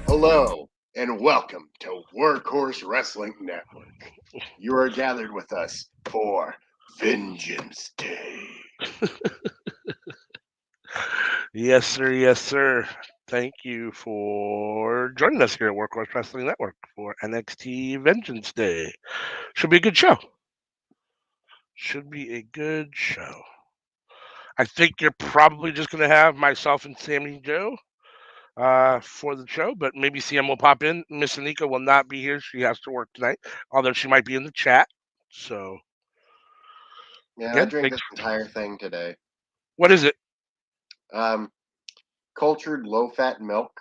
Hello and welcome to Workhorse Wrestling Network. You are gathered with us for Vengeance Day. Yes, sir. Yes, sir. Thank you for joining us here at Workhorse Wrestling Network for NXT Vengeance Day. Should be a good show. Should be a good show. I think you're probably just going to have myself and Sammy Joe for the show, but maybe Sam will pop in. Miss Anika will not be here. She has to work tonight, although she might be in the chat. So, Yeah, I again, drank thanks. this entire thing today. What is it? Cultured low-fat milk.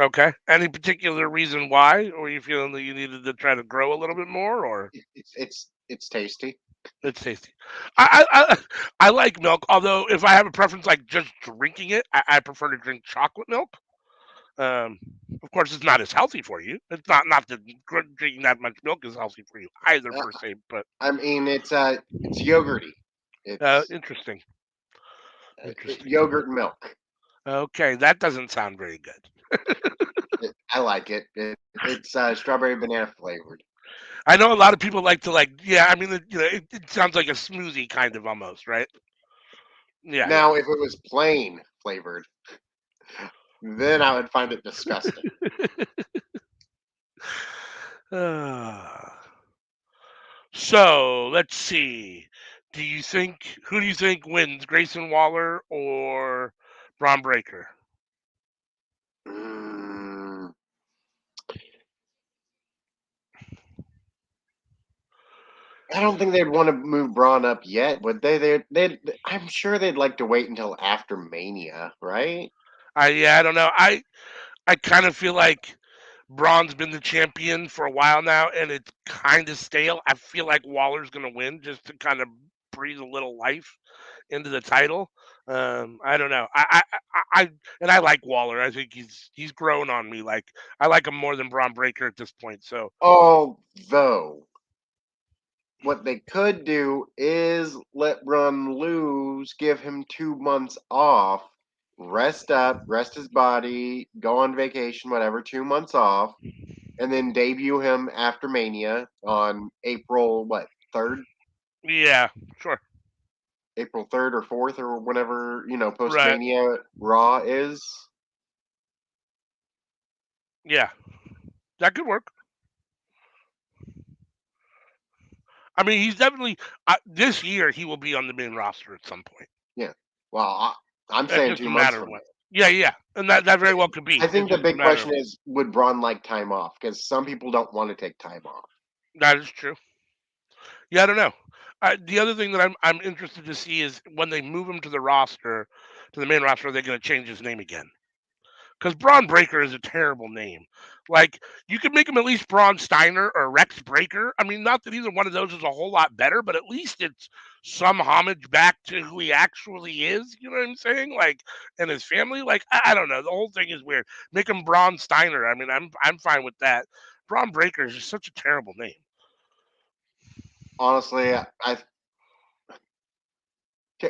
Okay. Any particular reason why? Or you feeling that you needed to try to grow a little bit more? Or It's tasty. it's tasty. I like milk, although if I have a preference like just drinking it, I prefer to drink chocolate milk. Um, of course, it's not as healthy for you. It's not that drinking that much milk is healthy for you either Uh, per se. But I mean, it's yogurty. It's interesting. Interesting. yogurt milk. Okay, that doesn't sound very good. I like it. It's strawberry banana flavored. I know a lot of people like to yeah. I mean, it sounds like a smoothie kind of almost, right? Yeah, yeah. Now, if it was plain flavored, then I would find it disgusting. So let's see. Who do you think wins, Grayson Waller or Braun Breaker? Mm, I don't think they'd want to move Braun up yet, would they? I'm sure they'd like to wait until after Mania, right? I don't know. I kind of feel like Braun's been the champion for a while now, and it's kind of stale. I feel like Waller's gonna win just to kind of breathe a little life into the title. I don't know. I and I like Waller. I think he's grown on me. Like I like him more than Braun Breaker at this point. So Although, what they could do is let Braun lose, give him 2 months off, rest up, rest his body, go on vacation, whatever, 2 months off, and then debut him after Mania on April, what, 3rd? yeah, sure, April 3rd or 4th or whenever, post right, Mania Raw is. yeah, that could work. I mean, he's definitely this year he will be on the main roster at some point. Yeah. Well, I'm It's saying just a 2 months matter of from when. now. Yeah, yeah, and that very well could be. I It's think the just a big matter of question is, would Braun like time off? Because some people don't want to take time off. that is true. Yeah, I don't know. The other thing that I'm interested to see is when they move him to the roster, to the main roster, are they going to change his name again? Because Braun Breaker is a terrible name. Like you could make him at least Braun Steiner or Rex Breaker. I mean, not that either one of those is a whole lot better, but at least it's some homage back to who he actually is. You know what I'm saying? Like, and his family. Like, I don't know. The whole thing is weird. Make him Braun Steiner. I mean, I'm fine with that. Braun Breaker is just such a terrible name. Honestly,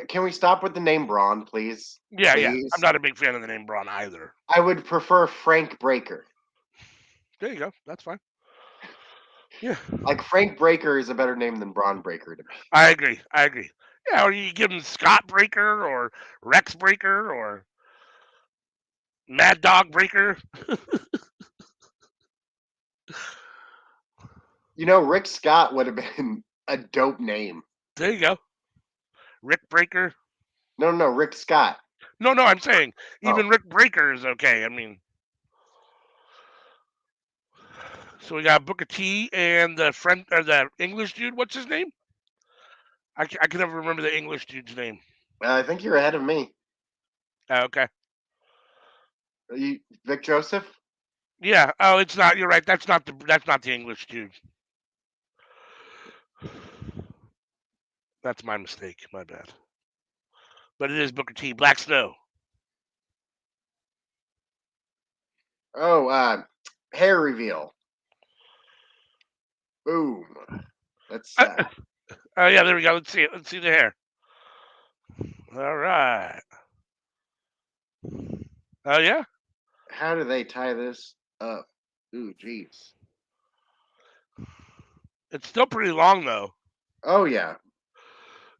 can we stop with the name Braun, please? Yeah, yeah. I'm Please. not a big fan of the name Braun either. I would prefer Frank Breaker. There you go. That's fine. Yeah, Like Frank Breaker is a better name than Braun Breaker to me. I agree. I agree. Yeah, or you give him Scott Breaker or Rex Breaker or Mad Dog Breaker. Rick Scott would have been a dope name. There you go. Rick Breaker. No, Rick Scott. No, I'm saying Oh, even Rick Breaker is okay. I mean, so we got Booker T and the friend or the English dude. What's his name? I can never remember the English dude's name. I think you're ahead of me. Okay. Vic Joseph? Yeah. Oh, it's not. You're right. That's not the English dude. That's my mistake. My bad. But it is Booker T. Black Snow. Oh, hair reveal. Boom. Let's Oh yeah, there we go. Let's see it. Let's see the hair. All right. Oh yeah. How do they tie this up? Ooh, jeez. It's still pretty long though. Oh yeah,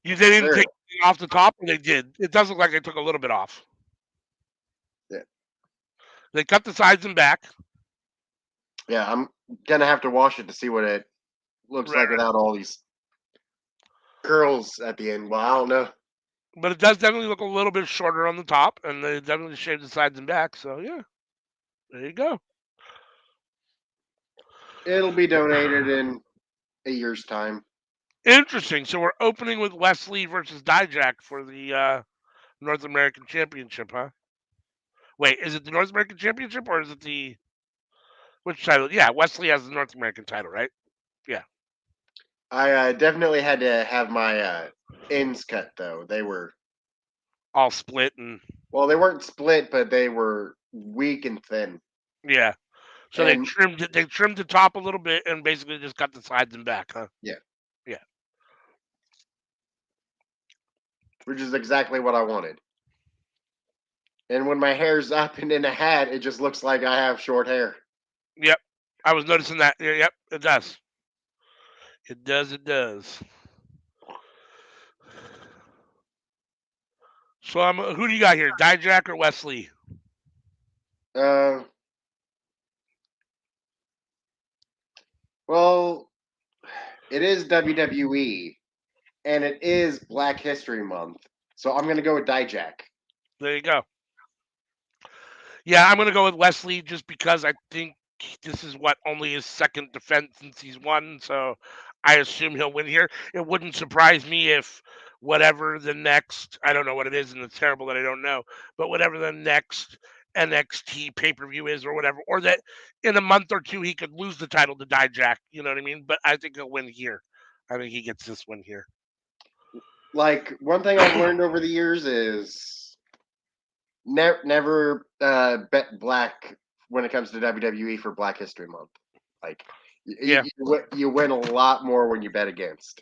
They didn't there. take it off the top, or they did. It does look like they took a little bit off. Yeah, They cut the sides and back. yeah. I'm gonna have to wash it to see what it looks Right. like without all these curls at the end. Well, I don't know. But it does definitely look a little bit shorter on the top, and they definitely shaved the sides and back. So yeah, there you go. It'll be donated in a year's time. Interesting. So we're opening with Wesley versus Dijak for the North American Championship, huh? Wait, is it the North American Championship or is it the which title? Yeah, Wesley has the North American title, right? Yeah, I definitely had to have my ends cut though. They were all split and well, they weren't split, but they were weak and thin. yeah. So they And trimmed it. They trimmed the top a little bit and basically just cut the sides and back, huh? yeah, Yeah. which is exactly what I wanted. And when my hair's up and in a hat, it just looks like I have short hair. Yep. I was noticing that. Yeah, yep, it does. It does. It does. So who do you got here? Dijak or Wesley? Uh, well, it is WWE and it is Black History Month, so I'm gonna go with Dijak. There you go. Yeah, I'm gonna go with Wesley just because I think this is what only his second defense since he's won, so I assume he'll win here. It wouldn't surprise me if whatever the next I don't know what it is, and it's terrible that I don't know, but whatever the next NXT pay per view is or whatever, or that in a month or two he could lose the title to Dijak. You know what I mean? But I think he'll win here. I think he gets this win here. Like one thing I've learned over the years is never bet black when it comes to WWE for Black History Month. Like Yeah. you win a lot more when you bet against.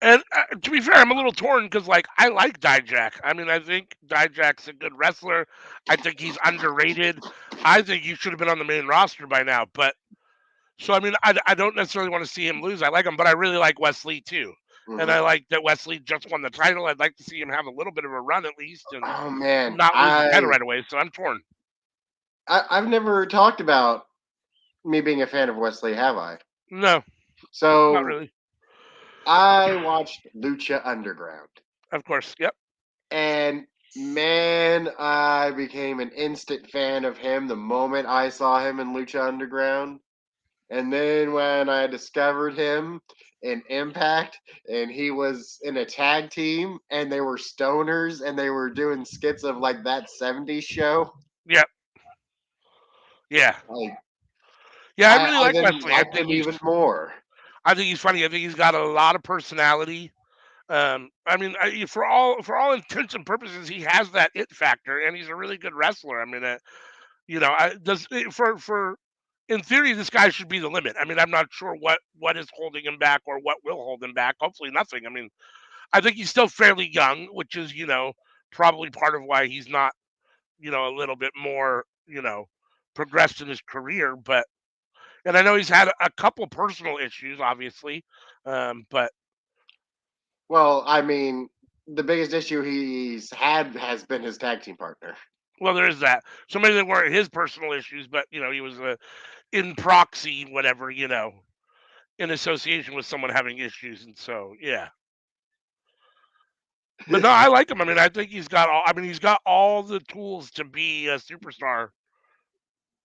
And to be fair, I'm a little torn because, like, I like Dijak. I mean, I think Dijak's a good wrestler. I think he's underrated. I think he should have been on the main roster by now. But so, I mean, I don't necessarily want to see him lose. I like him, but I really like Wesley too. And Mm-hmm. I like that Wesley just won the title. I'd like to see him have a little bit of a run at least and Oh man, not lose the title right away. So I'm torn. I've never talked about me being a fan of Wesley, have I? No, not So really. I watched Lucha Underground, Of course. Yep. and man, I became an instant fan of him the moment I saw him in Lucha Underground. And then when I discovered him in Impact, and he was in a tag team, and they were stoners, and they were doing skits of like that '70s show, Yep. Yeah. like Yeah. I really I like then Wesley. liked him even more. I think he's funny. I think he's got a lot of personality. I mean, for all intents and purposes, he has that it factor, and he's a really good wrestler. I mean, for in theory, this guy should be the limit. I mean, I'm not sure what is holding him back or what will hold him back. Hopefully, nothing. I mean, I think he's still fairly young, which is probably part of why he's not a little bit more progressed in his career. But and I know he's had a couple personal issues, obviously, but Well, I mean, the biggest issue he's had has been his tag team partner. well, there is that. So maybe they weren't his personal issues, but he was in proxy, whatever, in association with someone having issues, and so yeah. But no, I like him. I mean, I think he's got all. I mean, he's got all the tools to be a superstar.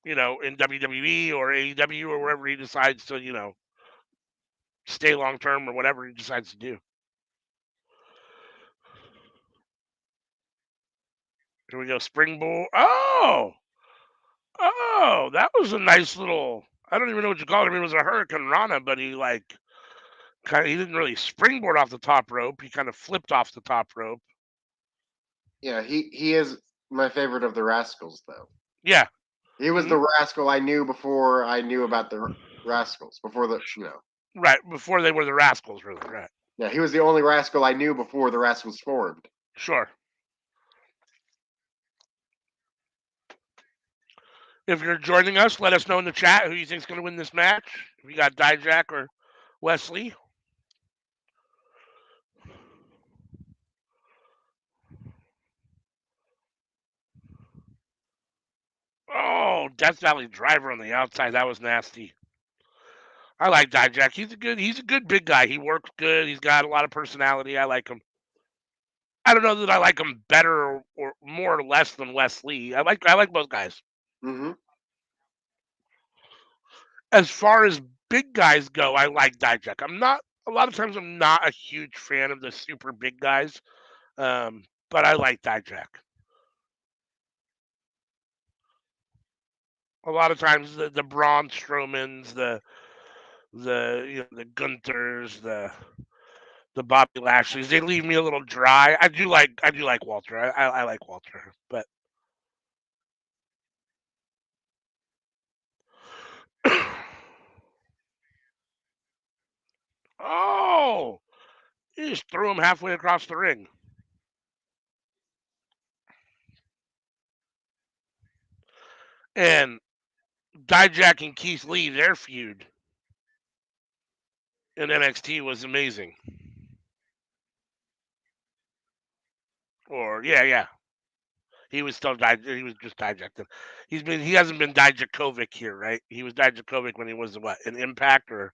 In WWE or AEW or wherever he decides to, stay long term or whatever he decides to do. Here we go, Springboard. Oh, that was a nice little. I don't even know what you call it. I mean, it was a Hurricane Rana, but he he didn't really springboard off the top rope. He kind of flipped off the top rope. Yeah, he is my favorite of the Rascals, though. Yeah. He was Mm-hmm. the Rascal I knew before I knew about the Rascals. Before the Right before they were the Rascals, really. Right. Yeah, he was the only Rascal I knew before the rest was formed. Sure. If you're joining us, let us know in the chat who you think's going to win this match. If you got Dijak or Wesley. Oh, Death Valley Driver on the outside. That was nasty. I like Dijak. He's a good big guy. He works good. He's got a lot of personality. I like him. I don't know that I like him better or more or less than Wesley. I like both guys. Mm-hmm. As far as big guys go, I like Dijak. A lot of times I'm not a huge fan of the super big guys. But I like Dijak. A lot of times the Braun Strowmans, the Gunthers, the Bobby Lashleys, they leave me a little dry. I do like Walter. I like Walter, but oh, he just threw him halfway across the ring. And Dijak and Keith Lee, their feud in NXT was amazing. Or yeah. He was still he was just Dijaked. He hasn't been Dijakovic here, right? He was Dijakovic when he was what, in Impact or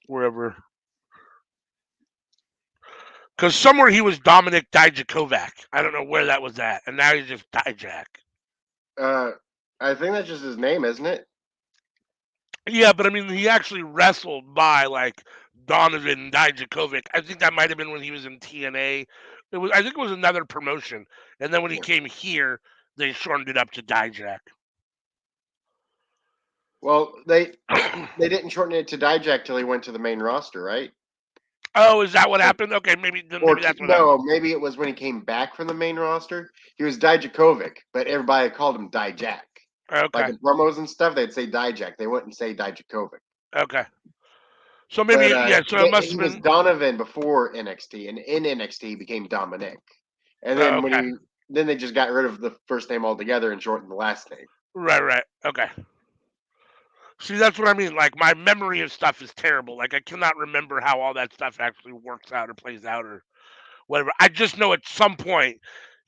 wherever. Because somewhere he was Dominic Dijakovac. I don't know where that was at, and now he's just Dijak. I think that's just his name, isn't it? Yeah, but I mean, he actually wrestled by like Donovan Dijakovic. I think that might have been when he was in TNA. I think it was another promotion, and then when he came here, they shortened it up to Dijak. Well, they didn't shorten it to Dijak till he went to the main roster, right? Oh, is that what happened? Okay, maybe that's what happened. No, maybe it was when he came back from the main roster. He was Dijakovic, but everybody called him Dijak. Okay. Like in promos and stuff, they'd say Dijak. They wouldn't say Dijakovic. Okay. So maybe So it must he have was been Donovan before NXT, and in NXT he became Dominic. And then then they just got rid of the first name altogether and shortened the last name. Right. Okay. See, that's what I mean. Like, my memory of stuff is terrible. Like, I cannot remember how all that stuff actually works out or plays out or whatever. I just know at some point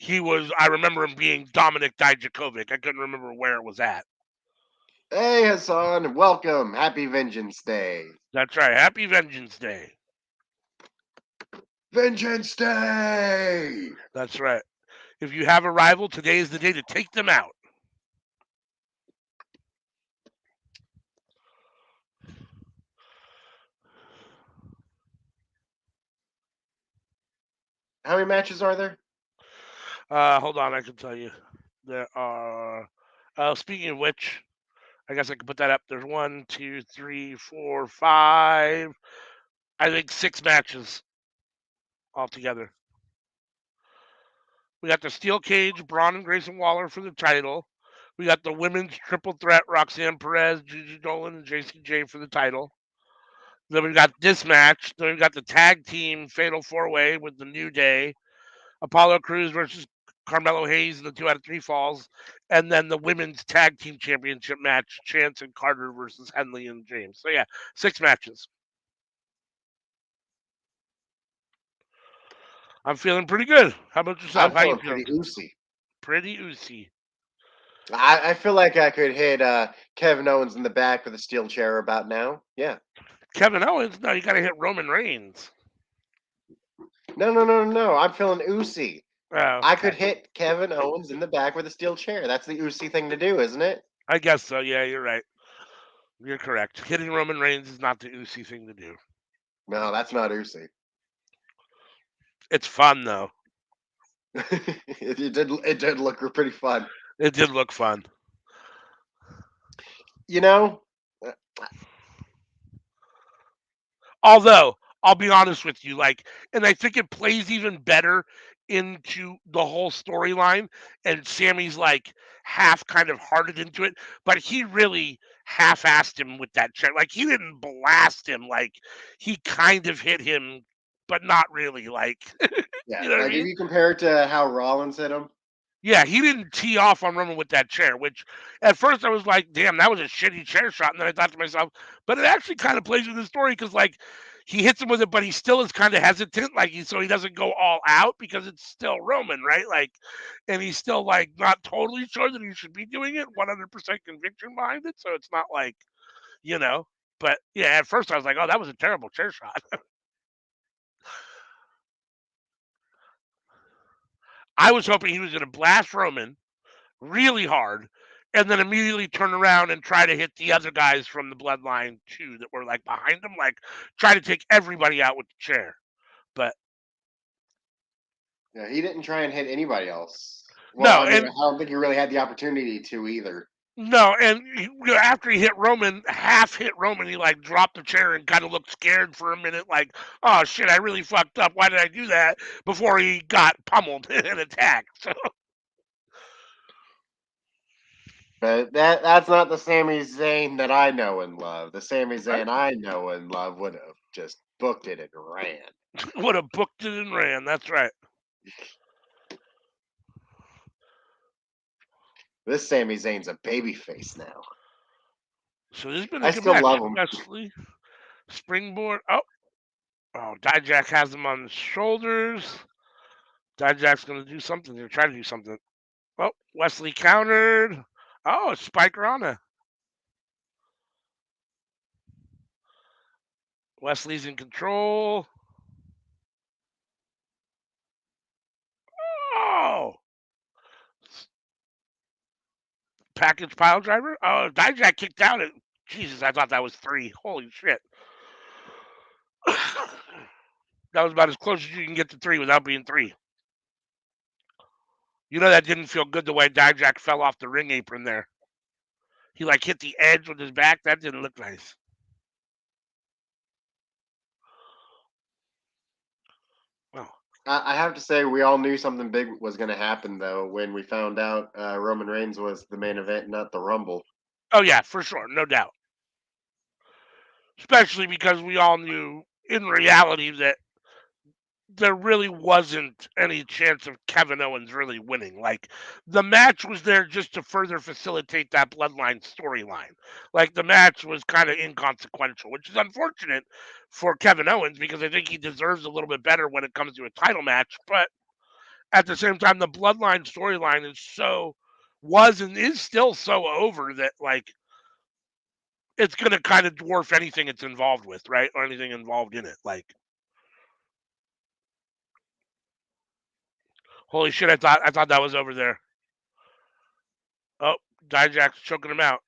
I remember him being Dominic Dijakovic. I couldn't remember where it was at. Hey, Hassan, welcome. Happy Vengeance Day. That's right. Happy Vengeance Day. Vengeance Day! That's right. If you have a rival, today is the day to take them out. How many matches are there? Hold on, I can tell you. There are. Speaking of which, I guess I can put that up. There's 1, 2, 3, 4, 5. I think 6 matches altogether. We got the steel cage, Braun and Grayson Waller for the title. We got the women's triple threat, Roxanne Perez, Gigi Dolan, and JCJ for the title. Then we've got this match. Then we've got the tag team fatal 4-way with the New Day, Apollo Crews versus Carmelo Hayes in the 2 out of 3 falls, and then the women's tag team championship match, Chance and Carter versus Henley and James. So yeah, 6 matches. I'm feeling pretty good. How about yourself? I'm feeling pretty oozy. Pretty oozy. I feel like I could hit Kevin Owens in the back with a steel chair about now. Yeah. Kevin Owens? No, you got to hit Roman Reigns. No. I'm feeling oozy. Oh, I could hit Kevin Owens in the back with a steel chair. That's the oozy thing to do, isn't it? I guess so. Yeah, you're right. You're correct. Hitting Roman Reigns is not the oozy thing to do. No, that's not oozy. It's fun though. It did look pretty fun. It did look fun. You know, although I'll be honest with you, and I think it plays even better into the whole storyline. And Sammy's half kind of hearted into it, but he really half-assed him with that chair. Like, he didn't blast him. Like, he kind of hit him but not really. Like, Yeah, you know what I like if mean? you compare it to how Rollins hit him, Yeah, he didn't tee off on Roman with that chair, which at first I was like, damn, that was a shitty chair shot. And then I thought to myself, but it actually kind of plays with the story because, like, he hits him with it, but he still is kind of hesitant, like, so he doesn't go all out because it's still Roman, right? Like, and he's still, like, not totally sure that he should be doing it, 100% conviction behind it. So it's not like, you know, but yeah, at first I was like, oh, that was a terrible chair shot. I was hoping he was going to blast Roman really hard, and then immediately turn around and try to hit the other guys from the bloodline too that were like behind him, like try to take everybody out with the chair. But yeah, he didn't try and hit anybody else. Well, no, I mean, I and don't think he really had the opportunity to either. no, and after he hit Roman, half hit Roman, he like dropped the chair and kind of looked scared for a minute, like, oh shit, I really fucked up. Why did I do that? Before he got pummeled and attacked. So But that's not the Sami Zayn that I know and love. The Sami Zayn I know and love would have just booked it and ran. would have booked it and ran. That's right. This Sami Zayn's a babyface now. So this has been a I good still match. love him. Wesley, springboard. Oh, Dijak has him on the shoulders. Dijak's going to do something here, try to do something. Oh, Wesley countered. Oh, Spike Rana. Wesley's in control. Oh, package pile driver. Oh, Dijak kicked out. Jesus, I thought that was 3. Holy shit. That was about as close as you can get to 3 without being 3. You know that didn't feel good the way Dijak fell off the ring apron there. He like hit the edge with his back. That didn't look nice. Oh. I have to say, we all knew something big was going to happen, though, when we found out Roman Reigns was the main event, not the Rumble. Oh yeah, for sure, no doubt. Especially because we all knew in reality that there really wasn't any chance of Kevin Owens really winning. Like the match was there just to further facilitate that bloodline storyline. Like the match was kind of inconsequential, which is unfortunate for Kevin Owens because I think he deserves a little bit better when it comes to a title match. But at the same time, the bloodline storyline was and is still so over that like it's gonna kind of dwarf anything it's involved with, right? Or anything involved in it. Like holy shit, I thought that was over there. Oh, Dijak's choking him out.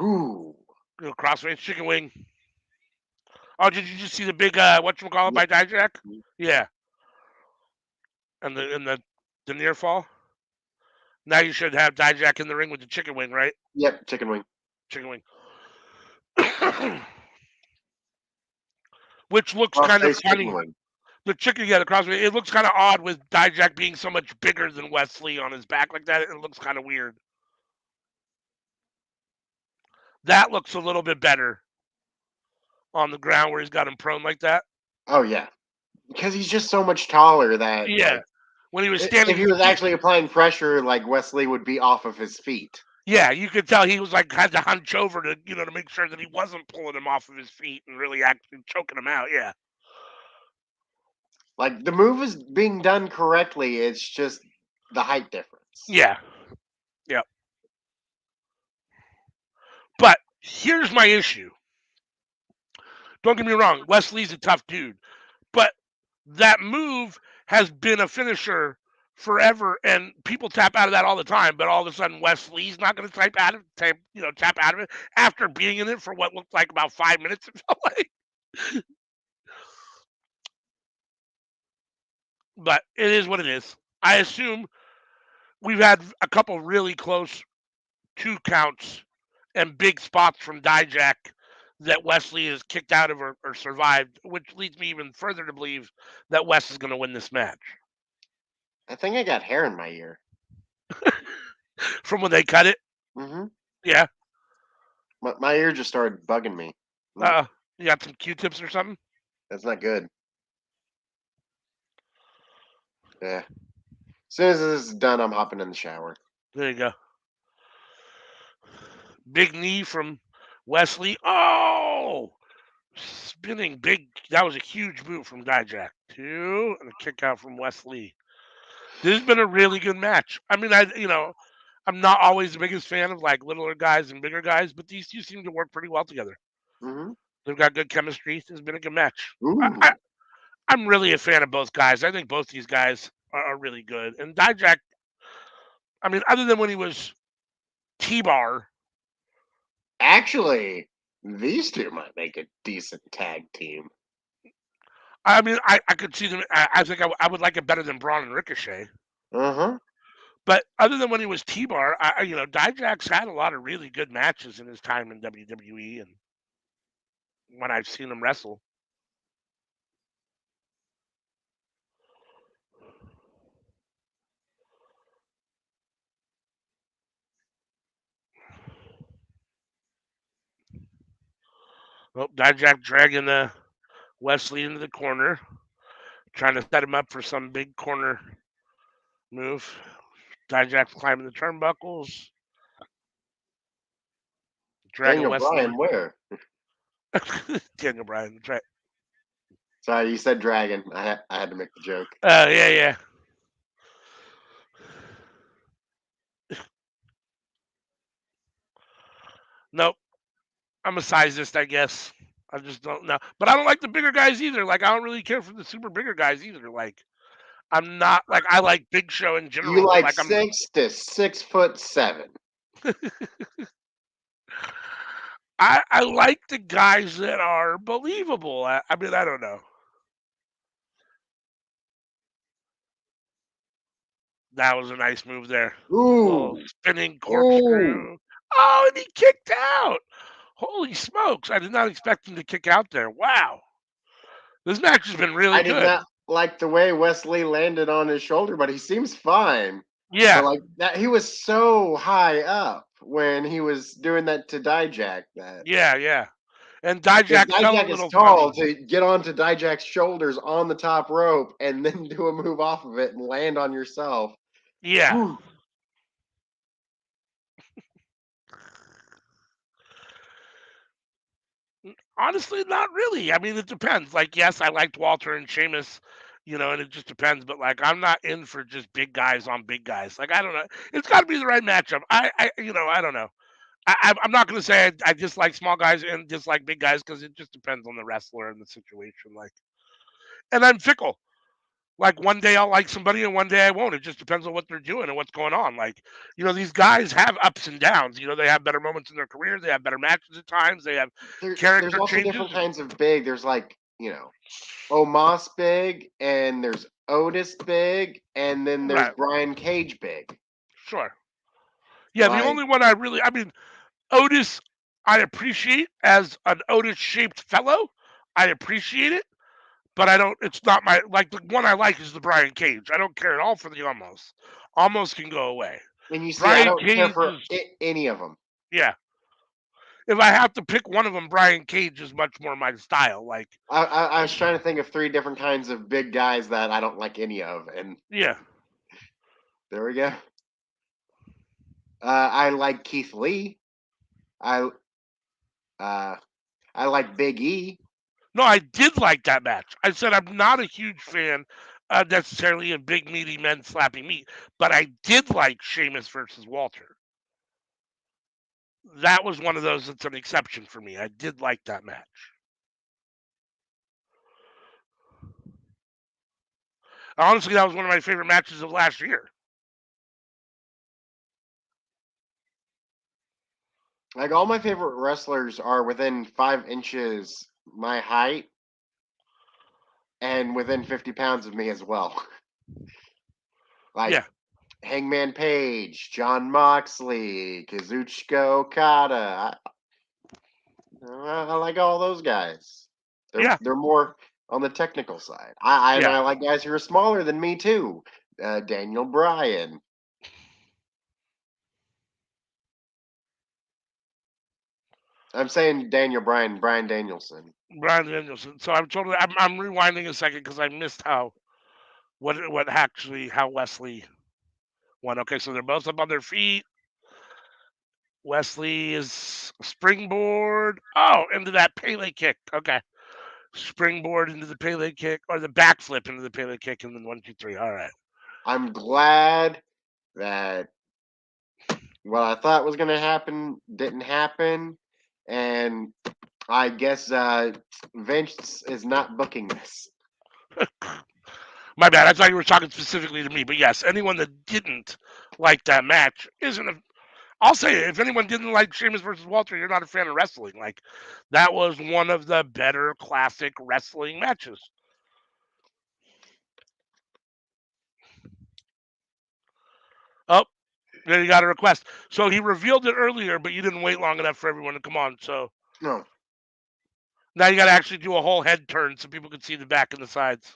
Ooh. Crossface chicken wing. Oh, did you just see the big whatchamacallit Yep. by Dijak? Yeah. And the near fall? Now you should have Dijak in the ring with the chicken wing, right? Yep, chicken wing. Chicken wing. Which looks kind of Crossface chicken funny. wing. The chicken, yeah, the crossface. It looks kind of odd with Dijak being so much bigger than Wesley on his back like that. It looks kind of weird. That looks a little bit better on the ground where he's got him prone like that. Oh, yeah. Because he's just so much taller that, Yeah. like, When he was if standing, he was actually applying pressure, like, Wesley would be off of his feet. yeah, you could tell he was like had to hunch over to make sure that he wasn't pulling him off of his feet and really actually choking him out. Yeah. Like, the move is being done correctly. It's just the height difference. Yeah. Yeah. But here's my issue. Don't get me wrong, Wesley's a tough dude, but that move has been a finisher forever, and people tap out of that all the time. But all of a sudden, Wesley's not going to tap out of it after being in it for what looked like about 5 minutes. It felt like, but it is what it is. I assume we've had a couple really close 2 counts and big spots from Dijak that Wesley is kicked out of or survived, which leads me even further to believe that Wes is going to win this match. I think I got hair in my ear. From when they cut it? Mm-hmm. Yeah. My ear just started bugging me. You got some Q-tips or something? That's not good. Yeah. As soon as this is done, I'm hopping in the shower. There you go. Big knee from Wesley. Oh! Spinning big. That was a huge move from Dijak. Two, and a kick out from Wesley. This has been a really good match. I mean, I'm not always the biggest fan of like littler guys and bigger guys, but these two seem to work pretty well together. Mm-hmm. They've got good chemistry. This has been a good match. Ooh. I'm really a fan of both guys. I think both these guys are really good. And Dijak, I mean, other than when he was T-Bar, Actually, these two might make a decent tag team. I mean, I could see them. I think I would like it better than Braun and Ricochet. Uh-huh. But other than when he was T-Bar, Dijak's had a lot of really good matches in his time in WWE and when I've seen him wrestle. Well, Dijak dragging Wesley into the corner, trying to set him up for some big corner move. Dijak's climbing the turnbuckles, dragging Daniel Wesley. Bryan, where? Daniel Bryan, that's right. Sorry, you said dragon. I had to make the joke. Yeah. Nope. I'm a sizist, I guess. I just don't know. But I don't like the bigger guys either. Like, I don't really care for the super bigger guys either. Like, I'm not like I like Big Show in You general, but like like 6 to 6'7". I like the guys that are believable. I mean, I don't know. That was a nice move there. Little Ooh. spinning Ooh. corkscrew. Oh, and he kicked out. Holy smokes. I did not expect him to kick out there. Wow. This match has been really I did good. not like the way Wesley landed on his shoulder, but he seems fine. But Yeah. like that, he was so high up when he was doing that to Dijak that Yeah. And because Dijak fell a Dijak is little tall funny. to get onto Dijak's shoulders on the top rope and then do a move off of it and land on yourself. Yeah. Whew. Honestly, not really. I mean, it depends. Like, yes, I liked Walter and Sheamus, and it just depends. But like, I'm not in for just big guys on big guys. Like, I don't know. It's got to be the right matchup. I don't know. I'm not going to say I dislike small guys and dislike big guys because it just depends on the wrestler and the situation. Like, and I'm fickle. Like one day I'll like somebody and one day I won't. It just depends on what they're doing and what's going on. Like, these guys have ups and downs. They have better moments in their career. They have better matches at times. They have There's character also changes. different kinds of big. There's like, Omos big, and there's Otis big, and then there's Right. Brian Cage big. Sure. Yeah, the Like, only one I mean, Otis, I appreciate as an Otis shaped fellow. I appreciate it, but I don't, it's not like the one I like is the Brian Cage. I don't care at all for the Almost. Almost can go away. and you see, I Brian don't care Cage for is, any of them. yeah. If I have to pick one of them, Brian Cage is much more my style. Like, I was trying to think of 3 different kinds of big guys that I don't like any of, and yeah. there we go. I like Keith Lee. I uh, I like Big E. No, I did like that match. I said I'm not a huge fan necessarily of big meaty men slapping meat, but I did like Sheamus versus Walter. That was one of those that's an exception for me. I did like that match. Honestly, that was one of my favorite matches of last year. Like all my favorite wrestlers are within 5 inches my height and within 50 pounds of me as well. Like Yeah, Hangman Page, John Moxley, Kazuchika Okada. I like all those guys. yeah, They're more on the technical side. I yeah, like guys who are smaller than me too. Daniel Bryan. I'm saying Daniel Bryan, Bryan Danielson. Brian Danielson. So I'm rewinding a second because I missed how how Wesley won. Okay, so they're both up on their feet. Wesley is springboard. Oh, into that Pele kick. Okay. Springboard into the Pele kick, or the backflip into the Pele kick, and then 1, 2, 3. All right. I'm glad that what I thought was going to happen didn't happen, and I guess Vince is not booking this. My bad. I thought you were talking specifically to me, but yes, anyone that didn't like that match isn't a. I'll say it. If anyone didn't like Sheamus versus Walter, you're not a fan of wrestling. Like, that was one of the better classic wrestling matches. Oh, there you got a request. So he revealed it earlier, but you didn't wait long enough for everyone to come on. So No. now you got to actually do a whole head turn so people can see the back and the sides.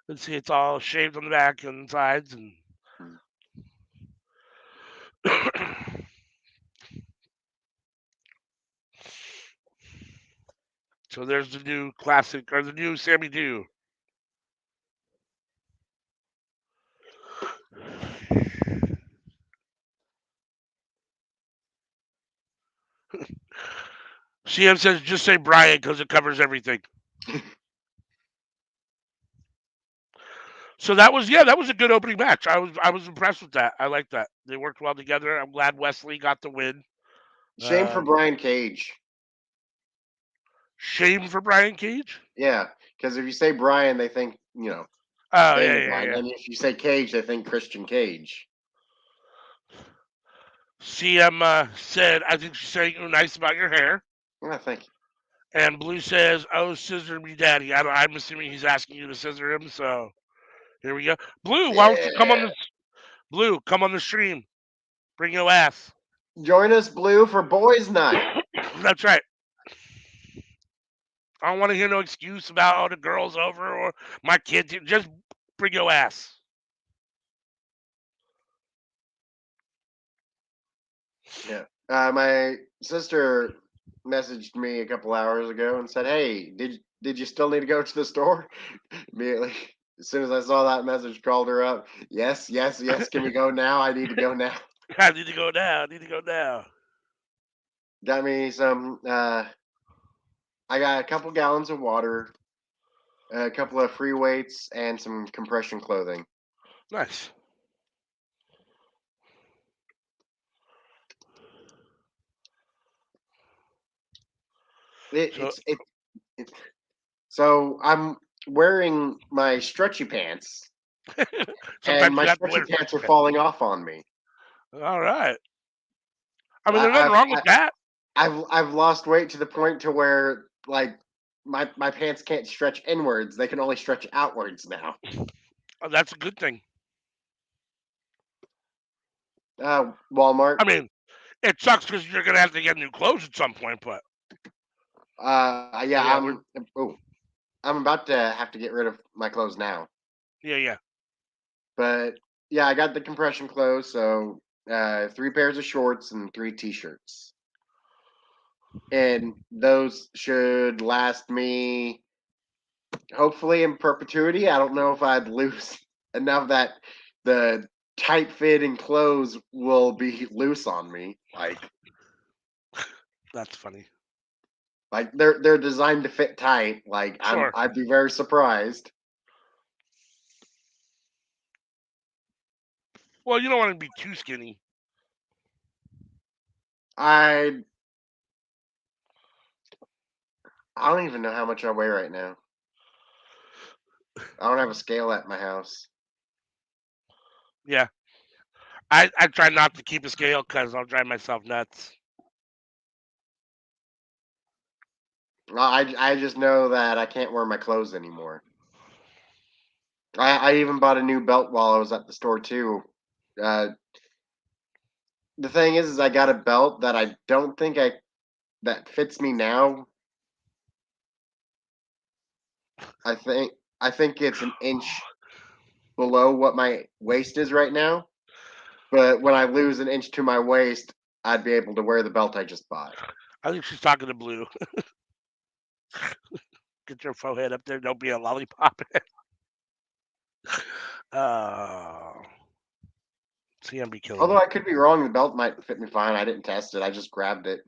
Let's see, it's all shaved on the back and sides, and so there's the new classic, or the new Sammy Dew. CM says just say Brian because it covers everything. So that was a good opening match. I was impressed with that. I like that. They worked well together. I'm glad Wesley got the win. Shame for Brian Cage. Shame for Brian Cage? Yeah, because if you say Brian, they think, Oh, Daniel yeah. Bryan. And if you say Cage, they think Christian Cage. CM said, I think she's saying you're nice about your hair. Oh, thank you. And Blue says, oh, scissor me daddy. I'm assuming he's asking you to scissor him, so here we go. Blue, why don't you come on the stream. Bring your ass. Join us, Blue, for Boys Night. That's right. I don't want to hear no excuse about, oh, the girl's over or my kids. Just bring your ass. Yeah. My sister messaged me a couple hours ago and said, "Hey, did you still need to go to the store?" Immediately, as soon as I saw that message, called her up. Yes. Can we go now? I need to go now. I need to go now. Got me some. I got a couple gallons of water, a couple of free weights, and some compression clothing. Nice. So I'm wearing my stretchy pants, and Sometimes my you have to stretchy wear pants are falling off on me. All right. I mean, there's I, nothing wrong with that. I've lost weight to the point to where like my pants can't stretch inwards; they can only stretch outwards now. Oh, that's a good thing. Walmart. I mean, it sucks because you're gonna have to get new clothes at some point, but Yeah, yeah, I'm about to have to get rid of my clothes now. yeah. But yeah, I got the compression clothes, so 3 pairs of shorts and 3 t-shirts. And those should last me hopefully in perpetuity. I don't know if I'd lose enough that the tight fitting clothes will be loose on me. That's funny. Like they're designed to fit tight. Like Sure. I'd be very surprised. Well, you don't want to be too skinny. I don't even know how much I weigh right now. I don't have a scale at my house. Yeah. I try not to keep a scale because I'll drive myself nuts. I just know that I can't wear my clothes anymore. I even bought a new belt while I was at the store too. Uh, the thing is I got a belt that I don't think that fits me now. I think it's an inch below what my waist is right now. But when I lose an inch to my waist, I'd be able to wear the belt I just bought. I think she's talking to Blue. Get your forehead up there. Don't be a lollipop. CMB killing Although me. I could be wrong, the belt might fit me fine. I didn't test it. I just grabbed it.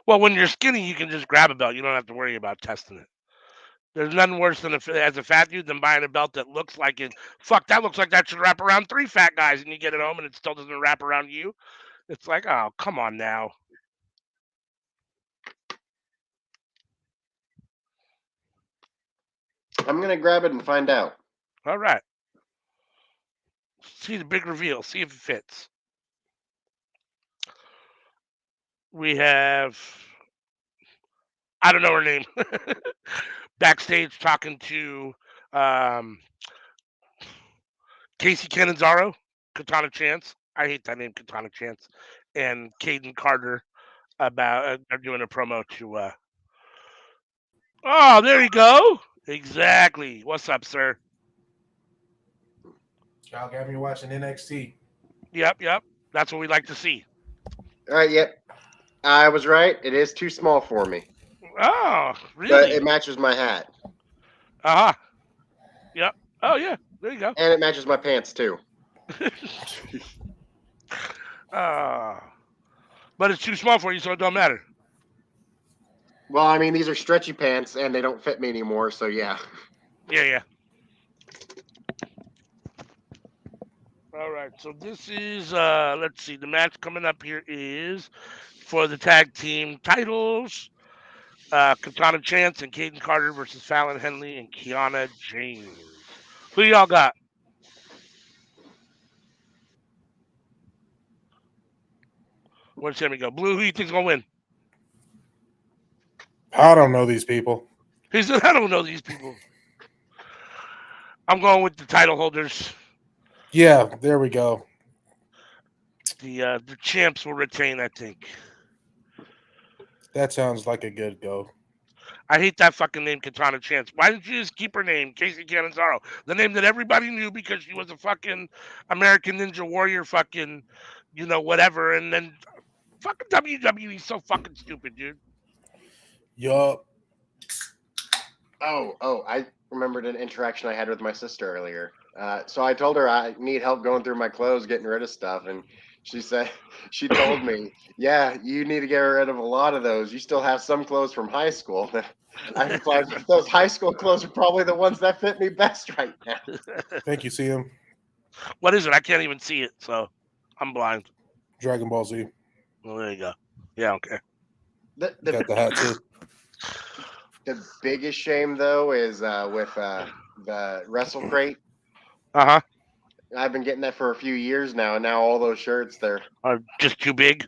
Well, when you're skinny, you can just grab a belt. You don't have to worry about testing it. There's nothing worse than as a fat dude than buying a belt that looks like it. Fuck, that looks like that should wrap around 3 fat guys, and you get it home and it still doesn't wrap around you. It's like, oh, come on now. I'm gonna grab it and find out. All right. See the big reveal. See if it fits. We have, I don't know her name, backstage talking to um, Casey Canizaro, Katana Chance. I hate that name, Katana Chance. And Caden Carter about they're doing a promo to. Oh, there you go. Exactly. What's up, sir? Y'all got me watching NXT. Yep. That's what we like to see. All right, yep. I was right. It is too small for me, Oh, but really? it matches my hat, Uh huh. Yep. Oh, yeah. There you go. and it matches my pants too. But it's too small for you, so it don't matter. Well, I mean, these are stretchy pants, and they don't fit me anymore. So yeah. Yeah. All right. So this is let's see. The match coming up here is for the tag team titles. Katana Chance and Caden Carter versus Fallon Henley and Kiana James. Who y'all got? Where's Sammy go? Blue, who you think's gonna win? I don't know these people. He said, I don't know these people. I'm going with the title holders. Yeah, there we go. The champs will retain, I think. That sounds like a good go. I hate that fucking name, Katana Chance. Why didn't you just keep her name, Casey Canizaro? The name that everybody knew because she was a fucking American Ninja Warrior, fucking, whatever. And then fucking WWE so fucking stupid, dude. Yup. Oh, I remembered an interaction I had with my sister earlier. So I told her I need help going through my clothes, getting rid of stuff, and she told me, "Yeah, you need to get rid of a lot of those. You still have some clothes from high school." I replied, "Those high school clothes are probably the ones that fit me best right now." Thank you, CM. What is it? I can't even see it, so I'm blind. Dragon Ball Z. Well, there you go. Yeah, okay. The Got the hat too. the biggest shame though is with the Wrestle Crate. Uh-huh. I've been getting that for a few years now, and now all those shirts they're. Just too big.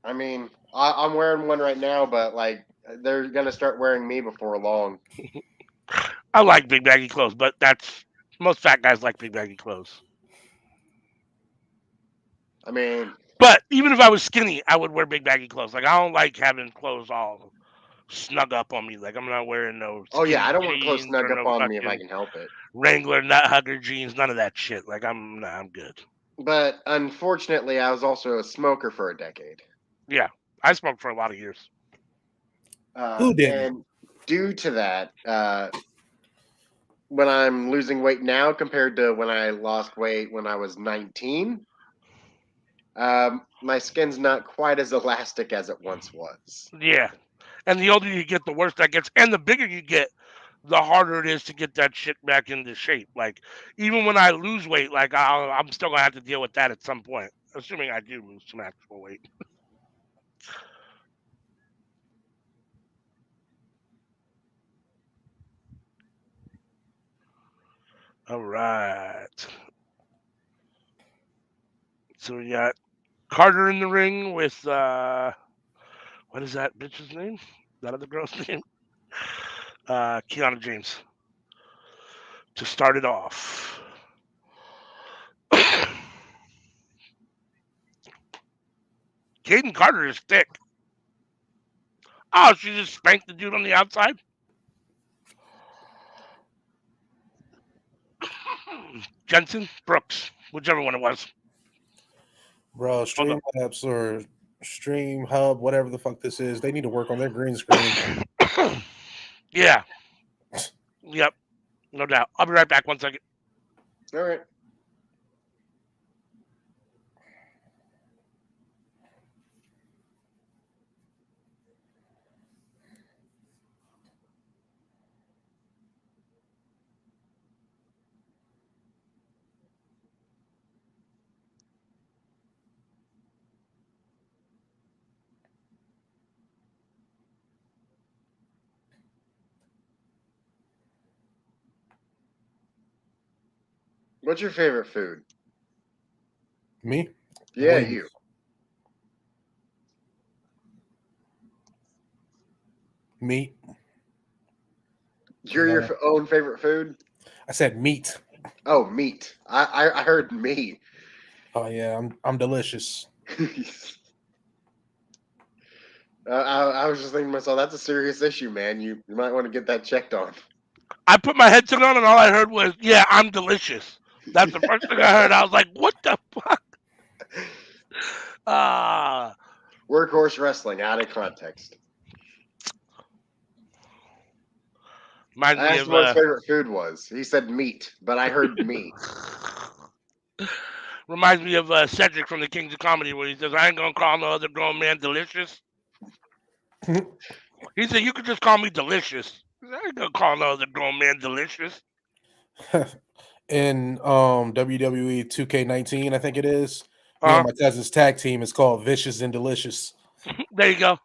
I mean, I'm wearing one right now, but like they're gonna start wearing me before long. I like big baggy clothes, but most fat guys like big baggy clothes. I mean, But even if I was skinny, I would wear big baggy clothes. Like I don't like having clothes all snug up on me. Like I'm not wearing no oh yeah, I skinny don't want clothes jeans or snug up no on me if I fucking can help it. Wrangler nut hugger jeans. None of that shit. Like I'm good. But unfortunately, I was also a smoker for a decade. Yeah, I smoked for a lot of years. Who didn't? And due to that, when I'm losing weight now compared to when I lost weight when I was 19, my skin's not quite as elastic as it once was. Yeah, and the older you get, the worse that gets, and the bigger you get, the harder it is to get that shit back into shape. Like even when I lose weight, like I'm still gonna have to deal with that at some point, assuming I do lose some actual weight. All right. So we got Carter in the ring with what is that bitch's name? That other girl's name? Kiana James. To start it off. Caden Carter is thick. Oh, she just spanked the dude on the outside? Jensen? Brooks. Whichever one it was. Bro, Streamlabs or Stream Hub, whatever the fuck this is, they need to work on their green screen. Yeah. Yep. No doubt. I'll be right back. 1 second. All right. What's your favorite food? Me? Yeah, Wings. you. Meat. You're your own favorite food? I said meat. Oh, meat. I heard meat. Oh yeah, I'm delicious. I was just thinking to myself, that's a serious issue, man. You might want to get that checked on. I put my headset on and all I heard was, "Yeah, I'm delicious." That's the first thing I heard. I was like, "What the fuck?" Workhorse wrestling out of context. Reminds I me asked of him what his favorite food was. He said meat, but I heard meat. reminds me of Cedric from the Kings of Comedy, where he says, "I ain't gonna call no other grown man delicious." He said, "You could just call me delicious." I ain't gonna call no other grown man delicious. In WWE 2K19, I think it is. Me and my cousin's tag team is called Vicious and Delicious. There you go.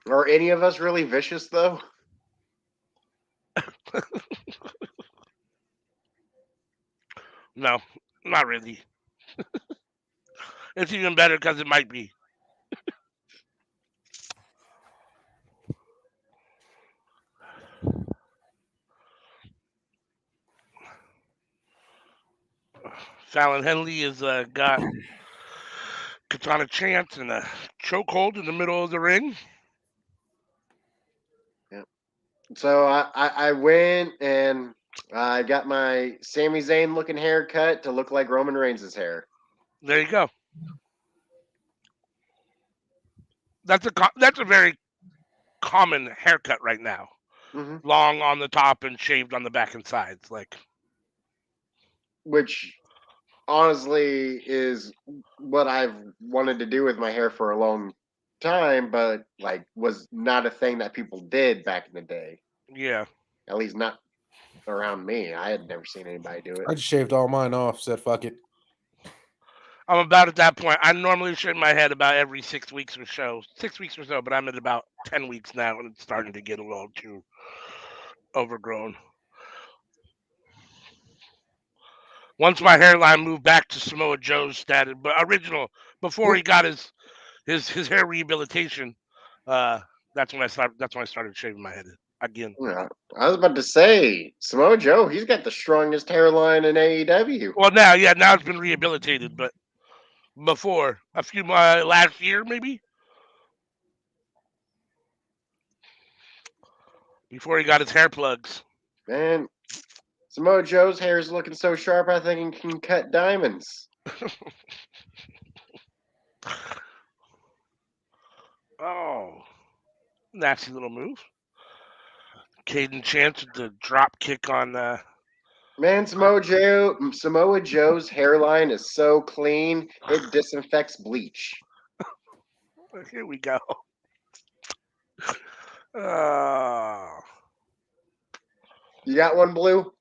Are any of us really vicious, though? No, not really. It's even better because it might be. Fallon Henley has got Katana Chance in a chokehold in the middle of the ring. Yeah. So I went and I got my Sami Zayn looking haircut to look like Roman Reigns' hair. There you go. That's a very common haircut right now. Mm-hmm. Long on the top and shaved on the back and sides, Which honestly is what I've wanted to do with my hair for a long time, but like was not a thing that people did back in the day. Yeah. At least not around me. I had never seen anybody do it. I just shaved all mine off. Said fuck it. I'm about at that point. I normally shave my head about every 6 weeks or so. 6 weeks or so, but I'm at about 10 weeks now, and it's starting to get a little too overgrown. Once my hairline moved back to Samoa Joe's status, but original before he got his hair rehabilitation, that's when I started shaving my head again. Yeah, I was about to say Samoa Joe. He's got the strongest hairline in AEW. Well, now it's been rehabilitated, but before a few last year maybe, before he got his hair plugs. Man, Samoa Joe's hair is looking so sharp. I think he can cut diamonds. Oh, nasty little move. Caden Chance with the drop kick on. Man, Samoa Joe's hairline is so clean it disinfects bleach. Here we go. Oh. You got one, Blue?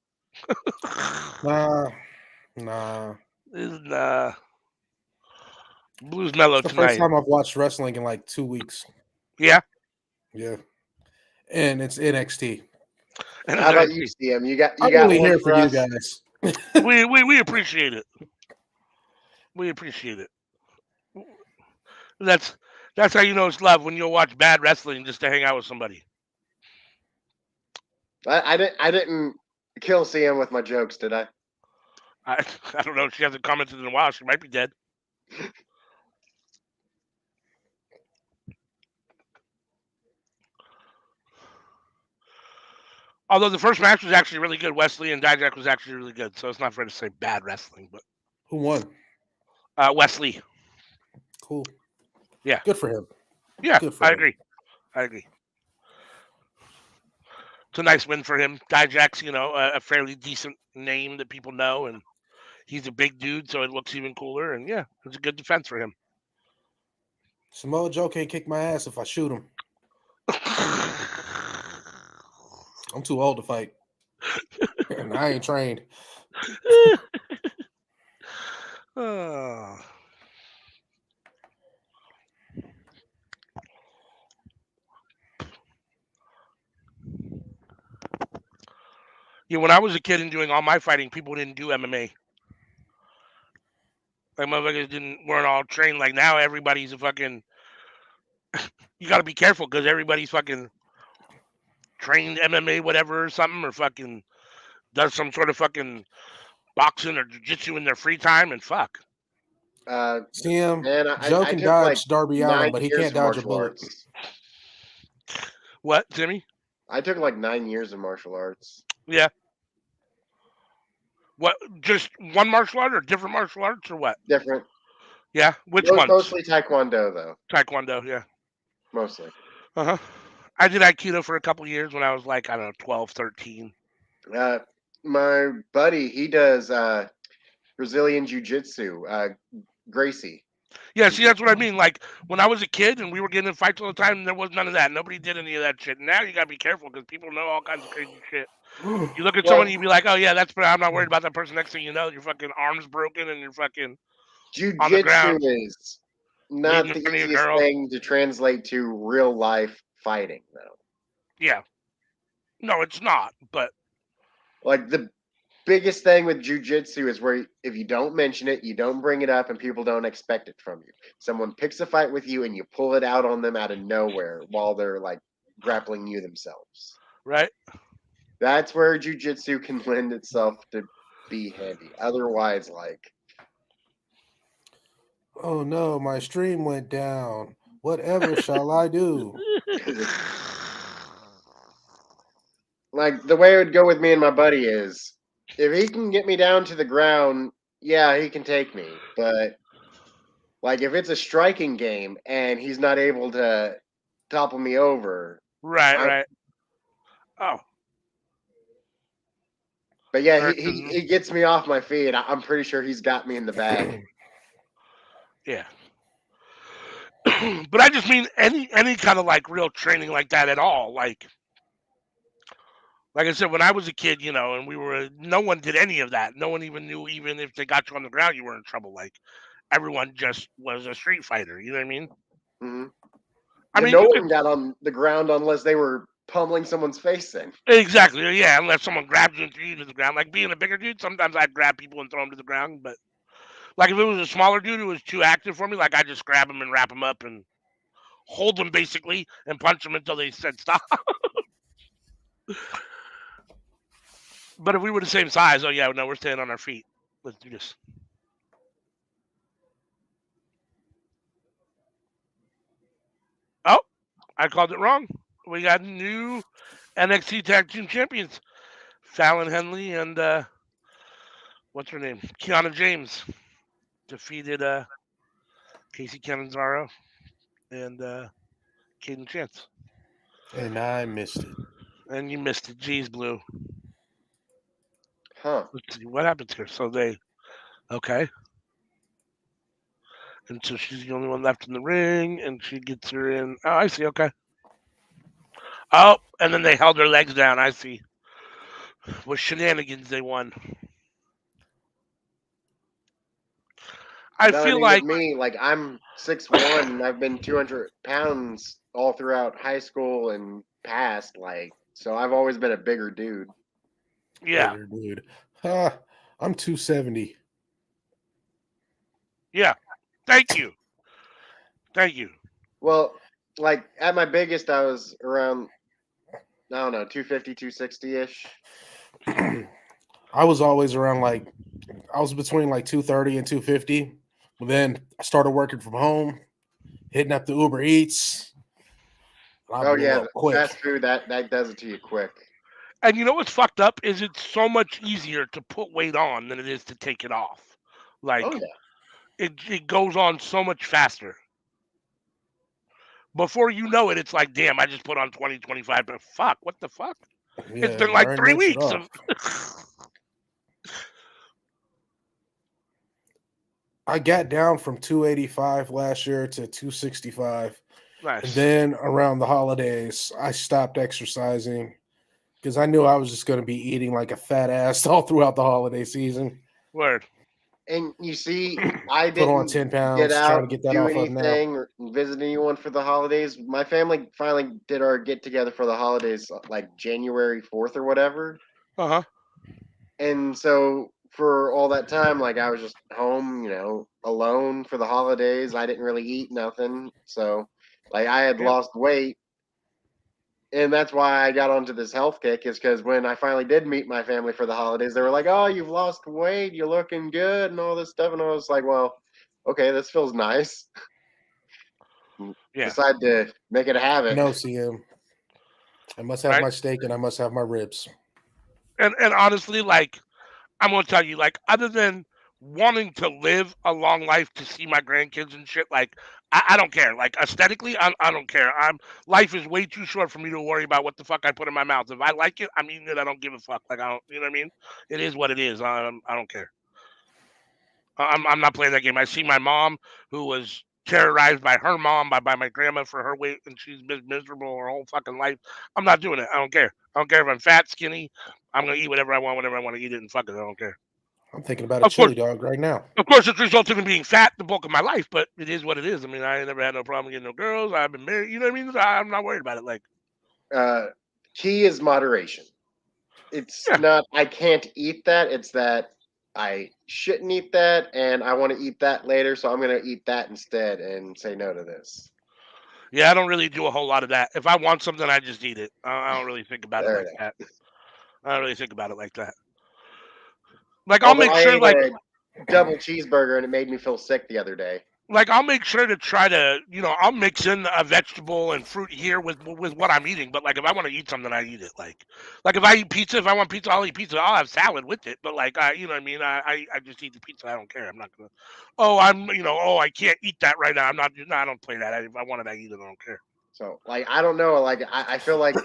Nah. This is Blues mellow It's the tonight. first time I've watched wrestling in like 2 weeks. Yeah. Yeah. And it's NXT. And how about you, CM? You got really one here for you us? guys. we appreciate it. We appreciate it. That's how you know it's love, when you'll watch bad wrestling just to hang out with somebody. I didn't kill CM with my jokes, did I? I don't know. She hasn't commented in a while. She might be dead. Although the first match was actually really good. Wesley and Dijak was actually really good. So it's not fair to say bad wrestling. But who won? Wesley. Cool. Yeah. Good for him. Yeah, Good for I him. agree. I agree. It's a nice win for him. Dijak's, a fairly decent name that people know, and he's a big dude, so it looks even cooler. And yeah, it's a good defense for him. Samoa Joe can't kick my ass if I shoot him. I'm too old to fight. And I ain't trained. Oh. Yeah, when I was a kid and doing all my fighting, people didn't do MMA. Like motherfuckers weren't all trained. Like now, everybody's a fucking. You got to be careful because everybody's fucking trained MMA, whatever, or something, or fucking does some sort of fucking boxing or jiu-jitsu in their free time, and fuck. See him? Man, Joe I can took dodge like Darby 9 Allin, but he years can't of dodge a martial bullet. arts. What, Jimmy? I took like 9 years of martial arts. Yeah. What? Just one martial art or different martial arts or what? Different. Yeah. Which ones? Mostly Taekwondo, though. Taekwondo. Yeah. Mostly. Uh huh. I did Aikido for a couple years when I was like, I don't know, 12, 13. My buddy, he does Brazilian Jiu-Jitsu, Gracie. Yeah, see, that's what I mean. Like, when I was a kid and we were getting in fights all the time, there was none of that. Nobody did any of that shit. Now you gotta be careful because people know all kinds of crazy shit. You look at someone and you be like, oh, yeah, I'm not worried about that person. Next thing you know, your fucking arm's broken and you're fucking on the Jiu-Jitsu ground. is not the easiest thing to translate to real life fighting, though. Yeah. No, it's not, but like the biggest thing with jiu-jitsu is where if you don't mention it, you don't bring it up, and people don't expect it from you. Someone picks a fight with you and you pull it out on them out of nowhere while they're like grappling you themselves. Right. That's where jiu-jitsu can lend itself to be handy. Otherwise, like, oh no, my stream went down. Whatever shall I do? like the way it would go with me and my buddy is if he can get me down to the ground, yeah, he can take me. But like if it's a striking game and he's not able to topple me over. Right. Oh. But yeah, he gets me off my feet. I'm pretty sure he's got me in the bag. Yeah. But I just mean any kind of like real training like that at all. Like I said, when I was a kid, and no one did any of that. No one even knew, even if they got you on the ground, you were in trouble. Like everyone just was a street fighter. You know what I mean? Mm-hmm. I mean, no one got on the ground unless they were pummeling someone's face in. Exactly. Yeah, unless someone grabbed you and threw you to the ground. Like being a bigger dude, sometimes I'd grab people and throw them to the ground. But like if it was a smaller dude who was too active for me, like I just grab him and wrap him up and hold them basically and punch them until they said stop. But if we were the same size, oh yeah, no, we're staying on our feet. Let's do this. Oh, I called it wrong. We got new NXT Tag Team Champions, Fallon Henley and what's her name, Kiana James, defeated Casey Catanzaro and Kaden Chance. And I missed it. And you missed it. Jeez, Blue. Huh. Let's see what happens here. So okay. And so she's the only one left in the ring, and she gets her in. Oh, I see. Okay. Oh, and then they held her legs down. I see. With shenanigans, they won. I feel like me, like I'm 6'1", and I've been 200 pounds all throughout high school and past, like, so I've always been a bigger dude. Yeah. Bigger dude. I'm 270. Yeah. Thank you. Well, like at my biggest, I was around, I don't know, 250, 260-ish. I was always around I was between 230 and 250. But then I started working from home, hitting up the Uber Eats. Oh yeah, fast food, that does it to you quick. And you know what's fucked up is it's so much easier to put weight on than it is to take it off. Like, oh, yeah. It goes on so much faster. Before you know it, it's like, damn, I just put on 20, 25, but fuck, what the fuck? It's been like burn 3 that shit weeks off. of. I got down from 285 last year to 265. And Nice. then around the holidays, I stopped exercising because I knew I was just going to be eating like a fat ass all throughout the holiday season. Word. And you see, I Put on didn't 10 get pounds, out, trying to get that do off of now. anything, or visit anyone for the holidays. My family finally did our get together for the holidays, like January 4th or whatever. Uh-huh. And so for all that time, like I was just home, alone for the holidays. I didn't really eat nothing. So like I had Yeah. lost weight. And that's why I got onto this health kick, is because when I finally did meet my family for the holidays, they were like, "Oh, you've lost weight, you're looking good," and all this stuff. And I was like, "Well, okay, this feels nice." Yeah. Decide to make it a habit. No, CM. I must have Right. my steak and I must have my ribs. And honestly, like, I'm gonna tell you, like, other than wanting to live a long life to see my grandkids and shit, like, I don't care. Like, aesthetically, I don't care. Life is way too short for me to worry about what the fuck I put in my mouth. If I like it, I'm eating it. I don't give a fuck. Like, I don't, you know what I mean? It is what it is. I don't care. I'm not playing that game. I see my mom, who was terrorized by her mom, by my grandma for her weight, and she's been miserable her whole fucking life. I'm not doing it. I don't care. I don't care if I'm fat, skinny. I'm gonna eat whatever I want, whenever I want to eat it, and fuck it. I don't care. I'm thinking about a Of course, chili dog right now. it's resulted in being fat the bulk of my life, but it is what it is. I mean, I ain't never had no problem getting no girls. I've been married. You know what I mean? I'm not worried about it. Like, Key is moderation. It's yeah, not I can't eat that. It's that I shouldn't eat that, and I want to eat that later, so I'm going to eat that instead and say no to this. yeah. I don't really do a whole lot of that. If I want something, I just eat it. I don't really think about it There like it that. is. I don't really think about it like that. Like, I'll Although make I sure, ate like, a double cheeseburger and it made me feel sick the other day. I'll make sure to try to, I'll mix in a vegetable and fruit here with what I'm eating. But like, if I want to eat something, I eat it. Like if I eat pizza, if I want pizza, I'll eat pizza. I'll have salad with it. But like, you know what I mean? I just eat the pizza. I don't care. I'm not gonna. Oh, I can't eat that right now. I'm not. No, I don't play that. If I want it, I eat it. I don't care. So like I don't know. Like I feel like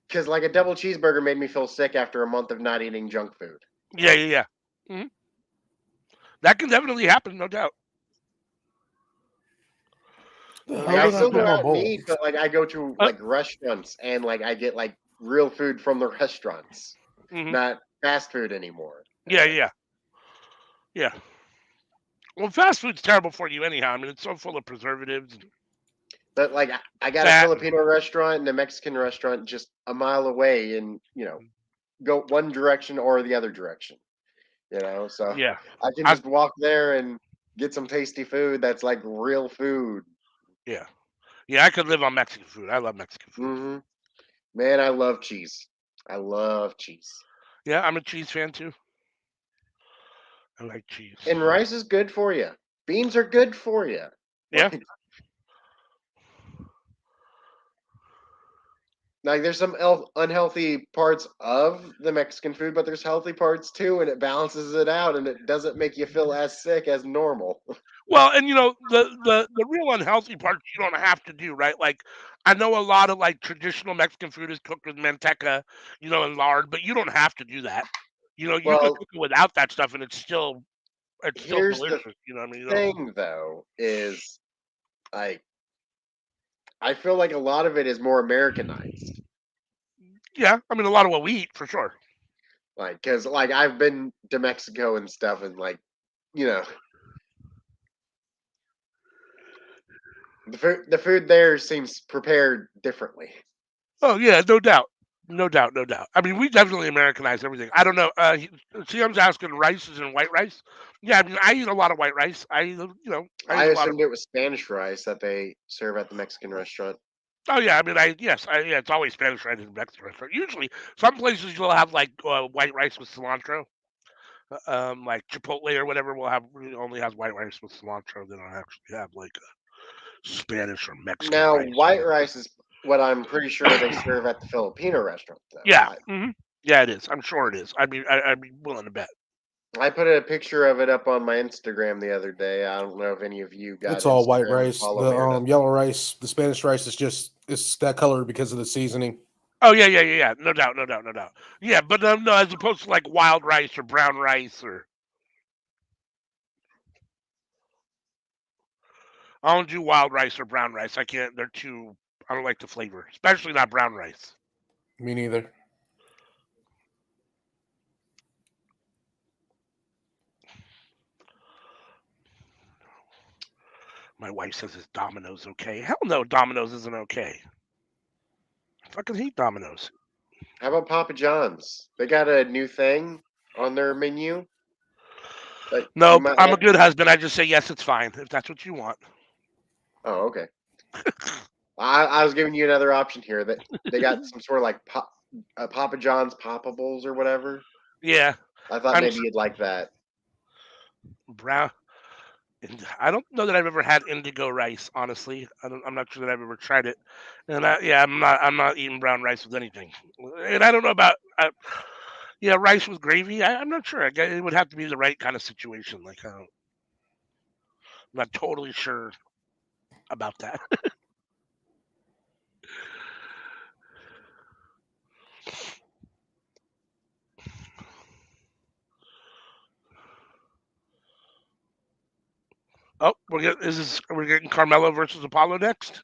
because like a double cheeseburger made me feel sick after a month of not eating junk food. Yeah. Mm-hmm. That can definitely happen, no doubt. The Like hell I did I still put go my out and bowl? eat, but like I go to Uh, like restaurants and like I get like real food from the restaurants, mm-hmm. not fast food anymore. Yeah. Well, fast food's terrible for you anyhow. I mean, it's so full of preservatives and But like I got a fat. Filipino restaurant and a Mexican restaurant just a mile away, and go one direction or the other direction. So Yeah. I can I, just walk there and get some tasty food that's like real food. yeah. Yeah, I could live on Mexican food. I love Mexican food. Hmm Man, I love cheese. I love cheese. Yeah, I'm a cheese fan too. I like cheese. And rice is good for you. Beans are good for you. Yeah. Like there's some unhealthy parts of the Mexican food, but there's healthy parts too, and it balances it out, and it doesn't make you feel as sick as normal. Well, and the real unhealthy part you don't have to do, right? Like, I know a lot of like traditional Mexican food is cooked with manteca, and lard, but you don't have to do that. You could Well, cook it without that stuff, and it's still here's the delicious. You know what I mean? thing, though, is like I feel like a lot of it is more Americanized. Yeah, I mean a lot of what we eat for sure. Like, because like I've been to Mexico and stuff, and like, you know, the food there seems prepared differently. Oh yeah, no doubt. No doubt, no doubt. I mean, we definitely Americanize everything. I don't know. CM's asking rice is in white rice. Yeah, I mean, I eat a lot of white rice. I eat I a lot of. assumed it was Spanish rice that they serve at the Mexican restaurant. Oh yeah, I mean, yeah, it's always Spanish rice in Mexican restaurant. Usually, some places you'll have like white rice with cilantro. Like Chipotle or whatever will have only has white rice with cilantro. They don't actually have like Spanish or Mexican Now, rice. white rice is what I'm pretty sure they serve at the Filipino restaurant, though. Yeah, yeah, it is. I'm sure it is. I'd be willing to bet. I put a picture of it up on my Instagram the other day. I don't know if any of you got It's all white Instagram and rice. follow The me or not. yellow rice, the Spanish rice is just it's that color because of the seasoning. Oh yeah. No doubt. Yeah, but no, as opposed to like wild rice or brown rice or I don't do wild rice or brown rice. I can't. They're too. I don't like the flavor, especially not brown rice. Me neither. My wife says it's Domino's okay. Hell no, Domino's isn't okay. I fucking hate Domino's. How about Papa John's? They got a new thing on their menu that you No, might I'm a like. good husband. I just say yes, it's fine if that's what you want. Oh, okay. I was giving you another option here that they got some sort of like Papa John's Poppables or whatever. Yeah, I thought I'm maybe you'd like that. brown. I don't know that I've ever had indigo rice. Honestly, I'm not sure that I've ever tried it. And I'm not eating brown rice with anything. And I don't know about yeah, rice with gravy. I'm not sure. I guess it would have to be the right kind of situation. Like I'm not totally sure about that. Oh, we're getting Carmelo versus Apollo next.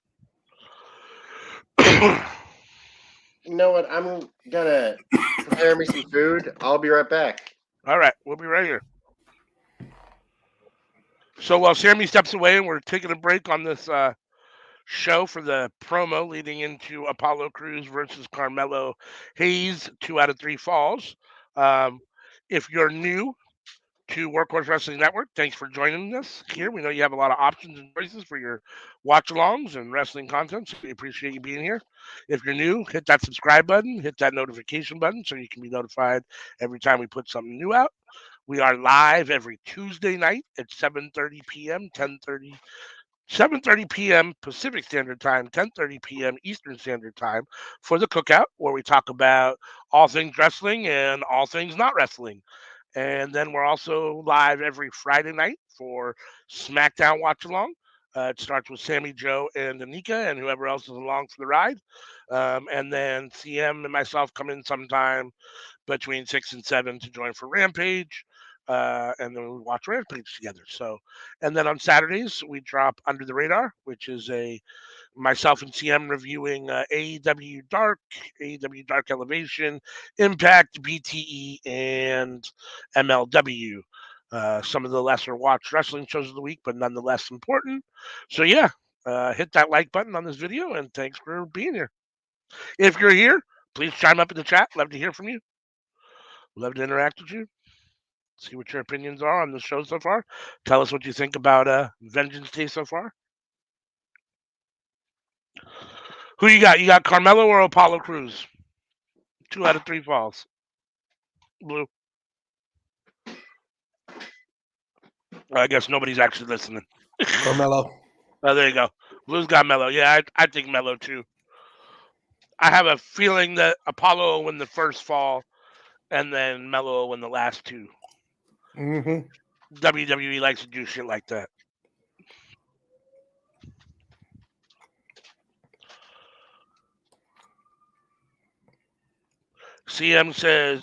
You know what? I'm gonna prepare me some food. I'll be right back. All right, we'll be right here. So while Sammy steps away and we're taking a break on this show for the promo leading into Apollo Crews versus Carmelo Hayes, 2 out of 3 falls. Um, if you're new to Workhorse Wrestling Network, thanks for joining us here. We know you have a lot of options and choices for your watch alongs and wrestling content, so we appreciate you being here. If you're new, hit that subscribe button, hit that notification button so you can be notified every time we put something new out. We are live every Tuesday night at 7:30 p.m., 7:30 p.m. Pacific Standard Time, 10:30 p.m. Eastern Standard Time for the Cookout, where we talk about all things wrestling and all things not wrestling. And then we're also live every Friday night for SmackDown Watch Along. It starts with Sammy Joe and Anika and whoever else is along for the ride. And then CM and myself come in sometime between 6 and 7 to join for Rampage. And then we watch Rampage together. So, and then on Saturdays we drop Under the Radar, which is a myself and CM reviewing AEW Dark, AEW Dark Elevation, Impact, BTE, and MLW. Some of the lesser watched wrestling shows of the week, but nonetheless important. So yeah, hit that like button on this video, and thanks for being here. If you're here, please chime up in the chat. Love to hear from you. Love to interact with you. See what your opinions are on the show so far. Tell us what you think about Vengeance Day so far. Who you got? You got Carmelo or Apollo Crews? 2 out of 3 falls. Blue. Well, I guess nobody's actually listening. Carmelo. Oh, there you go. Blue's got Mello. Yeah, I think Mello too. I have a feeling that Apollo will win the first fall, and then Mello will win the last 2. Mm-hmm. WWE likes to do shit like that. CM says,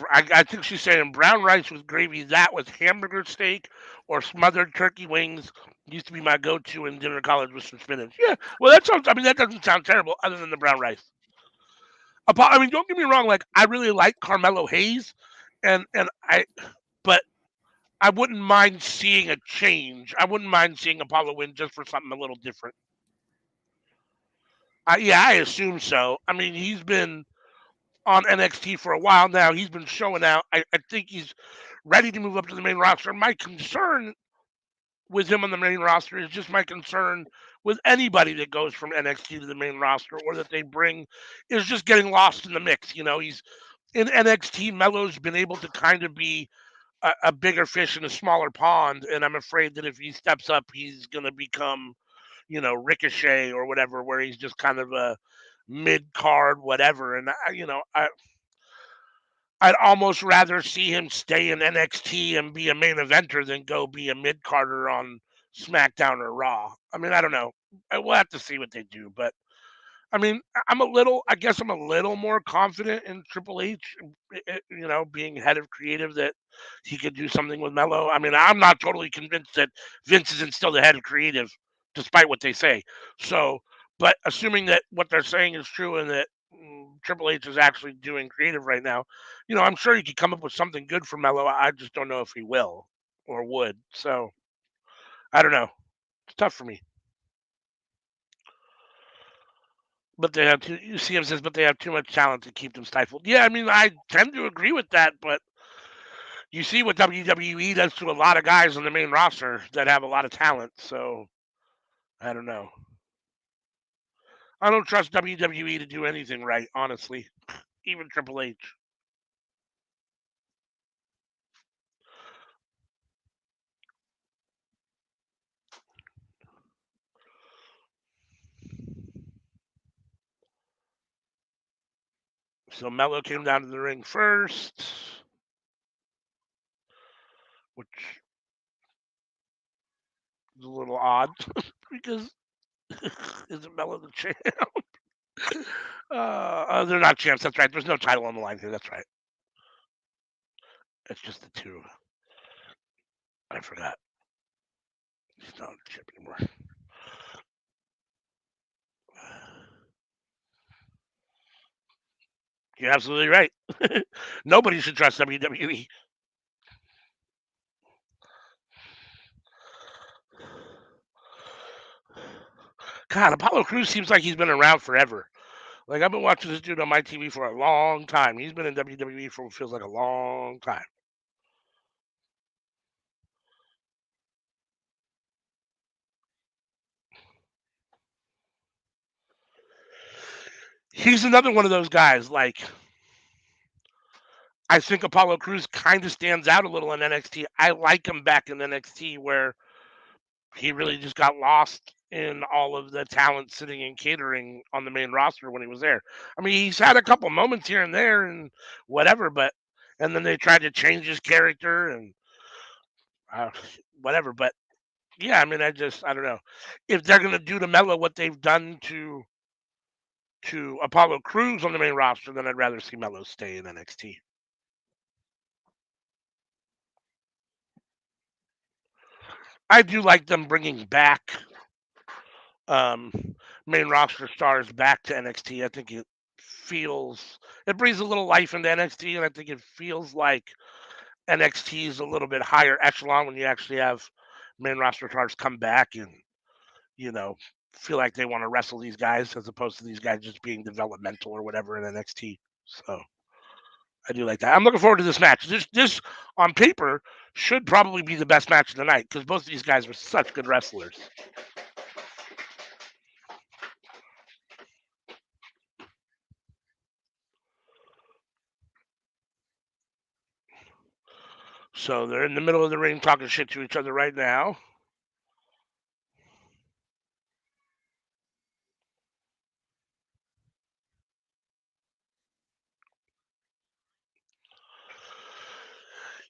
I think she's saying brown rice with gravy. That was hamburger steak or smothered turkey wings. Used to be my go-to in dinner college with some spinach. Yeah, well, that sounds. I mean, that doesn't sound terrible, other than the brown rice. I mean, don't get me wrong. Like, I really like Carmelo Hayes, but I wouldn't mind seeing a change. I wouldn't mind seeing Apollo win just for something a little different. Yeah, I assume so. I mean, he's been on NXT for a while now. He's been showing out. I think he's ready to move up to the main roster. My concern with him on the main roster is just my concern with anybody that goes from NXT to the main roster or that they bring is just getting lost in the mix. You know, he's in NXT. Melo's been able to kind of be a bigger fish in a smaller pond, and I'm afraid that if he steps up, he's going to become, Ricochet or whatever, where he's just kind of a mid card whatever. And I'd almost rather see him stay in NXT and be a main eventer than go be a mid carder on SmackDown or Raw. I mean, I don't know. We'll have to see what they do, but I mean, I guess I'm a little more confident in Triple H, being head of creative, that he could do something with Mello. I mean, I'm not totally convinced that Vince isn't still the head of creative, despite what they say. So, but assuming that what they're saying is true and that Triple H is actually doing creative right now, I'm sure he could come up with something good for Mello. I just don't know if he will or would. So, I don't know. It's tough for me. But they have too. CM says, but they have too much talent to keep them stifled. Yeah, I mean, I tend to agree with that. But you see what WWE does to a lot of guys on the main roster that have a lot of talent. So I don't know. I don't trust WWE to do anything right, honestly. Even Triple H. So Mello came down to the ring first, which is a little odd because isn't Mello the champ? They're not champs. That's right. There's no title on the line here. That's right. It's just the two. I forgot. He's not a champ anymore. You're absolutely right. Nobody should trust WWE. God, Apollo Crews seems like he's been around forever. Like, I've been watching this dude on my TV for a long time. He's been in WWE for what feels like a long time. He's another one of those guys. Like, I think Apollo Crews kind of stands out a little in NXT. I like him back in NXT where he really just got lost in all of the talent sitting in catering on the main roster when he was there. I mean, he's had a couple moments here and there and whatever, and then they tried to change his character and uh, whatever. But yeah, I mean, I don't know if they're gonna do to Mello what they've done to Apollo Crews on the main roster. Then I'd rather see Mello stay in NXT. I do like them bringing back um, main roster stars back to NXT. I think it breathes a little life into NXT, and I think it feels like NXT is a little bit higher echelon when you actually have main roster stars come back and you know feel like they want to wrestle these guys as opposed to these guys just being developmental or whatever in NXT. So I do like that. I'm looking forward to this match. This on paper should probably be the best match of the night because both of these guys are such good wrestlers. So they're in the middle of the ring talking shit to each other right now.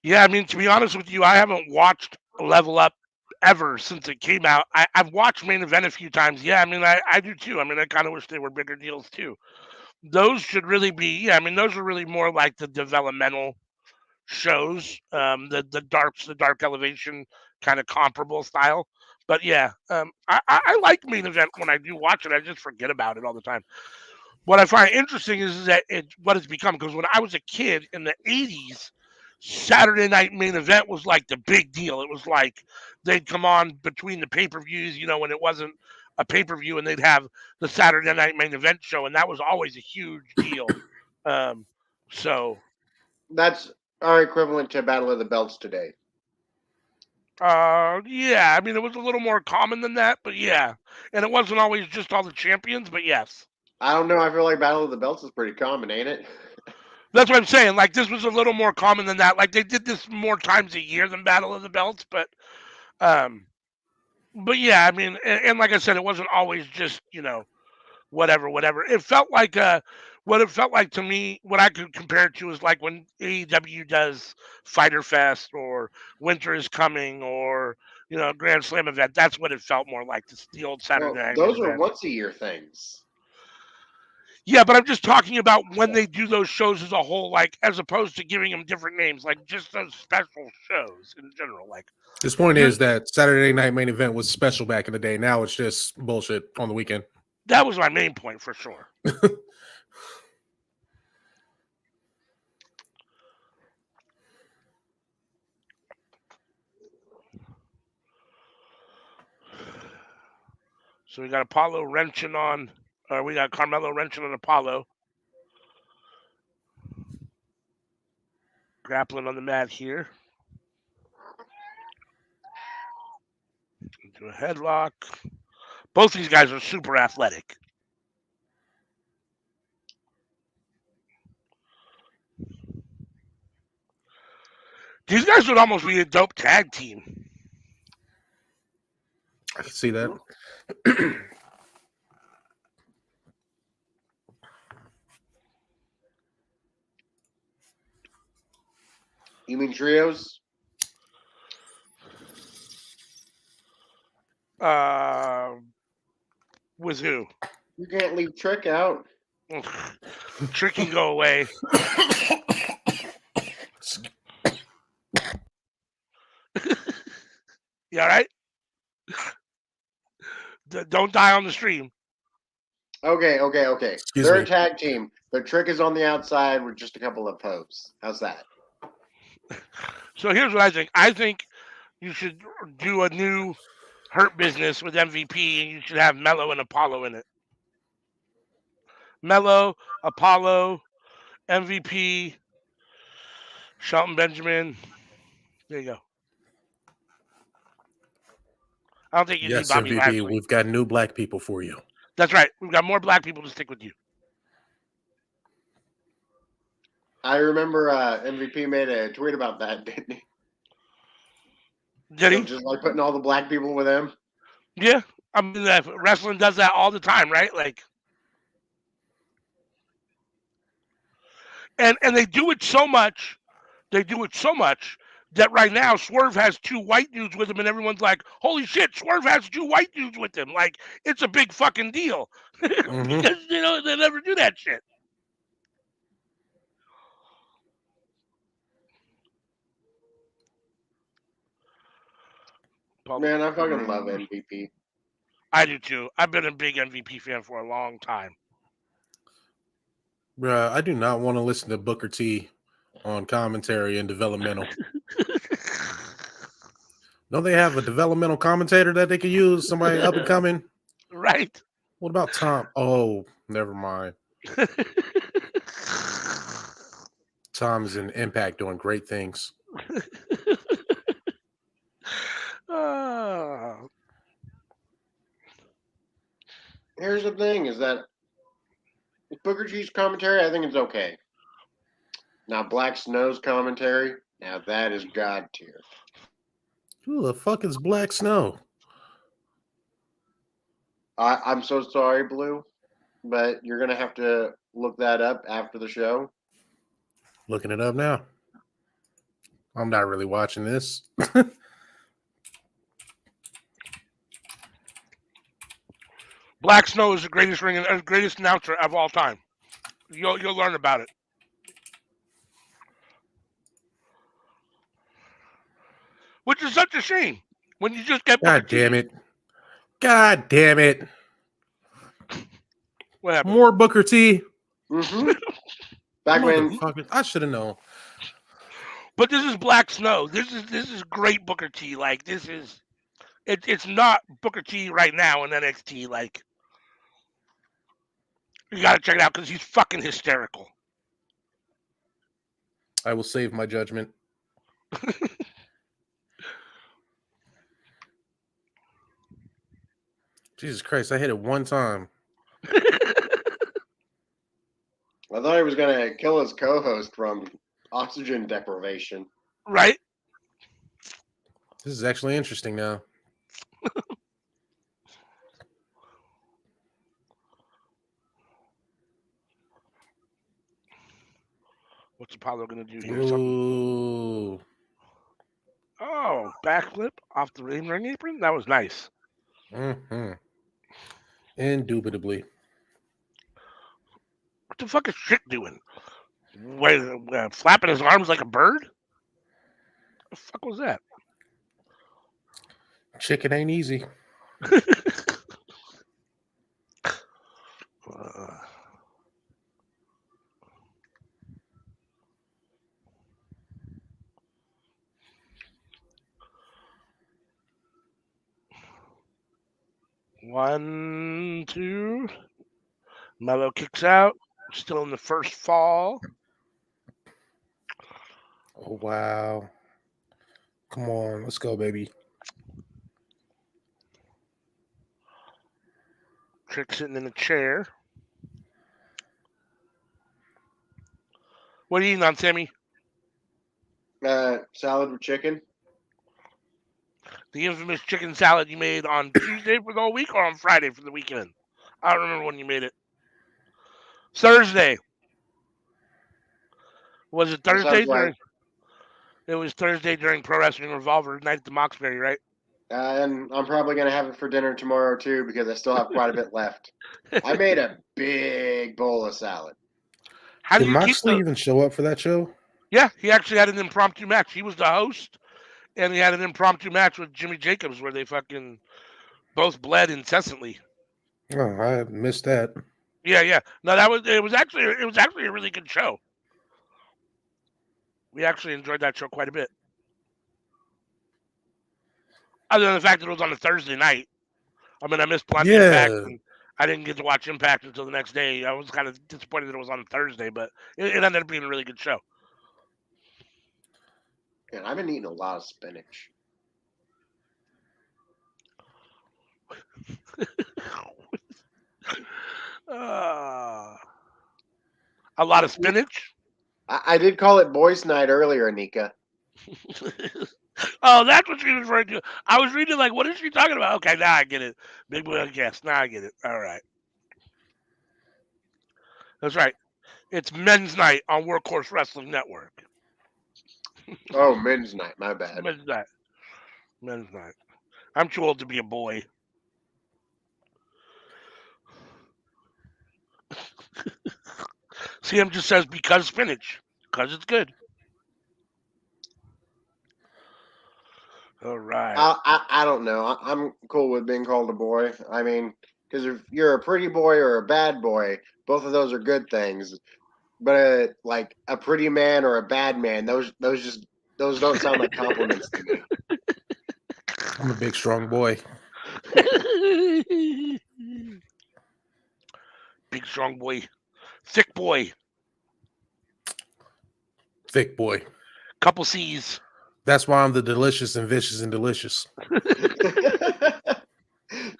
Yeah, I mean, to be honest with you, I haven't watched Level Up ever since it came out. I've watched Main Event a few times. Yeah, I mean, I do too. I mean, I kind of wish they were bigger deals too. Those should really be, yeah, I mean, those are really more like the developmental shows, the dark elevation kind of comparable style. But yeah, I like Main Event when I do watch it. I just forget about it all the time. What I find interesting is that what it's become because when I was a kid in the '80s, Saturday Night Main Event was like the big deal. It was like they'd come on between the pay-per-views, when it wasn't a pay-per-view, and they'd have the Saturday Night Main Event show, and that was always a huge deal. Um, so That's our equivalent to Battle of the Belts today. yeah, I mean it was a little more common than that, but yeah, and it wasn't always just all the champions, but yes. I don't know. I feel like Battle of the Belts is pretty common, ain't it? That's what I'm saying. Like this was a little more common than that. Like they did this more times a year than Battle of the Belts, um, but yeah, I mean, and like I said, it wasn't always just whatever. It felt like what it felt like to me. What I could compare it to is like when AEW does Fighter Fest or Winter is Coming or Grand Slam event. That's what it felt more like. The old Saturday Well, Night Main those are Event. once a year things. Yeah, but I'm just talking about when they do those shows as a whole, like as opposed to giving them different names, like just those special shows in general. Like This point is that Saturday Night Main Event was special back in the day. Now it's just bullshit on the weekend. that was my main point for sure. So we got Apollo wrenching on, or we got Carmelo wrenching on Apollo. Grappling on the mat here. Into a headlock. Both these guys are super athletic. These guys would almost be a dope tag team. I can see that. You mean trios? With who? You can't leave Trick out. Trick can go away. You all right? Don't die on the stream. Okay. Excuse They're me. a tag team, but Trick is on the outside with just a couple of popes. How's that? So here's what I think. I think you should do a new Hurt Business with MVP, and you should have Mello and Apollo in it. Mello, Apollo, MVP, Shelton Benjamin. There you go. I don't think you need Yes, Bobby MVP. Lashley. We've got new black people for you. That's right. We've got more black people to stick with you. I remember MVP made a tweet about that, didn't he? Did he? Just like putting all the black people with him. Yeah. I mean, wrestling does that all the time, right? Like, and they do it so much. They do it so much that right now Swerve has 2 white dudes with him, and everyone's like, "Holy shit, Swerve has 2 white dudes with him!" Like, it's a big fucking deal because they never do that shit. Man, I fucking love MVP. I do too. I've been a big MVP fan for a long time. Bruh, I do not want to listen to Booker T on commentary and developmental. Don't they have a developmental commentator that they could use? Somebody up and coming? Right. What about Tom? Oh, never mind. Tom's in Impact doing great things. Here's the thing: is that Booker T's commentary, I think it's okay. Now Black Snow's commentary, now that is god tier. Who the fuck is Black Snow? I'm so sorry, Blue, but you're gonna have to look that up after the show. Looking it up now. I'm not really watching this. Black Snow is the greatest announcer of all time. You'll learn about it. Which is such a shame when you just get God damn it. God damn it. What happened? More Booker T. Mm-hmm. Back when I should have known. But this is Black Snow. This is great Booker T. Like this is it's not Booker T right now in NXT. Like you gotta check it out because he's fucking hysterical. I will save my judgment. Jesus Christ, I hit it one time. I thought he was gonna kill his co-host from oxygen deprivation. Right? This is actually interesting now. What's Apollo gonna do here? Ooh. Oh, backflip off the ring apron? That was nice. Mm-hmm. Indubitably. What the fuck is Chick doing? Wait, flapping his arms like a bird? What the fuck was that? Chicken ain't easy. Uh, One, two. Mello kicks out. Still in the first fall. Oh wow. Come on, let's go, baby. Trick sitting in a chair. What are you eating on, Sammy? Salad with chicken. The infamous chicken salad you made on Tuesday for the whole week or on Friday for the weekend? I don't remember when you made it. Thursday. Was it That Thursday? sounds right. It was Thursday during Pro Wrestling Revolver night at the Moxbury, right? And I'm probably going to have it for dinner tomorrow, too, because I still have quite a bit left. I made a big bowl of salad. How do Did you keep Moxley the... even show up for that show? Yeah, he actually had an impromptu match. He was the host, and he had an impromptu match with Jimmy Jacobs where they fucking both bled incessantly. Oh, I missed that. Yeah. No, it was actually a really good show. We actually enjoyed that show quite a bit. Other than the fact that it was on a Thursday night. I mean, I missed Impact, and I didn't get to watch Impact until the next day. I was kind of disappointed that it was on Thursday, but it ended up being a really good show. And I've been eating a lot of spinach. A lot of spinach. I did call it Boys Night earlier, Anika. Oh, that's what she was referring to. I was reading like, what is she talking about? Okay, now I get it. Big boy, yes, now I get it. All right. That's right. It's Men's Night on Workhorse Wrestling Network. Oh, Men's Night. My bad. Men's Night. Men's Night. I'm too old to be a boy. CM just says because spinach. Because it's good. All right. I don't know. I'm cool with being called a boy. I mean, because if you're a pretty boy or a bad boy, both of those are good things. But like a pretty man or a bad man, those don't sound like compliments to me. I'm a big, strong boy. Big strong boy. Thick boy. Thick boy. Couple C's. That's why I'm the delicious and vicious and delicious.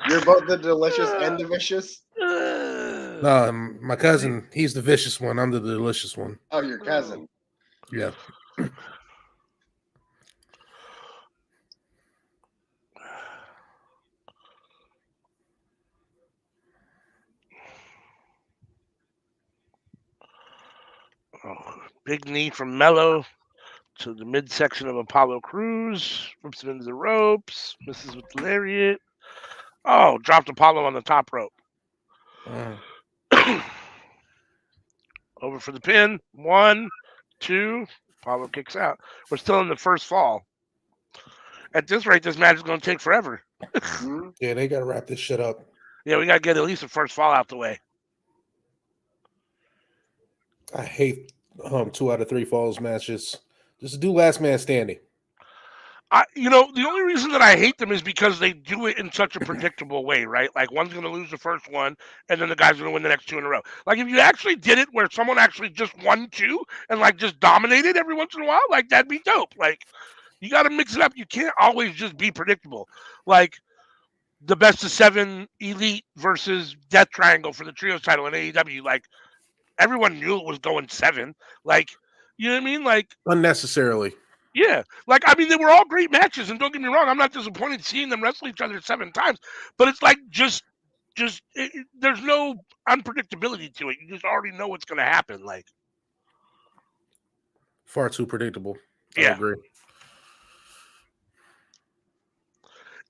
You're both the delicious and the vicious? No, my cousin, he's the vicious one. I'm the delicious one. Oh, your cousin. Yeah. Oh, big knee from Mello to the midsection of Apollo Crews. Rips him into the ropes. Misses with the lariat. Oh, dropped Apollo on the top rope. Over for the pin. 1, 2. Apollo kicks out. We're still in the first fall. At this rate, this match is going to take forever. Yeah, they got to wrap this shit up. Yeah, we got to get at least the first fall out the way. I hate 2 out of 3 falls matches. Just do last man standing. The only reason that I hate them is because they do it in such a predictable way, right? Like one's going to lose the first one, and then the guy's going to win the next 2 in a row. Like if you actually did it where someone actually just won 2 and like just dominated every once in a while, like that'd be dope. Like you got to mix it up. You can't always just be predictable. Like the best of 7 Elite versus Death Triangle for the trios title in AEW. Like everyone knew it was going 7. Like you know what I mean? Like unnecessarily. Yeah, like I mean, they were all great matches, and don't get me wrong, I'm not disappointed seeing them wrestle each other 7 times. But it's like there's no unpredictability to it. You just already know what's going to happen. Like far too predictable. Yeah. I agree.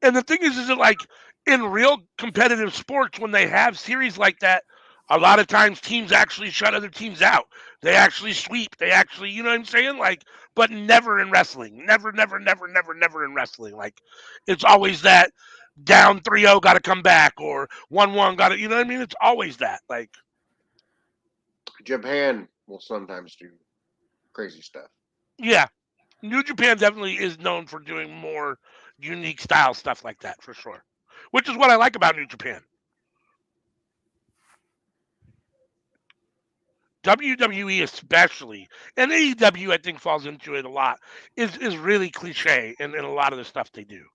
And the thing is that like in real competitive sports, when they have series like that, A lot of times teams actually shut other teams out. They actually sweep. They actually, you know what I'm saying? Like, but never in wrestling. Never, never, never, never, never in wrestling. Like, it's always that down 3-0 got to come back or 1-1 got to, you know what I mean? It's always that. Like, Japan will sometimes do crazy stuff. yeah. New Japan definitely is known for doing more unique style stuff like that for sure. Which is what I like about New Japan. WWE especially, and AEW I think falls into it a lot, is really cliche in a lot of the stuff they do.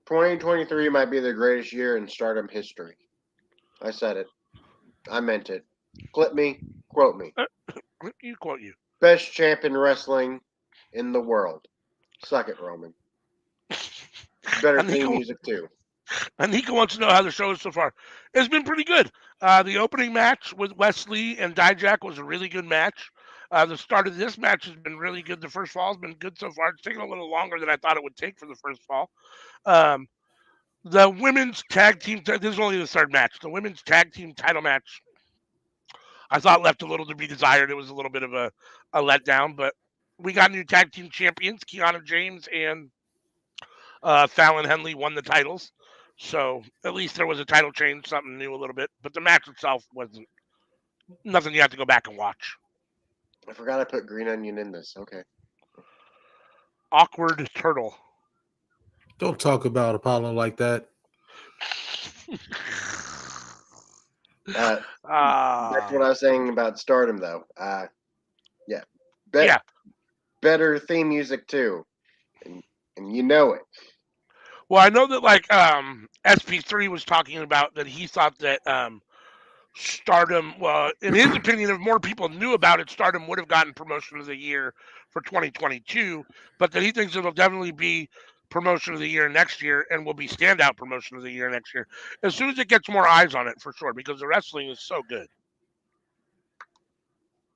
2023 might be the greatest year in Stardom history. I said it. I meant it. Clip me, quote me. You quote you. Best champion wrestling in the world. Suck it, Roman. Better theme Anika, music too. Anika wants to know how the show is so far. It's been pretty good. The opening match with Wesley and Dijak was a really good match. The start of this match has been really good. The first fall has been good so far. It's taken a little longer than I thought it would take for the first fall. Um, the women's tag team. This is only the third match. The women's tag team title match I thought left a little to be desired. It was a little bit of a letdown, but we got new tag team champions. Kiana James and Fallon Henley won the titles. So at least there was a title change, something new a little bit. But the match itself wasn't nothing you have to go back and watch. I forgot I put green onion in this. Okay. Awkward turtle. Don't talk about Apollo like that. That's what I was saying about Stardom, though. Yeah. Yeah. Better theme music too, and you know it. Well, I know that like SP3 was talking about that he thought that Stardom, well, in his opinion, if more people knew about it, Stardom would have gotten Promotion of the Year for 2022, but that he thinks it'll definitely be Promotion of the Year next year and will be Standout Promotion of the Year next year as soon as it gets more eyes on it, for sure, because the wrestling is so good.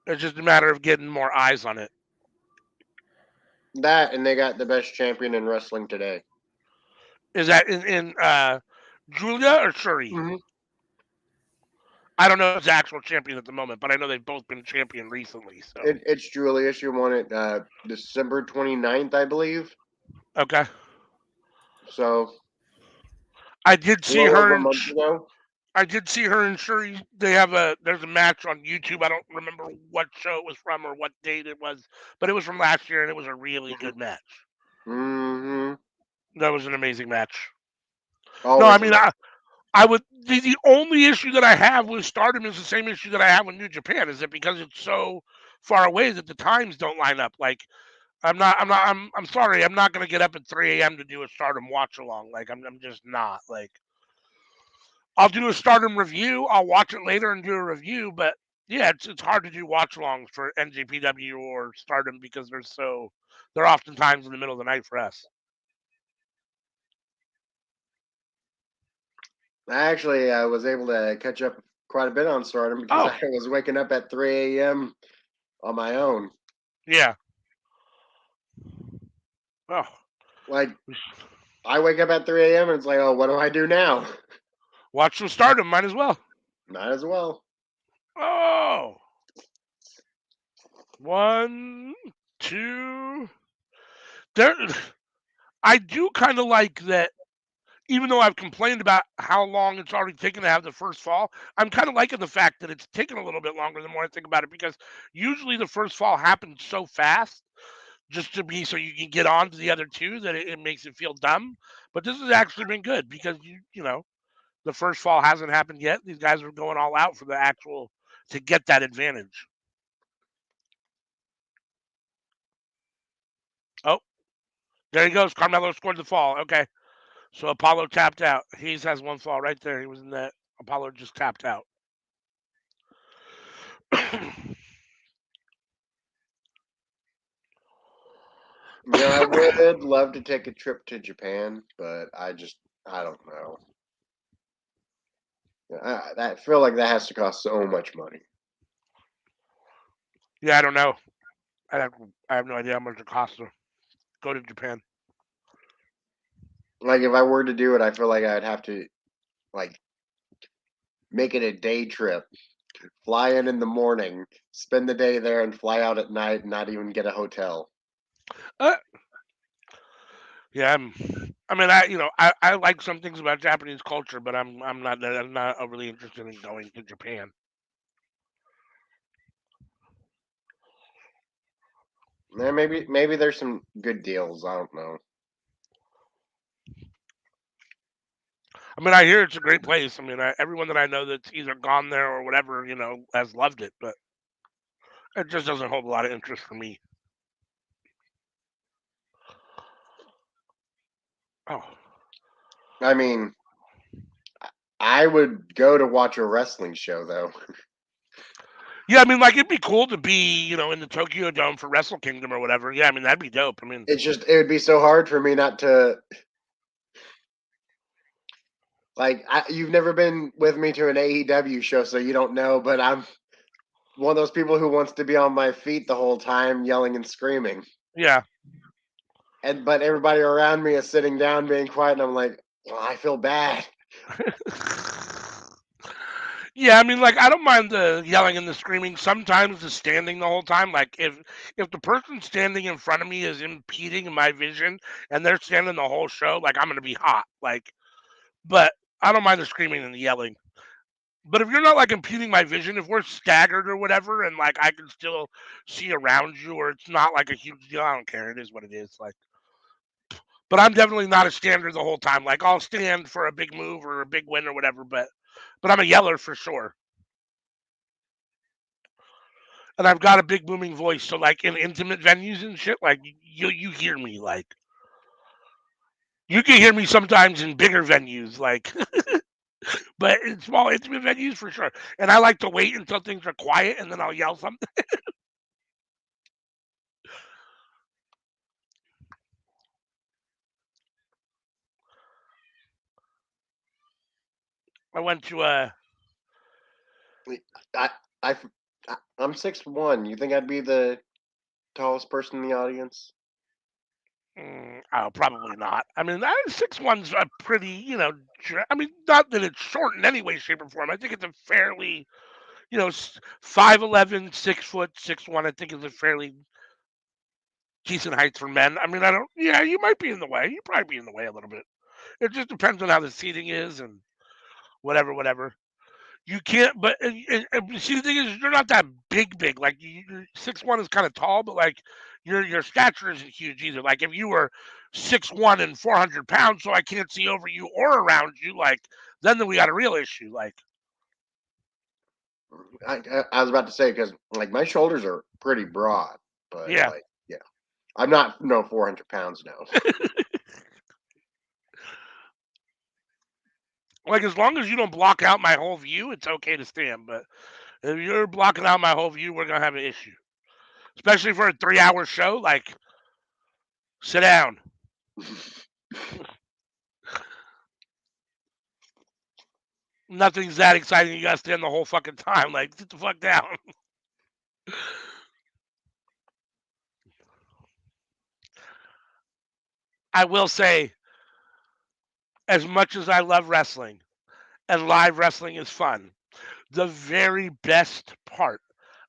It's just a matter of getting more eyes on it. That and they got the best champion in wrestling today. Is that in Julia or Shuri? Mm-hmm. I don't know if it's the actual champion at the moment, but I know they've both been champion recently. So It's Julia. She won it December 29th, I believe. okay, So I did a see little her over a in. month ago. I did see her and Shuri. There's a match on YouTube. I don't remember what show it was from or what date it was, but it was from last year and it was a really good match. Mm-hmm. That was an amazing match. No, I Always. mean I would the only issue that I have with Stardom is the same issue that I have with New Japan, is that because it's so far away that the times don't line up. Like I'm sorry, I'm not gonna get up at 3 a.m. to do a Stardom watch along. Like I'm just not. Like I'll do a Stardom review. I'll watch it later and do a review. But yeah, it's hard to do watch alongs for NJPW or Stardom because they're oftentimes in the middle of the night for us. I was able to catch up quite a bit on Stardom because Oh I was waking up at 3 a.m. on my own. yeah. Oh, Like, I wake up at 3 a.m. and it's like, oh, what do I do now? watch some Stardom. Might as well. Might as well. Oh, 1, 2. There, I do kind of like that. Even though I've complained about how long it's already taken to have the first fall, I'm kind of liking the fact that it's taken a little bit longer the more I think about it, because usually the first fall happens so fast just to be so you can get on to the other two that it makes it feel dumb. But this has actually been good because you know the first fall hasn't happened yet. These guys are going all out for the actual to get that advantage. Oh, there he goes. Carmelo scored the fall. Okay. So Apollo tapped out. Hayes has one fall right there. He was in that. Apollo just tapped out. I would love to take a trip to Japan, but I don't know. I feel like that has to cost so much money. Yeah, I don't know. I have no idea how much it costs to go to Japan. Like, if I were to do it, I feel like I'd have to, like, make it a day trip Fly in the morning, spend the day there, and fly out at night, and not even get a hotel. Yeah, I like some things about Japanese culture, but I'm not overly interested in going to Japan. Maybe there's some good deals. I don't know. I mean, I hear it's a great place. I mean, everyone that I know that's either gone there or whatever, has loved it, but it just doesn't hold a lot of interest for me. Oh, I mean, I would go to watch a wrestling show though. yeah. I mean, like it'd be cool to be, in the Tokyo Dome for Wrestle Kingdom or whatever. Yeah, I mean that'd be dope. I mean, It would be so hard for me not to. Like, you've never been with me to an AEW show, so you don't know. But I'm one of those people who wants to be on my feet the whole time, yelling and screaming. yeah. But everybody around me is sitting down, being quiet, and I'm like, well, I feel bad. Yeah, I mean, like I don't mind the yelling and the screaming. Sometimes the standing the whole time. Like if the person standing in front of me is impeding my vision and they're standing the whole show, like I'm gonna be hot. Like, but I don't mind the screaming and the yelling. But if you're not like impeding my vision, if we're staggered or whatever, and like I can still see around you, or it's not like a huge deal, I don't care. It is what it is. Like, but I'm definitely not a stander the whole time. Like I'll stand for a big move or a big win or whatever, but I'm a yeller for sure. And I've got a big booming voice, so like in intimate venues and shit, like you hear me, like you can hear me sometimes in bigger venues, like, but in small intimate venues for sure. And I like to wait until things are quiet and then I'll yell something. I went to I, I, I'm 6'1". You think I'd be the tallest person in the audience? oh, probably not. I mean, 6'1's a pretty, I mean, not that it's short in any way, shape, or form. I think it's a fairly, 5'11", 6', 6'1". I think is a fairly decent height for men. I mean, I don't. Yeah, you might be in the way. You probably be in the way a little bit. It just depends on how the seating is and whatever. You can't, but see the thing is, you're not that big. Like 6'1" is kind of tall, but like your stature isn't huge either. Like if you were 6'1" and 400 pounds, so I can't see over you or around you, like then we got a real issue. Like I was about to say, because like my shoulders are pretty broad, but yeah, like, yeah, I'm not 400 pounds now. like as long as you don't block out my whole view, it's okay to stand. But if you're blocking out my whole view, we're gonna have an issue, especially for a 3-hour show. Like sit down. Nothing's that exciting. You gotta stand the whole fucking time. Like sit the fuck down. I will say, as much as I love wrestling and live wrestling is fun, the very best part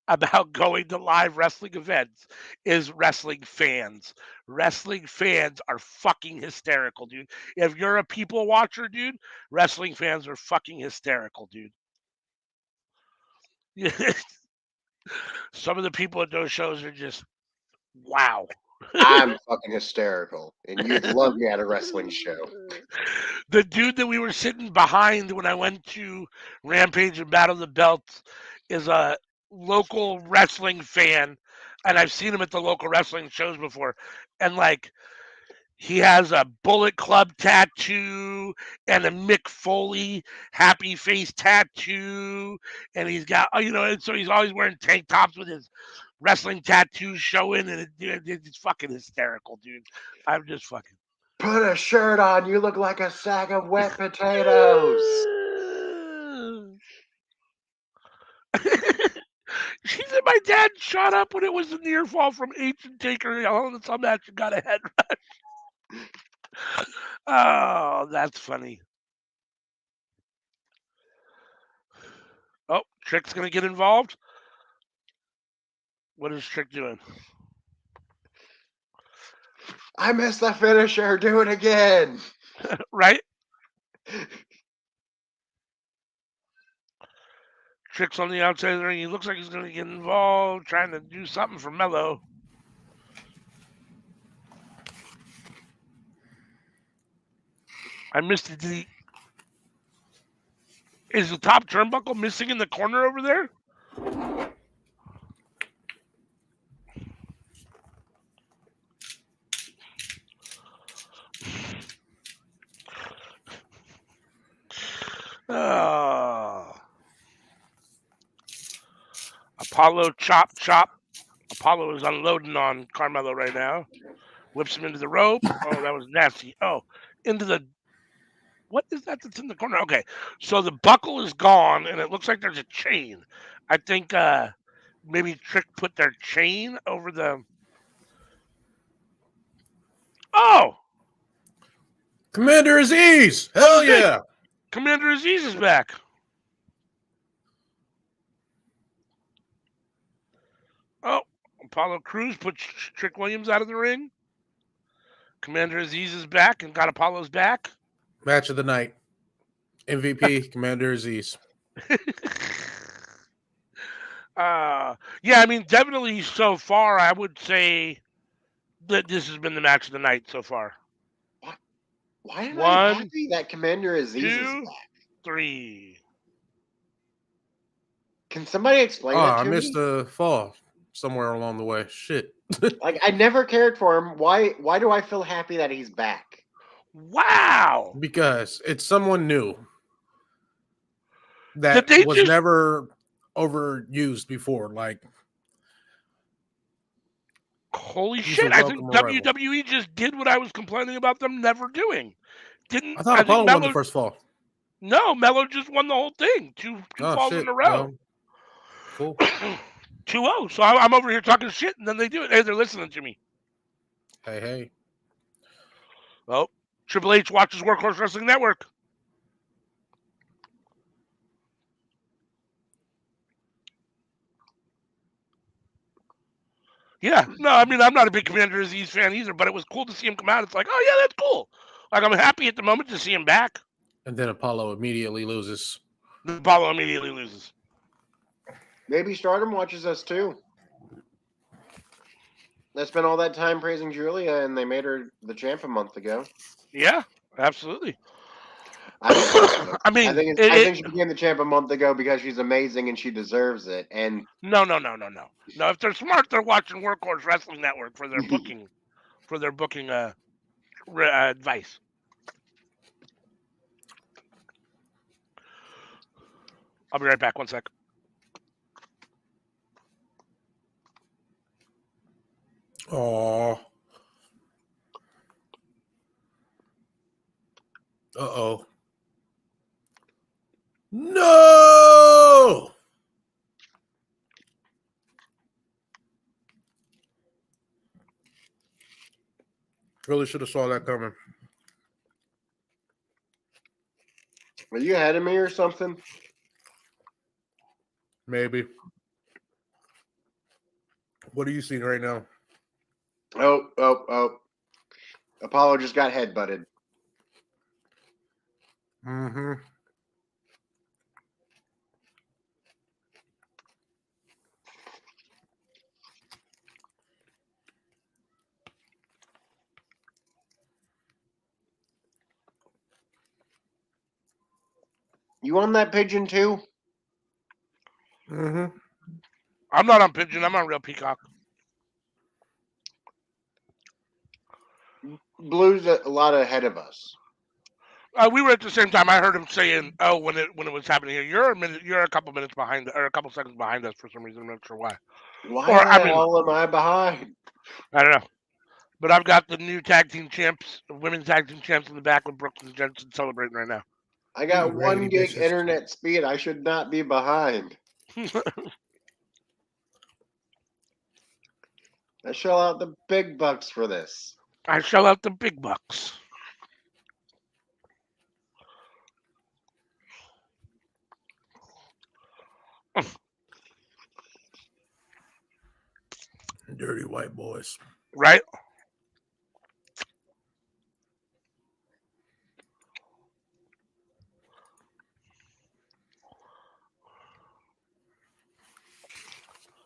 about going to live wrestling events is wrestling fans. Wrestling fans are fucking hysterical, dude. If you're a people watcher, dude, wrestling fans are fucking hysterical, dude. Some of the people at those shows are just wow. I'm fucking hysterical, and you'd love me at a wrestling show. The dude that we were sitting behind when I went to Rampage and Battle of the Belts is a local wrestling fan, and I've seen him at the local wrestling shows before. And like, he has a Bullet Club tattoo and a Mick Foley happy face tattoo, and he's got, and so he's always wearing tank tops with his wrestling tattoos showing, and it's fucking hysterical, dude. I'm just fucking. Put a shirt on. You look like a sack of wet potatoes. She said my dad shot up when it was a near fall from H and Taker yelling at some match and got a head rush. Oh, that's funny. Oh, Trick's gonna get involved. What is Trick doing? I missed the finisher. Do it again. Right? Trick's on the outside of the ring. He looks like he's gonna get involved, trying to do something for Mello. I missed it. Is the top turnbuckle missing in the corner over there? Oh. Apollo chop. Apollo is unloading on Carmelo right now. Whips him into the rope. Oh, that was nasty. Oh, into the... What is that that's in the corner? Okay, so the buckle is gone, and it looks like there's a chain. I think maybe Trick put their chain over the... Oh! Commander Aziz! Hell yeah! Commander Aziz is back. Oh, Apollo Crews puts Trick Williams out of the ring. Commander Aziz is back and got Apollo's back. Match of the night. MVP, Commander Aziz. Yeah, I mean, definitely so far, I would say that this has been the match of the night so far. Why am One, I happy that Commander Aziz is 2, back? 3. Can somebody explain that to I me? missed a fall somewhere along the way. Shit. Like, I never cared for him. Why do I feel happy that he's back? Wow. Because it's someone new that was never overused before. Like, holy shit! I think WWE just did what I was complaining about them never doing. I thought Apollo won the first fall. No, Mello just won the whole thing. Two falls in a row. Cool. 2-0. So I'm over here talking shit, and then they do it. Hey, they're listening to me. Hey. Oh, Triple H watches Workhorse Wrestling Network. Yeah, no, I mean, I'm not a big Commander Aziz fan either, but it was cool to see him come out. It's like, oh, yeah, that's cool. Like, I'm happy at the moment to see him back. And then Apollo immediately loses. Apollo immediately loses. Maybe Stardom watches us too. They spent all that time praising Julia, and they made her the champ a month ago. Yeah, absolutely. I think she became the champ a month ago because she's amazing and she deserves it. And no. No, if they're smart, they're watching Workhorse Wrestling Network for their booking, advice. I'll be right back. 1 sec. Oh. Uh-oh. No! Really should have saw that coming. Are you ahead of me or something? Maybe. What are you seeing right now? Oh. Apollo just got headbutted. Mm-hmm. You on that pigeon too? Mm-hmm. I'm not on Pigeon. I'm on Real Peacock. Blue's a lot ahead of us. We were at the same time. I heard him saying, "Oh, when it was happening here, you're a couple minutes behind, or a couple seconds behind us for some reason. I'm not sure why. Why the hell am I behind? I don't know. But I've got the new tag team champs, women's tag team champs in the back with Brooks and Jensen celebrating right now. I got 1 gig internet speed. I should not be behind. I shell out the big bucks for this. I shell out the big bucks. Dirty white boys. Right?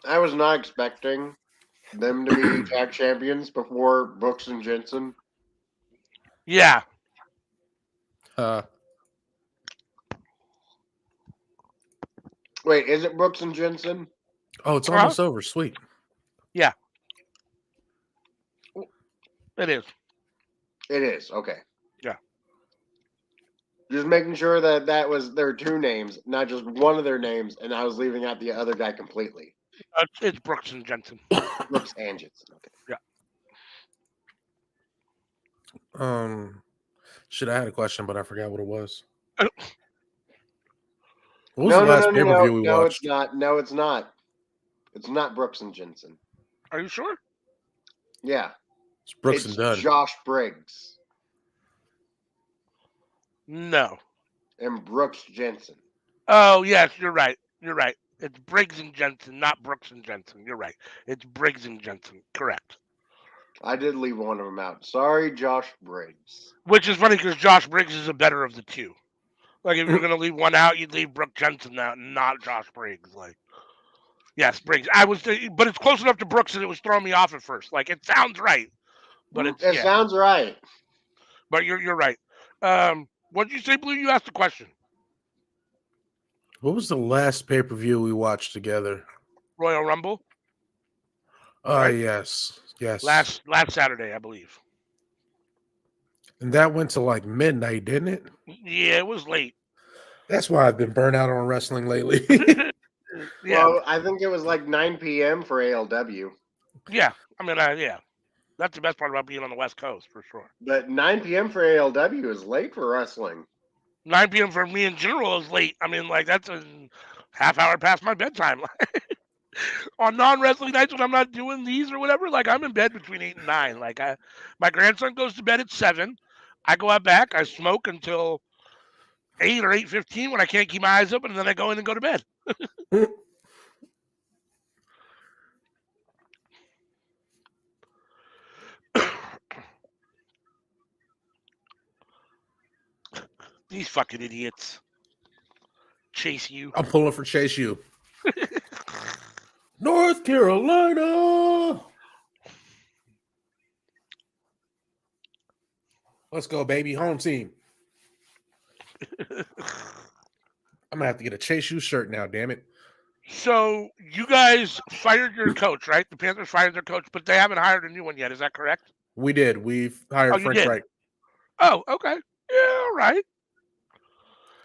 I was not expecting them to be tag champions before Brooks and Jensen. Yeah. Wait, is it Brooks and Jensen? Oh, it's almost over. Sweet. Yeah. It is. It is. Okay. Yeah. Just making sure that that was their two names, not just one of their names, and I was leaving out the other guy completely. It's Brooks and Jensen. Brooks and Jensen. Okay. Yeah. Shit, I had a question, but I forgot what it was. Uh, What was the last pay-per-view we no, watched? it's not. No, it's not. It's not Brooks and Jensen. Are you sure? Yeah. It's Brooks and Dunn. Josh Briggs. No. And Brooks Jensen. Oh, yes, you're right. You're right. It's Briggs and Jensen, not Brooks and Jensen. You're right. It's Briggs and Jensen. Correct. I did leave one of them out. Sorry, Josh Briggs. Which is funny because Josh Briggs is a better of the two. Like, if you're going to leave one out, you'd leave Brooke Jensen out, not Josh Briggs. Like, yes, Briggs. But it's close enough to Brooks that it was throwing me off at first. Like, it sounds right, but It sounds right. But you're right. What did you say, Blue? You asked the question. What was the last pay-per-view we watched together? Royal Rumble. Right? Yes. Last Saturday, I believe. And that went to like midnight, didn't it? Yeah, it was late. That's why I've been burnt out on wrestling lately. Yeah. Well, I think it was like 9 p.m. for ALW. Yeah. I mean, yeah. That's the best part about being on the West Coast, for sure. But 9 p.m. for ALW is late for wrestling. 9 p.m. for me in general is late. I mean, like, that's a half hour past my bedtime. On non-wrestling nights when I'm not doing these or whatever, like, I'm in bed between 8 and 9. Like, my grandson goes to bed at 7. I go out back. I smoke until 8 or 8:15 when I can't keep my eyes open, and then I go in and go to bed. These fucking idiots. Chase you. I'm pulling for Chase U. North Carolina. Let's go, baby. Home team. I'm gonna have to get a Chase U shirt now, damn it. So you guys fired your coach, right? The Panthers fired their coach, but they haven't hired a new one yet. Is that correct? We did. We've hired Frank Reich. Oh, okay. Yeah, all right.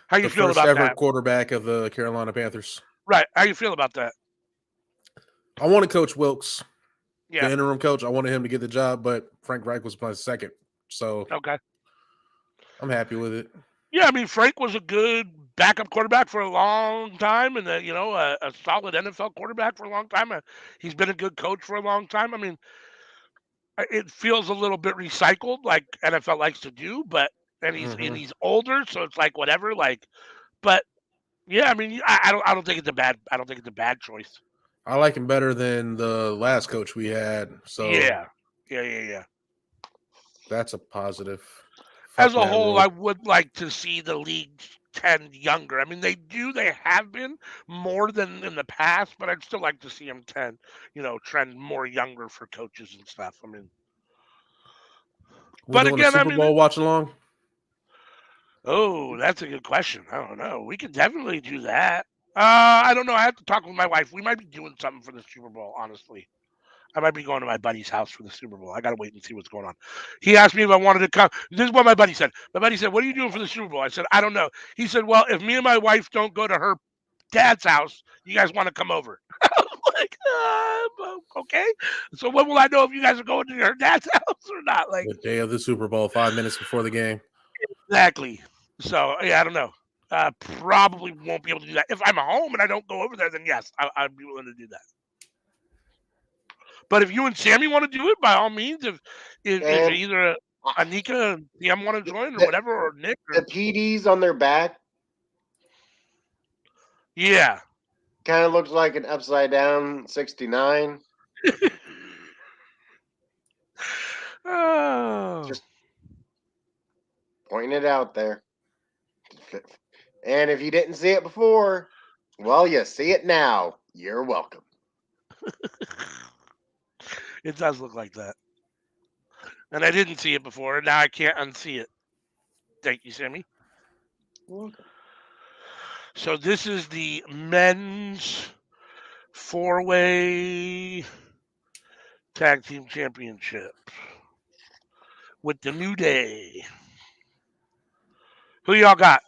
How you feel about that? The first ever quarterback of the Carolina Panthers. Right. How you feel about that? I wanted Coach Wilkes, the interim coach. I wanted him to get the job, but Frank Reich was my second. So okay, I'm happy with it. Yeah, I mean, Frank was a good backup quarterback for a long time, and a solid NFL quarterback for a long time. He's been a good coach for a long time. I mean, it feels a little bit recycled, like NFL likes to do, and he's older, so it's like whatever. Like, but yeah, I mean, I don't think it's a bad choice. I like him better than the last coach we had. So yeah. That's a positive. As a whole, I would like to see the league tend younger. I mean, they have been more than in the past, but I'd still like to see them trend more younger for coaches and stuff. I mean, but again, Super Bowl watch along. Oh, that's a good question. I don't know. We could definitely do that. I don't know. I have to talk with my wife. We might be doing something for the Super Bowl, honestly. I might be going to my buddy's house for the Super Bowl. I got to wait and see what's going on. He asked me if I wanted to come. This is what my buddy said. My buddy said, "What are you doing for the Super Bowl?" I said, "I don't know." He said, "Well, if me and my wife don't go to her dad's house, you guys want to come over?" I was like, okay. So when will I know if you guys are going to her dad's house or not? Like the day of the Super Bowl, 5 minutes before the game. Exactly. So, yeah, I don't know. Probably won't be able to do that. If I'm home and I don't go over there, then yes, I'd be willing to do that. But if you and Sammy want to do it, by all means, if either Anika and DM want to join or whatever, or Nick. The PDs on their back. Yeah. Kind of looks like an upside down 69. Oh. Just pointing it out there. And if you didn't see it before, well, you see it now. You're welcome. It does look like that. And I didn't see it before, and now I can't unsee it. Thank you, Sammy. You're welcome. So this is the men's 4-way tag team championship with the New Day. Who y'all got?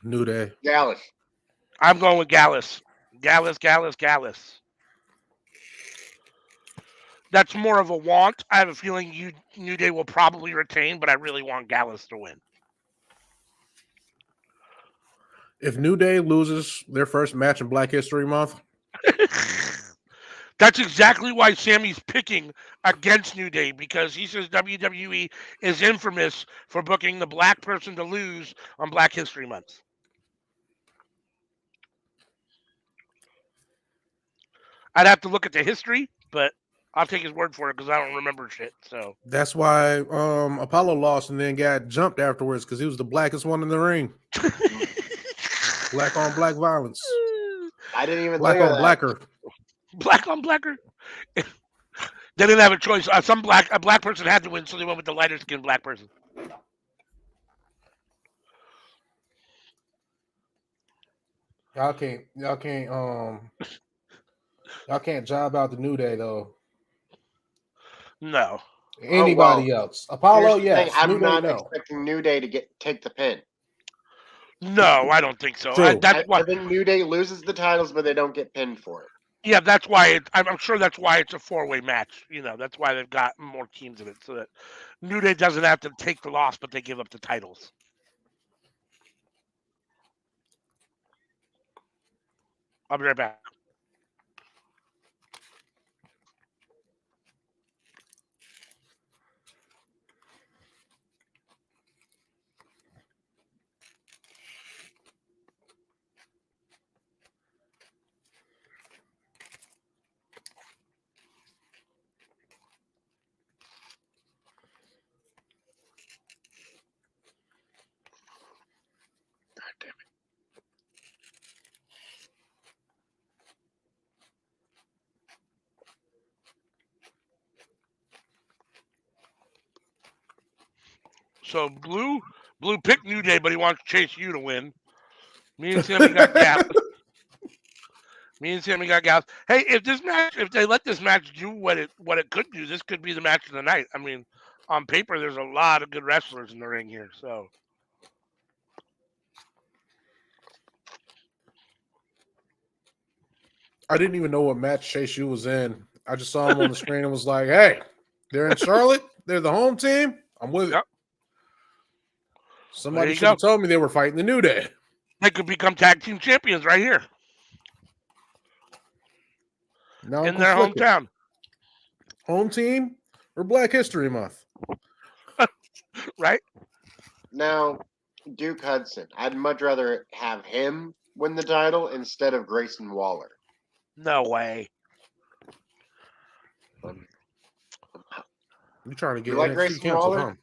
New Day. Gallus. I'm going with Gallus. Gallus. That's more of a want. I have a feeling New Day will probably retain, but I really want Gallus to win. If New Day loses their first match in Black History Month, That's exactly why Sammy's picking against New Day, because he says WWE is infamous for booking the black person to lose on Black History Month. I'd have to look at the history, but I'll take his word for it because I don't remember shit. So that's why Apollo lost and then got jumped afterwards because he was the blackest one in the ring. Black on black violence. I didn't even Black think of on that. blacker. Black on blacker. They didn't have a choice. A black person had to win, so they went with the lighter skinned black person. Y'all can't job out the New Day though. No. Anybody else? Apollo, yes. I'm New not Day, no. expecting New Day to take the pin. No, I don't think so. True. I think New Day loses the titles, but they don't get pinned for it. Yeah, that's why I'm sure that's why it's a 4-way match. You know, that's why they've got more teams in it, so that New Day doesn't have to take the loss, but they give up the titles. I'll be right back. God damn it. So Blue picked New Day, but he wants Chase U to win. Me and Sammy got Gallus. Hey, if they let this match do what it could do, this could be the match of the night. I mean, on paper, there's a lot of good wrestlers in the ring here. So I didn't even know what match Chase U was in. I just saw him on the screen and was like, hey, they're in Charlotte. They're the home team. I'm with it. Somebody should have told me they were fighting the New Day. They could become tag team champions right here. Now in their hometown. Home team or Black History Month? Right? Now, Duke Hudson. I'd much rather have him win the title instead of Grayson Waller. No way. You trying to get like NXT Grayson canceled, Waller? huh?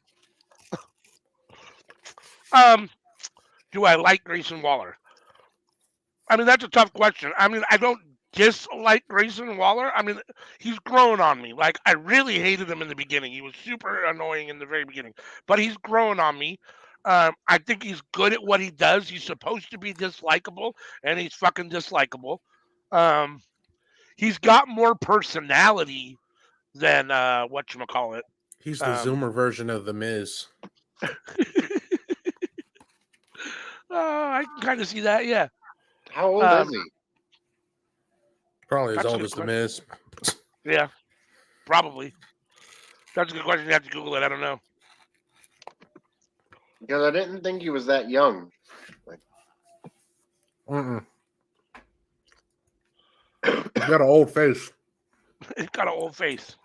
Do I like Grayson Waller? I mean, that's a tough question. I mean, I don't dislike Grayson Waller. I mean, he's grown on me. Like, I really hated him in the beginning. He was super annoying in the very beginning, but he's grown on me. I think he's good at what he does. He's supposed to be dislikable, and he's fucking dislikable. He's got more personality than whatchamacallit. He's the Zoomer version of The Miz. I can kind of see that, yeah. How old is he? Probably as old as The Miz. Yeah, probably. That's a good question. You have to Google it. I don't know. Because I didn't think he was that young. He's got an old face. He's got an old face.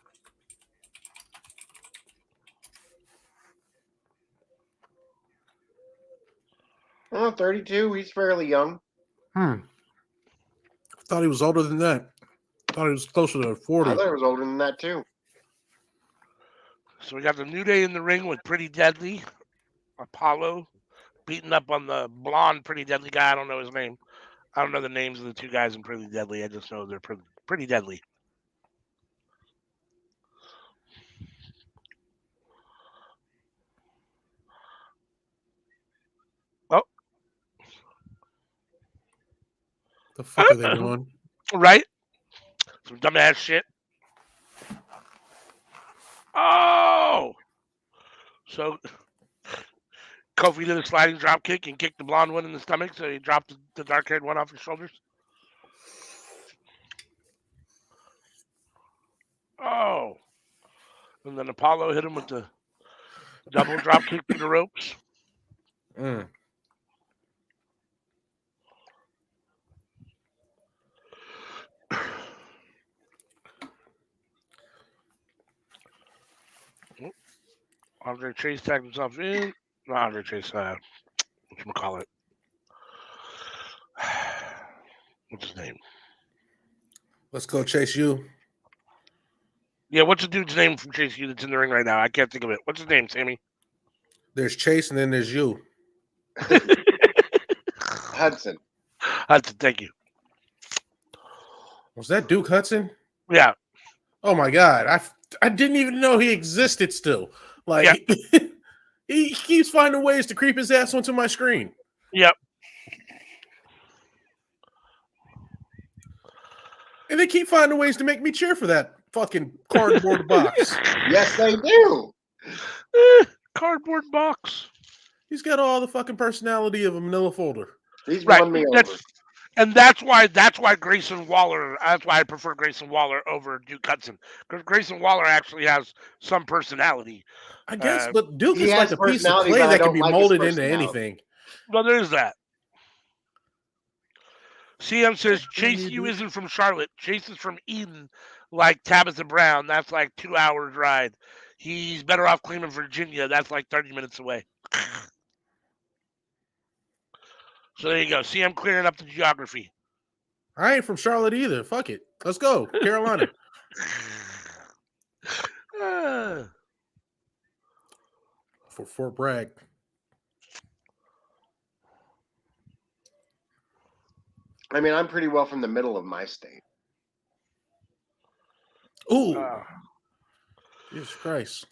Oh, 32. He's fairly young. I thought he was older than that. I thought he was closer to 40. I thought he was older than that, too. So we got the New Day in the ring with Pretty Deadly. Apollo beating up on the blonde Pretty Deadly guy. I don't know his name. I don't know the names of the two guys in Pretty Deadly. I just know they're pretty deadly. Oh, The fuck are they doing? right? Some dumbass shit. Oh! So Kofi did a sliding drop kick and kicked the blonde one in the stomach, so he dropped the dark-haired one off his shoulders. Oh. And then Apollo hit him with the double drop kick through the ropes. Mm. Andre Chase tagged himself in. Not Andre Chase, whatchamacallit. What's his name? Let's go chase you. Yeah, what's the dude's name from Chase U that's in the ring right now? I can't think of it. What's his name, Sammy? There's Chase and then there's you. Hudson. Hudson, thank you. Was that Duke Hudson? Yeah. Oh my god, I didn't even know he existed still. Like he keeps finding ways to creep his ass onto my screen. Yep. And they keep finding ways to make me cheer for that fucking cardboard box. Yes, they do. Cardboard box. He's got all the fucking personality of a manila folder. He's Right. won me over. And that's why Grayson Waller. That's why I prefer Grayson Waller over Duke Hudson, because Grayson Waller actually has some personality. I guess, but Duke he is has like a piece of personality, clay but I that can don't be like his molded into personality. anything. Well, there's that. CM says Chase U isn't from Charlotte. Chase is from Eden, like Tabitha Brown. That's like 2 hours ride. He's better off claiming Virginia. That's like 30 minutes away. So there you go. CM clearing up the geography. I ain't from Charlotte either. Fuck it. Let's go. Carolina. For Fort Bragg. I mean, I'm pretty well from the middle of my state. Ooh. Jesus Christ.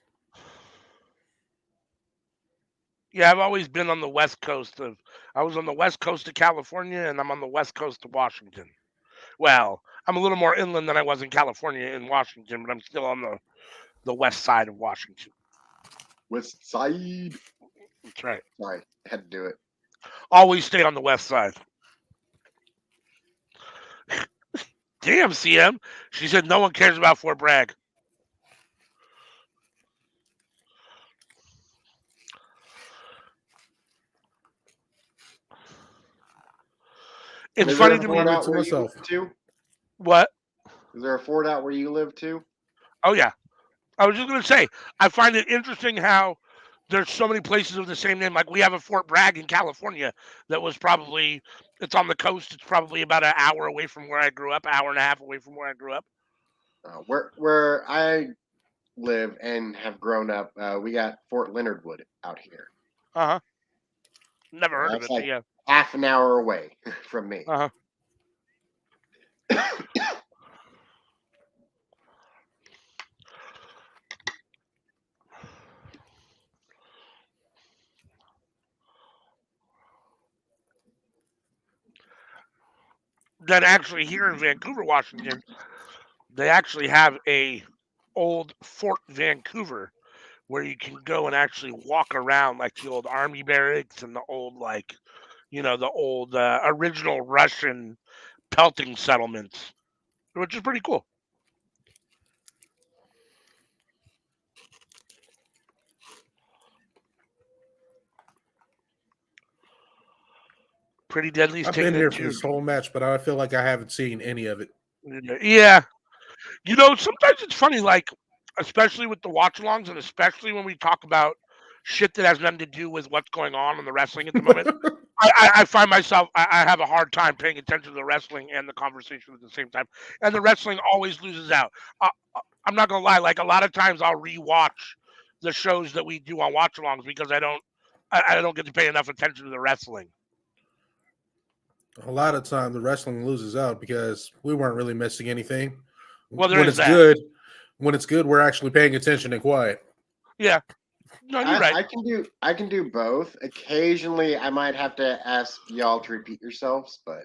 Yeah, I've always been on the west coast of. I was on the west coast of California, and I'm on the west coast of Washington. Well, I'm a little more inland than I was in California in Washington, but I'm still on the west side of Washington. West side. That's right. Sorry, I had to do it. Always stay on the west side. Damn, CM. She said no one cares about Fort Bragg. It's funny to me. Out where you live too? What? Is there a fort out where you live too? Oh, yeah. I was just going to say, I find it interesting how there's so many places of the same name. Like we have a Fort Bragg in California that was probably, it's on the coast. It's probably about an hour away from where I grew up, hour and a half away from where I grew up. Where I live and have grown up, we got Fort Leonard Wood out here. Uh-huh. Never heard of it, like but yeah. Half an hour away from me. Uh-huh. Then actually here in Vancouver, Washington, they actually have a old Fort Vancouver where you can go and actually walk around like the old army barracks and the old the old original Russian pelting settlements, which is pretty cool. Pretty Deadly's I've taking been here it for too. this whole match, but I feel like I haven't seen any of it. Yeah. Sometimes it's funny, like, especially with the watch-alongs and especially when we talk about shit that has nothing to do with what's going on in the wrestling at the moment. I find myself, I have a hard time paying attention to the wrestling and the conversation at the same time. And the wrestling always loses out. I'm not going to lie. Like, a lot of times I'll rewatch the shows that we do on watch-alongs because I don't get to pay enough attention to the wrestling. A lot of time the wrestling loses out because we weren't really missing anything. Well, there when is it's that. good, when it's good, we're actually paying attention and quiet. Yeah. No, you're right. I can do both. Occasionally, I might have to ask y'all to repeat yourselves, but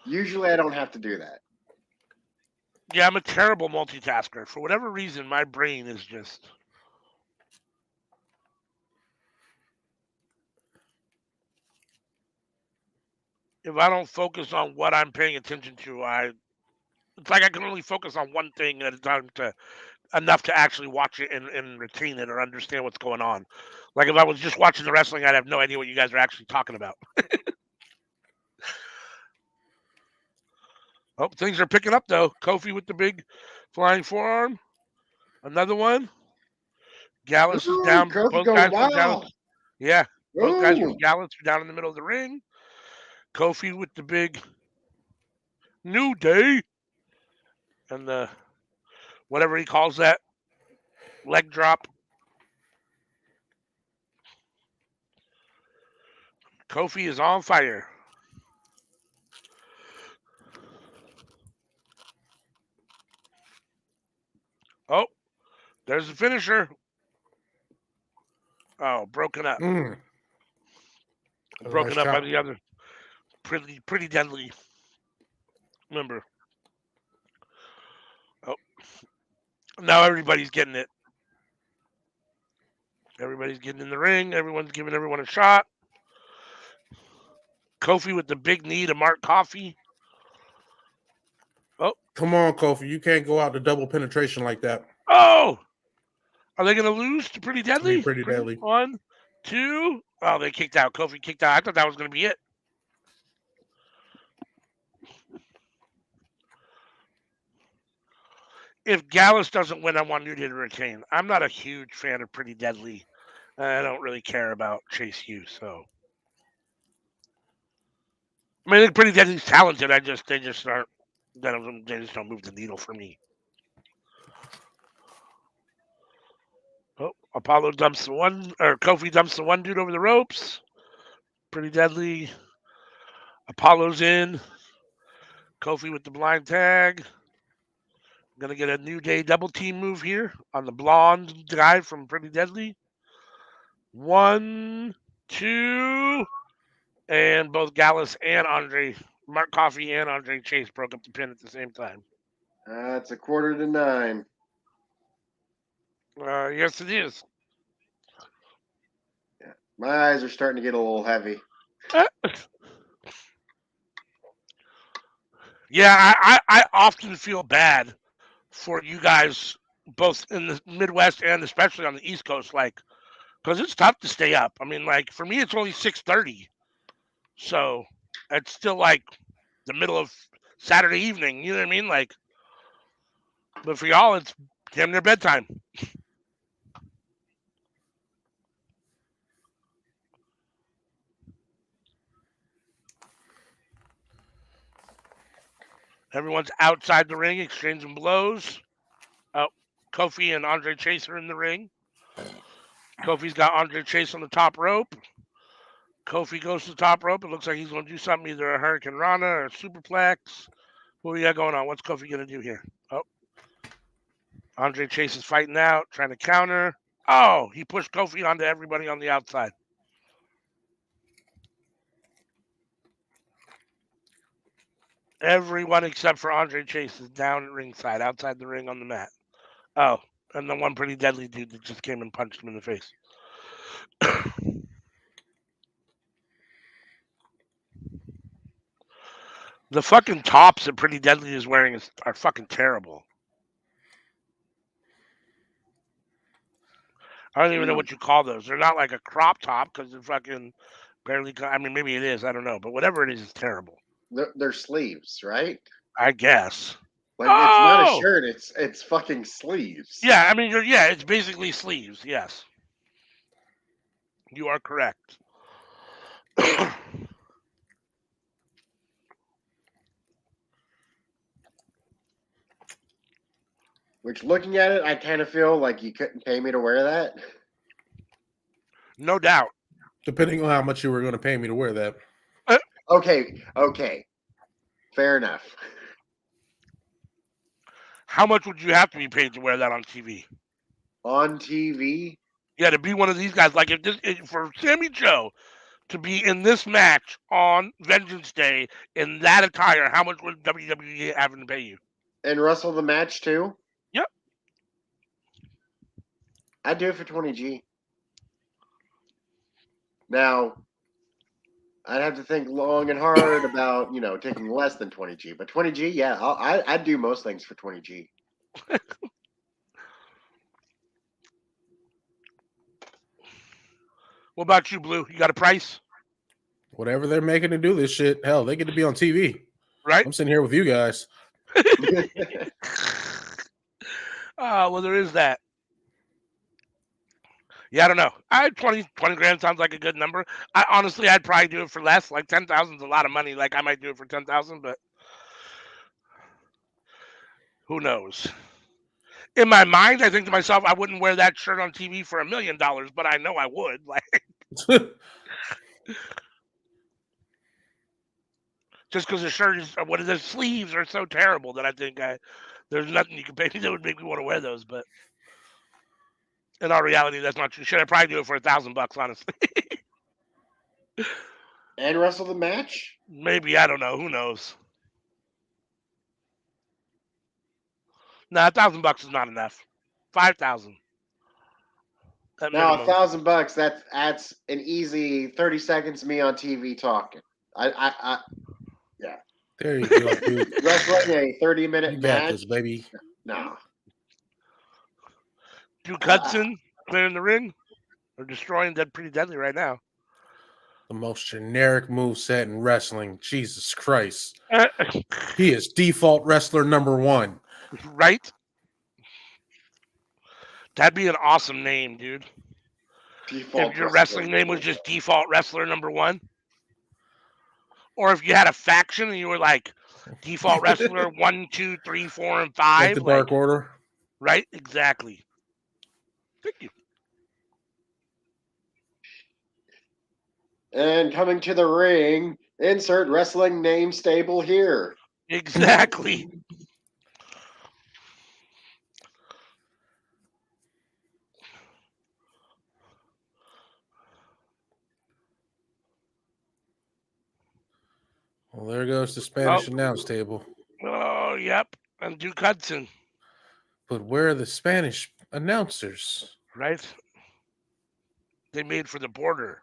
usually I don't have to do that. Yeah, I'm a terrible multitasker. For whatever reason, my brain is just. If I don't focus on what I'm paying attention to, it's like I can only focus on one thing at a time enough to actually watch it and retain it or understand what's going on. Like if I was just watching the wrestling, I'd have no idea what you guys are actually talking about. Oh, things are picking up though. Kofi with the big flying forearm. Another one. Gallus is Ooh, down. Kofi Both going guys from Gallus. wild. Yeah. Both guys from Ooh, Gallus are down in the middle of the ring. Kofi with the big New Day. And the whatever he calls that leg drop. Kofi is on fire. Oh, there's the finisher. Oh, broken up. Broken Nice up by chop. the other. Pretty deadly. Remember. Oh, now everybody's getting it. Everybody's getting in the ring. Everyone's giving everyone a shot. Kofi with the big knee to Mark Coffey. Oh, Come on, Kofi. You can't go out to double penetration like that. oh! Are they going to lose to Pretty Deadly? Pretty deadly. 1, 2. Oh, they kicked out. Kofi kicked out. I thought that was going to be it. If Gallus doesn't win, I want New Day to retain. I'm not a huge fan of Pretty Deadly. I don't really care about Chase Hughes, so. I mean, I think Pretty Deadly's talented. They just aren't. They just don't move the needle for me. Oh, Apollo dumps the one, or Kofi dumps the one dude over the ropes. Pretty Deadly. Apollo's in. Kofi with the blind tag. Gonna get a New Day double team move here on the blonde guy from Pretty Deadly. 1, 2, and both Gallus and Mark Coffey and Andre Chase broke up the pin at the same time. it's 8:45. Yes, it is. Yeah. My eyes are starting to get a little heavy. Yeah, I often feel bad for you guys, both in the Midwest and especially on the East Coast, like, because it's tough to stay up. I mean, like, for me, it's only 6:30, so it's still like the middle of Saturday evening. You know what I mean? Like, but for y'all, it's damn near bedtime. Everyone's outside the ring exchanging blows. Oh, Kofi and Andre Chase are in the ring. Kofi's got Andre Chase on the top rope. Kofi goes to the top rope. It looks like he's going to do something, either a Hurricane Rana or a Superplex. What we got going on? What's Kofi going to do here? Oh, Andre Chase is fighting out, trying to counter. Oh, he pushed Kofi onto everybody on the outside. Everyone except for Andre Chase is down at ringside, outside the ring on the mat. Oh, and the one Pretty Deadly dude that just came and punched him in the face. The fucking tops that Pretty Deadly is wearing are fucking terrible. I don't even know what you call those. They're not like a crop top because they're fucking barely. I mean, maybe it is. I don't know. But whatever it is, it's terrible. They're sleeves, right? I guess. Like it's not a shirt. It's fucking sleeves. Yeah, I mean, it's basically sleeves. Yes, you are correct. Which, looking at it, I kind of feel like you couldn't pay me to wear that. No doubt. Depending on how much you were going to pay me to wear that. Okay. Fair enough. How much would you have to be paid to wear that on TV? On TV? Yeah, to be one of these guys. Like for Sammy Joe to be in this match on Vengeance Day in that attire, how much would WWE have to pay you? And wrestle the match too? Yep. I'd do it for 20G. Now, I'd have to think long and hard about, taking less than 20G. But 20G, yeah, I'd do most things for 20G. What about you, Blue? You got a price? Whatever they're making to do this shit, hell, they get to be on TV. Right? I'm sitting here with you guys. Well, there is that. Yeah, I don't know. 20 grand sounds like a good number. Honestly, I'd probably do it for less. Like 10,000 is a lot of money. Like I might do it for 10,000, but who knows? In my mind, I think to myself, I wouldn't wear that shirt on TV for $1 million, but I know I would. Like, just because the shirt is, what the sleeves are so terrible that I think there's nothing you can pay me that would make me want to wear those. But in all reality, that's not true. Should I probably do it for $1,000, honestly? And wrestle the match? Maybe, I don't know. Who knows? Nah, $1,000 is not enough. 5,000. Now $1,000. That's an easy 30 seconds of me on TV talking. Yeah. There you go, dude. Wrestling a 30-minute match, this, baby. No. Duke Hudson clearing the ring or destroying Pretty Deadly right now. The most generic moveset in wrestling. Jesus Christ. He is default wrestler number 1. Right? That'd be an awesome name, dude. If your wrestling name was just default wrestler number 1. Or if you had a faction and you were like default wrestler 1, 2, 3, 4, and 5. Like the Dark Order. Right? Exactly. Thank you. And coming to the ring, insert wrestling name stable here. Exactly. Well, there goes the Spanish announce table. Oh, yep. And Duke Hudson. But where are the Spanish announcers? Right? They made for the border.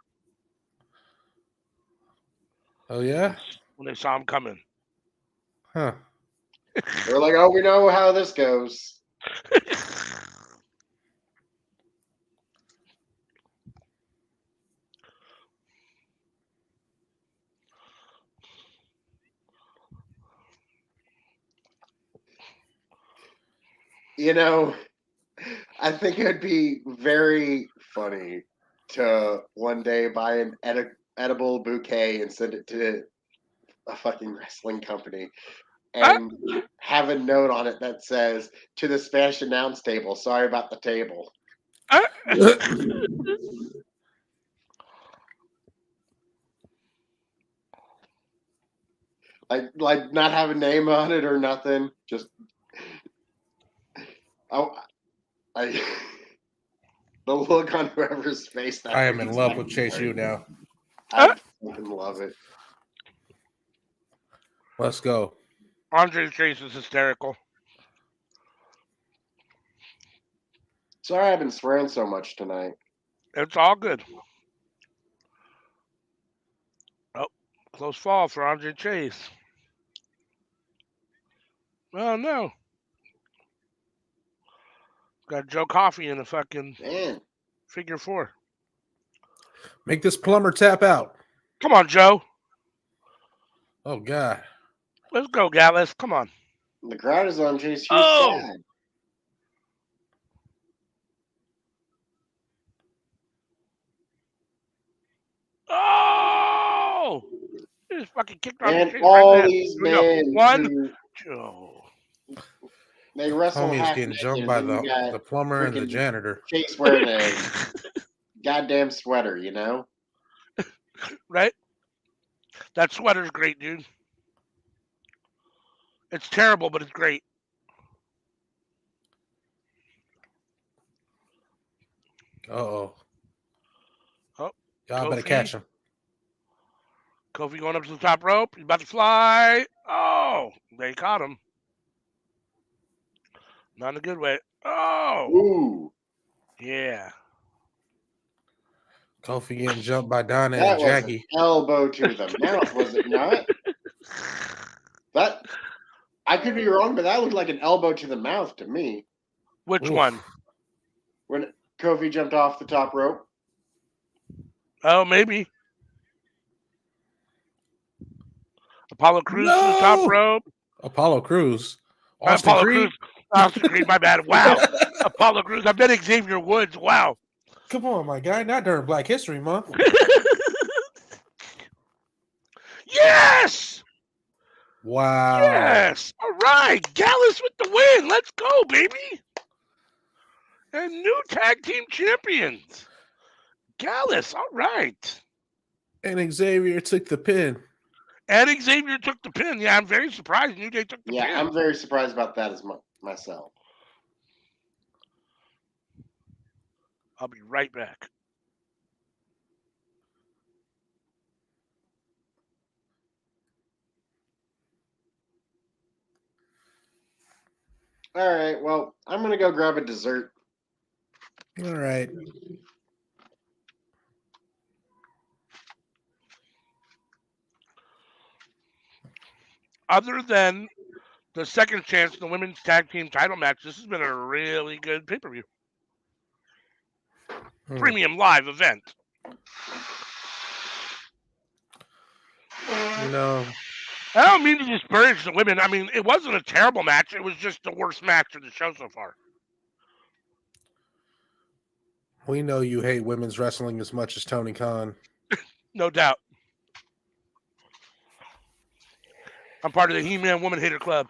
Oh, yeah? When they saw him coming. Huh. They're like, oh, we know how this goes. I think it would be very funny to one day buy an edible bouquet and send it to a fucking wrestling company and have a note on it that says, to the Spanish announce table, sorry about the table. Like not have a name on it or nothing. Just the look on whoever's face. That I am in love with Chase U now. I fucking love it. Let's go. Andre Chase is hysterical. Sorry I've been swearing so much tonight. It's all good. Oh, close fall for Andre Chase. Oh, no. Got Joe Coffey in the fucking figure 4. Make this plumber tap out. Come on, Joe. Oh, God. Let's go, Gallus. Come on. The crowd is on Chase U's side. Oh! He just fucking kicked on and the all right these men. One, Joe. They wrestle Homie is half getting jumped by the plumber and the janitor. Chase wearing a goddamn sweater, you know? Right? That sweater's great, dude. It's terrible, but it's great. Uh-oh. Oh, Y'all better Kofi. catch him. Kofi going up to the top rope. He's about to fly. Oh, they caught him. Not in a good way. Oh, Ooh. yeah. Kofi getting jumped by Donna That and was an Jackie. elbow to the mouth, was it not? That I could be wrong, but that looked like an elbow to the mouth to me. Which Oof. one? When Kofi jumped off the top rope. Oh, maybe. Apollo Crews to the top rope. Apollo Crews. Austin Apollo Creed. Crews. Austin Creed, my bad. Wow. Apollo Crews. I bet Xavier Woods. Wow. Come on, my guy. Not during Black History Month. Yes! Wow. Yes! All right. Gallus with the win. Let's go, baby. And new tag team champions. Gallus. All right. And Xavier took the pin. And Xavier took the pin. Yeah, I'm very surprised New Day took the pin. Yeah, I'm very surprised about that as myself. I'll be right back. All right, well, I'm going to go grab a dessert. All right. Other than the second chance in the women's tag team title match, this has been a really good pay-per-view. Premium live event. You know, I don't mean to disparage the women. I mean, it wasn't a terrible match. It was just the worst match of the show so far. we know you hate women's wrestling as much as Tony Khan. No doubt. I'm part of the He-Man Woman Hater Club.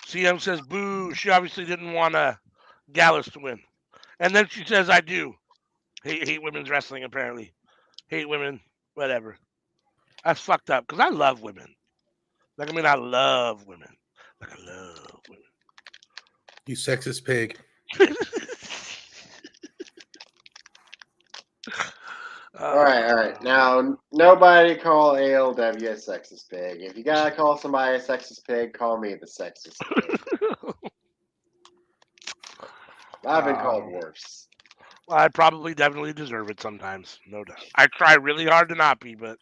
CM says, boo. She obviously didn't want Gallus to win. And then she says, I do. Hate women's wrestling, apparently. Hate women, whatever. That's fucked up, because I love women. Like, I mean, I love women. Like, I love women. You sexist pig. All right. Now, nobody call ALW a sexist pig. If you got to call somebody a sexist pig, call me the sexist pig. I've been called worse. Well, I probably definitely deserve it sometimes, no doubt. I try really hard to not be, but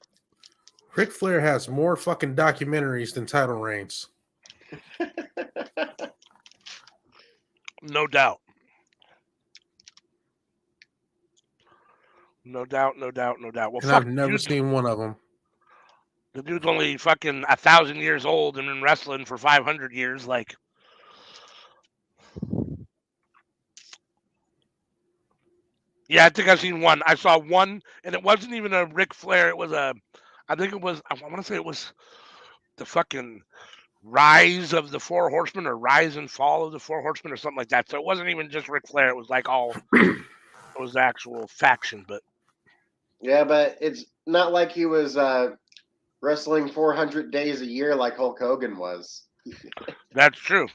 Ric Flair has more fucking documentaries than title reigns. no doubt. No doubt. Well, And I've never seen one of them. The dude's only fucking 1,000 years old and been wrestling for 500 years. Like, yeah, I think I've seen one. I saw one, and it wasn't even a Ric Flair. It was I think it was, I want to say it was the fucking Rise of the Four Horsemen or Rise and Fall of the Four Horsemen or something like that. So it wasn't even just Ric Flair. It was like all, it was the actual faction. But yeah, but it's not like he was wrestling 400 days a year like Hulk Hogan was. that's true.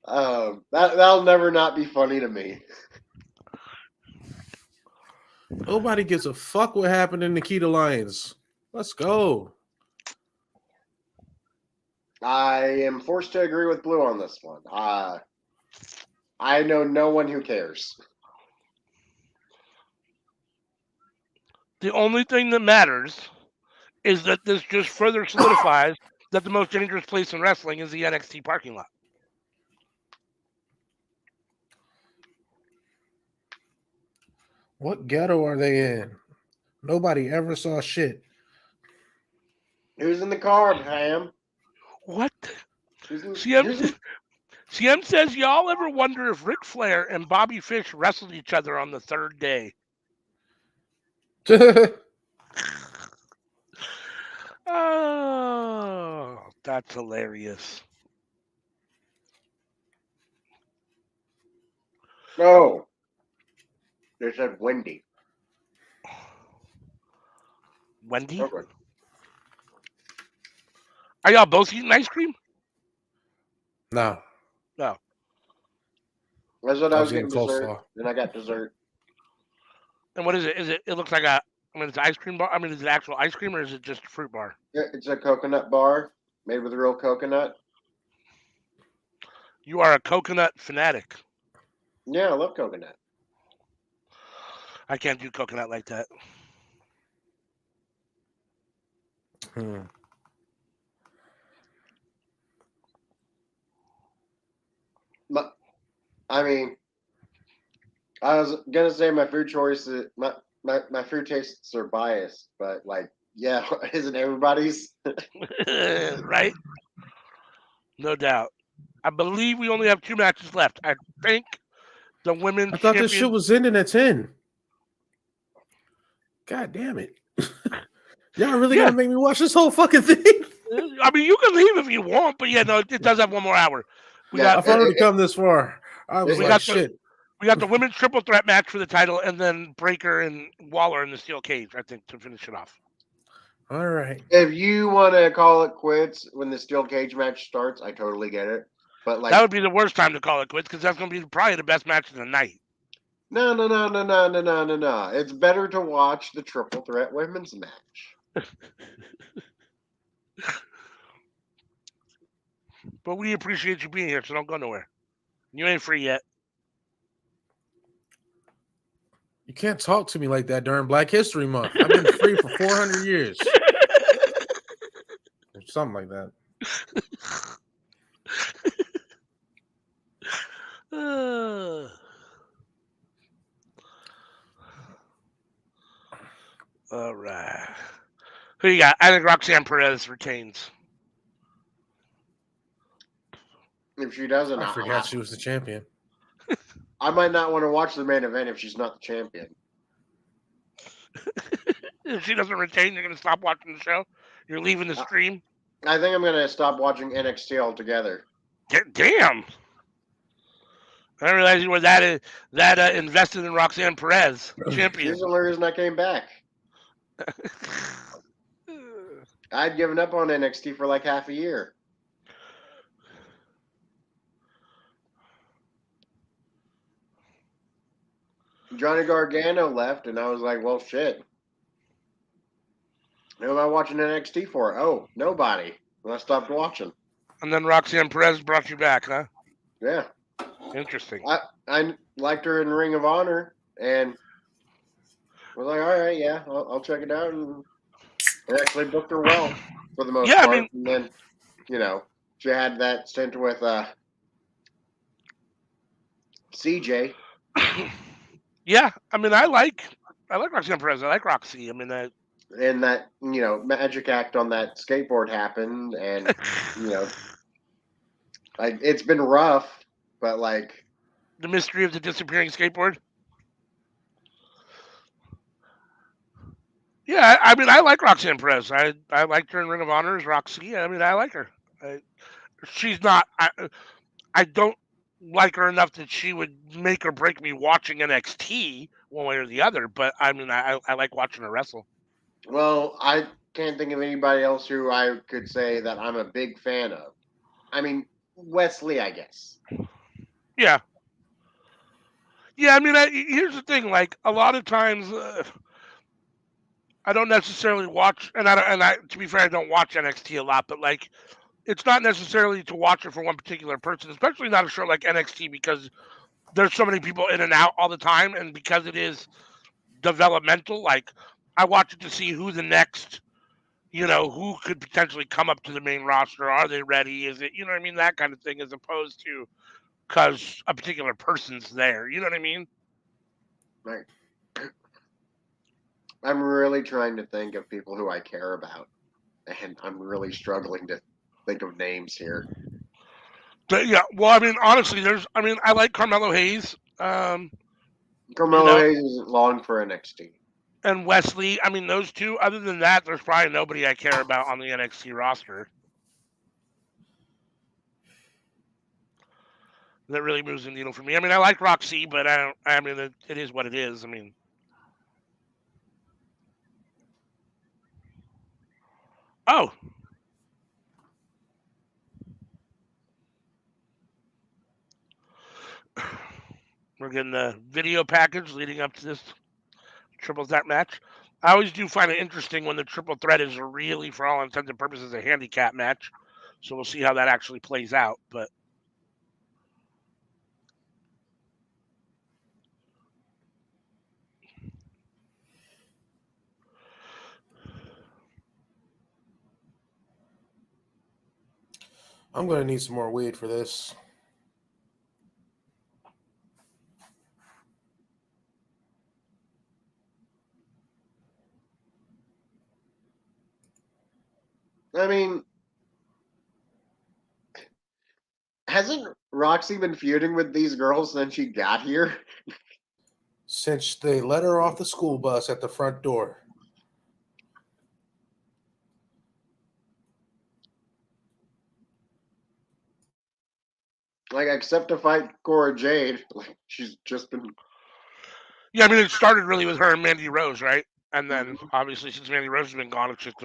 That'll never not be funny to me. Nobody gives a fuck what happened in Nikita Lyons. Let's go. I am forced to agree with Blue on this one. I know no one who cares. The only thing that matters is that this just further solidifies that the most dangerous place in wrestling is the NXT parking lot. What ghetto are they in? Nobody ever saw shit. Who's in the car, Pam? What? CM CM says, y'all ever wonder if Ric Flair and Bobby Fish wrestled each other on the third day? Oh, that's hilarious. No, they said Wendy. Wendy? Okay. Are y'all both eating ice cream? No, No. I said I I was was eating getting dessert, coleslaw. and I got dessert. And what is it? It looks like it's an ice cream bar. I mean, is it actual ice cream or is it just a fruit bar? It's a coconut bar made with real coconut. You are a coconut fanatic. Yeah, I love coconut. I can't do coconut like that. Hmm. But, I mean, I was gonna say my food choices, my food tastes are biased, but like, yeah, isn't everybody's? Right? No doubt. I believe we only have 2 matches left. I think the women's I thought this shit champion. was ending at 10. God damn it. Y'all really Yeah. gonna make me watch this whole fucking thing? I mean, you can leave if you want, but yeah, no, it does have 1 more hour. We Yeah, I've already come this far. I was We like, got shit. We got the women's triple threat match for the title, and then Breaker and Waller in the steel cage, I think, to finish it off. All right. If you want to call it quits when the steel cage match starts, I totally get it. But like, That would be the worst time to call it quits because that's going to be probably the best match of the night. no. It's better to watch the triple threat women's match. But we appreciate you being here, so don't go nowhere. You ain't free yet. You can't talk to me like that during Black History Month. I've been free for 400 years. Or something like that. All right. Who you got? I think Roxanne Perez retains. If she doesn't, I forgot she was the champion. I might not want to watch the main event if she's not the champion. If she doesn't retain, you're going to stop watching the show? You're leaving the stream? I think I'm gonna stop watching NXT altogether. Damn. I didn't realize you were that invested in Roxanne Perez, champion. She's the only reason I came back. I'd given up on NXT for like half a year. Johnny Gargano left, and I was like, well, shit. Who am I watching NXT for? Oh, nobody. And I stopped watching. And then Roxanne Perez brought you back, huh? Yeah. Interesting. I liked her in Ring of Honor, and was like, all right, yeah, I'll check it out. And they actually booked her well for the most part. I mean, and then, she had that stint with CJ. Yeah, I mean, I like Roxanne Perez. I like Roxy. I mean, And that, magic act on that skateboard happened, and, like, it's been rough, but, like... The mystery of the disappearing skateboard? Yeah, I mean, I like Roxanne Perez. I liked her in Ring of Honor as Roxy. I mean, I like her. She's not... I don't like her enough that she would make or break me watching NXT one way or the other, but, I mean, I like watching her wrestle. Well, I can't think of anybody else who I could say that I'm a big fan of. I mean, Wesley, I guess. Yeah. Yeah, I mean, here's the thing. Like, a lot of times, I don't necessarily watch, and to be fair, I don't watch NXT a lot, but, like, it's not necessarily to watch it for one particular person, especially not a show like NXT, because there's so many people in and out all the time, and because it is developmental, like, I watch it to see who the next, who could potentially come up to the main roster. Are they ready? Is it, what I mean? That kind of thing, as opposed to because a particular person's there. You know what I mean? Right. I'm really trying to think of people who I care about, and I'm really struggling to think of names here. But yeah, well, I mean, honestly, I like Carmelo Hayes. Carmelo Hayes isn't long for NXT. and Wesley. I mean, those two. Other than that, there's probably nobody I care about on the NXT roster that really moves the needle for me. I mean, I like Roxy, but I don't. I mean, it is what it is. I mean, oh, we're getting the video package leading up to this triple threat match. I always do find it interesting when the triple threat is really, for all intents and purposes, a handicap match. So we'll see how that actually plays out. But I'm gonna need some more weed for this. I mean, hasn't Roxy been feuding with these girls since she got here? Since they let her off the school bus at the front door. Like, except to fight Cora Jade, like she's just been. yeah, I mean, it started really with her and Mandy Rose, right? And then obviously, since Mandy Rose has been gone, it's just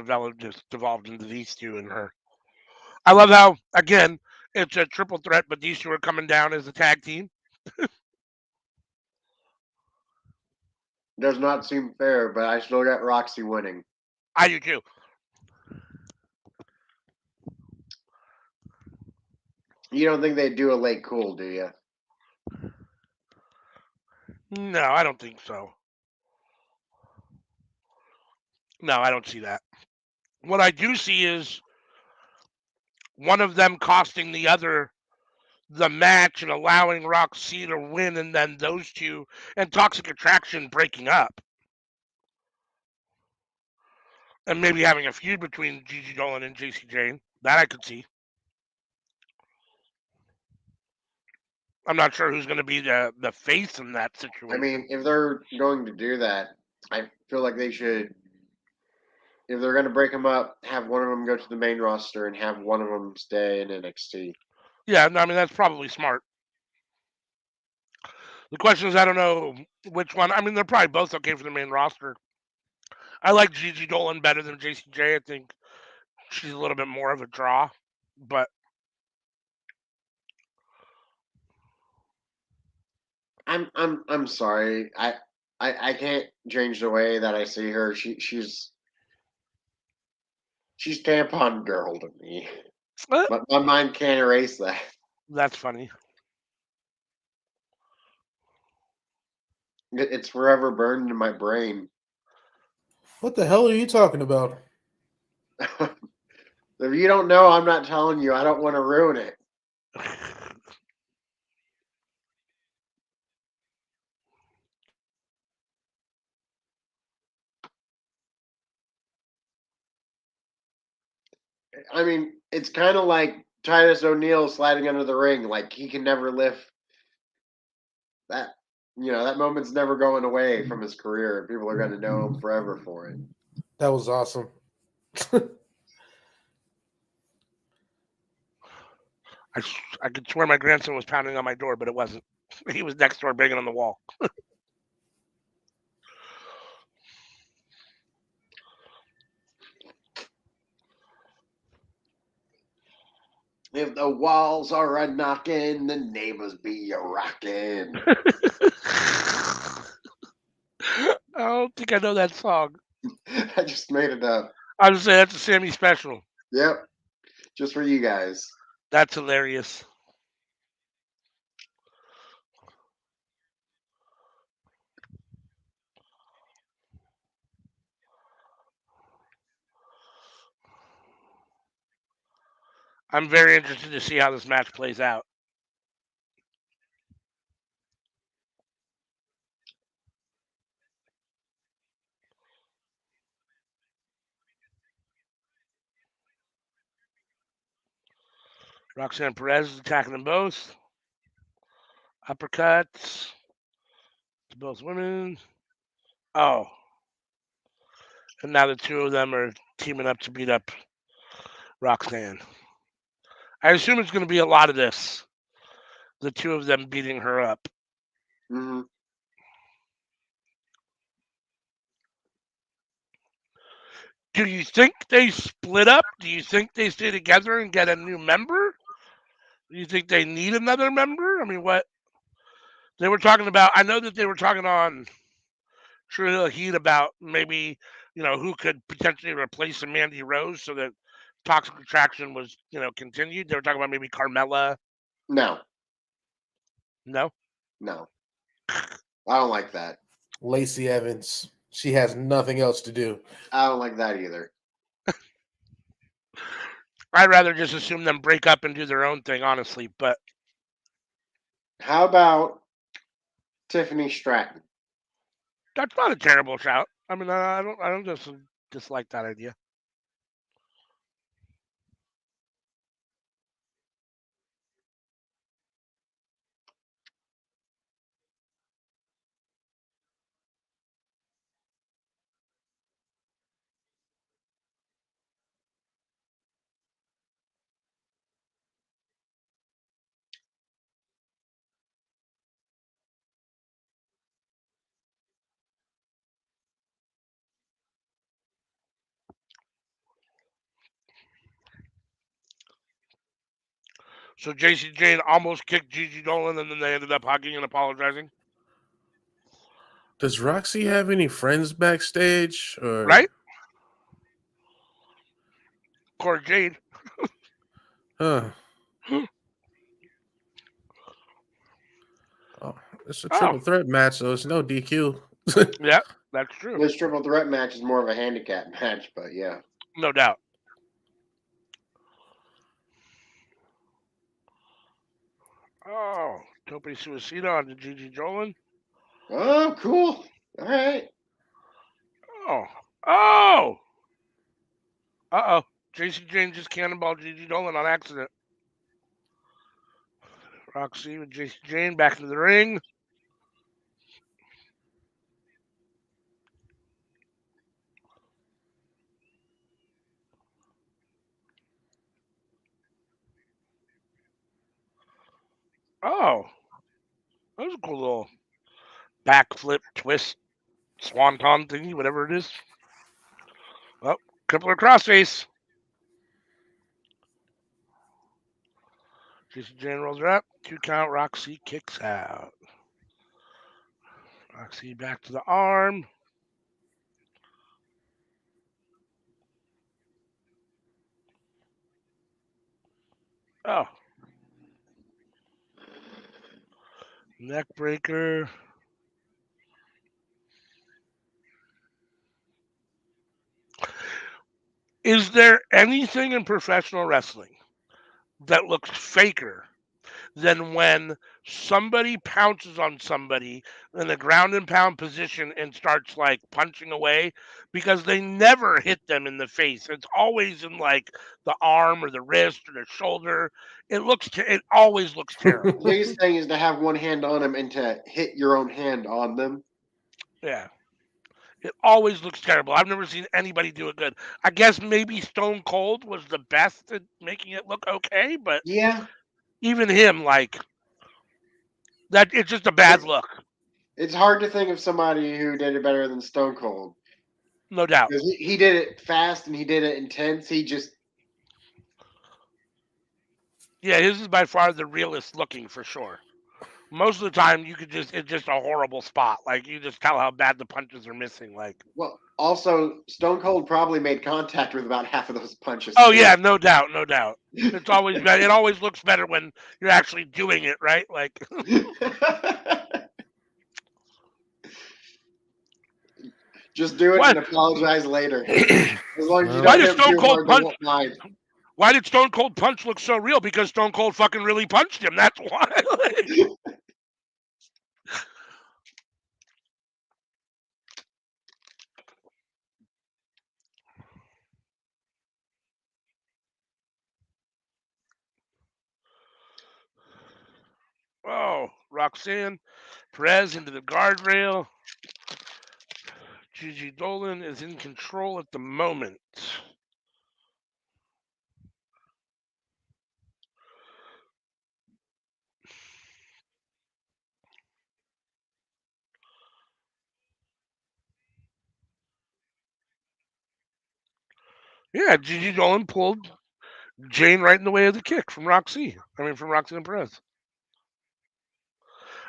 devolved into these two and her. I love how again it's a triple threat, but these two are coming down as a tag team. Does not seem fair, but I still got Roxy winning. I do too. You don't think they'd do a late cool, do you? No, I don't think so. No, I don't see that. What I do see is one of them costing the other the match and allowing Roxy to win, and then those two and Toxic Attraction breaking up, and maybe having a feud between Gigi Dolan and JC Jane. That I could see. I'm not sure who's going to be the face in that situation. I mean, if they're going to do that, I feel like they should. If they're going to break them up, have one of them go to the main roster and have one of them stay in NXT. Yeah, no, I mean that's probably smart. The question is, I don't know which one. I mean, they're probably both okay for the main roster. I like Gigi Dolan better than JCJ. I think she's a little bit more of a draw, but I'm sorry. I can't change the way that I see her. She's tampon girl to me. But my mind can't erase that. that's funny. It's forever burned in my brain. What the hell are you talking about? If you don't know, I'm not telling you. I don't want to ruin it. I mean, it's kind of like Titus O'Neil sliding under the ring. Like he can never lift that. That moment's never going away from his career. People are going to know him forever for it. That was awesome. I could swear my grandson was pounding on my door, but it wasn't. He was next door banging on the wall. If the walls are a knocking, the neighbors be a rocking. I don't think I know that song. I just made it up. I would say that's a Sammy special. Yep, just for you guys. That's hilarious. I'm very interested to see how this match plays out. Roxanne Perez is attacking them both. Uppercuts to both women. Oh. And now the two of them are teaming up to beat up Roxanne. I assume it's going to be a lot of this. The two of them beating her up. Mm-hmm. Do you think they split up? Do you think they stay together and get a new member? Do you think they need another member? I mean, what they were talking about? I know that they were talking on True Hill Heat about maybe, who could potentially replace a Mandy Rose so that Toxic Attraction was, continued. They were talking about maybe Carmella. No, No? no, I don't like that. Lacey Evans. She has nothing else to do. I don't like that either. I'd rather just assume them break up and do their own thing, honestly. But How about Tiffany Stratton? that's not a terrible shout. I mean, I don't just dislike that idea. So JC Jane almost kicked Gigi Dolan, and then they ended up hugging and apologizing. Does Roxy have any friends backstage? Or Right? Cora Jade. huh? Oh, it's a Oh, triple threat match, so it's no DQ. yeah, that's true. This triple threat match is more of a handicap match, but yeah. No doubt. Oh, Tope Suicida on to Gigi Dolan. Oh, cool. All right. Oh. Oh! Uh-oh. JC Jane just cannonballed Gigi Dolan on accident. Roxy with JC Jane back into the ring. Oh. That was a cool little backflip twist swanton thingy, whatever it is. Oh, crippler crossface. JC Jane rolls her up. 2 count. Roxy kicks out. Roxy back to the arm. Oh. Neck breaker. Is there anything in professional wrestling that looks faker than when somebody pounces on somebody in a ground and pound position and starts like punching away because they never hit them in the face? It's always in like the arm or the wrist or the shoulder. It always looks terrible. The biggest thing is to have one hand on them and to hit your own hand on them. Yeah. It always looks terrible. I've never seen anybody do it good. I guess maybe Stone Cold was the best at making it look okay, but Yeah. even him, like, that, it's just a bad It's look. it's hard to think of somebody who did it better than Stone Cold. No doubt. Because he did it fast and he did it intense. He just Yeah, his is by far the realest looking for sure. Most of the time, it's just a horrible spot. Like, you just tell how bad the punches are missing. Like, well also Stone Cold probably made contact with about half of those punches oh, too. yeah, no doubt, no doubt. It's always better. It always looks better when you're actually doing it, right? Like, Just do it what? and apologize later. As long as you Well, Why don't did hit him Stone too Cold hard, they punch? won't mind. Why did Stone Cold punch look so real? Because Stone Cold fucking really punched him. That's why. Like, oh, Roxanne Perez into the guardrail. Gigi Dolan is in control at the moment. Yeah, Gigi Dolan pulled Jane right in the way of the kick from Roxy. From Roxanne Perez.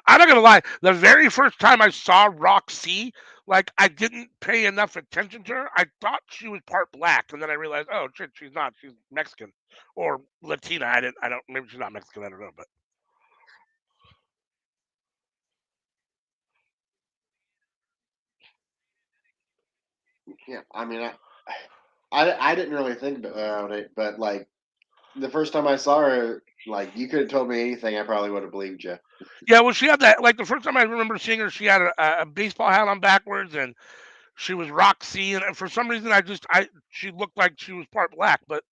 I'm not gonna lie. The very first time I saw Roxy, like I didn't pay enough attention to her. I thought she was part black, and then I realized, oh shit, she's not. She's Mexican or Latina. I don't. Maybe she's not Mexican. I don't know. But Yeah, I mean, I didn't really think about it, but like the first time I saw her, like you could have told me anything, I probably would have believed you. yeah, well, she had that. Like the first time I remember seeing her, she had a baseball hat on backwards, and she was Roxy. And for some reason, she looked like she was part black, but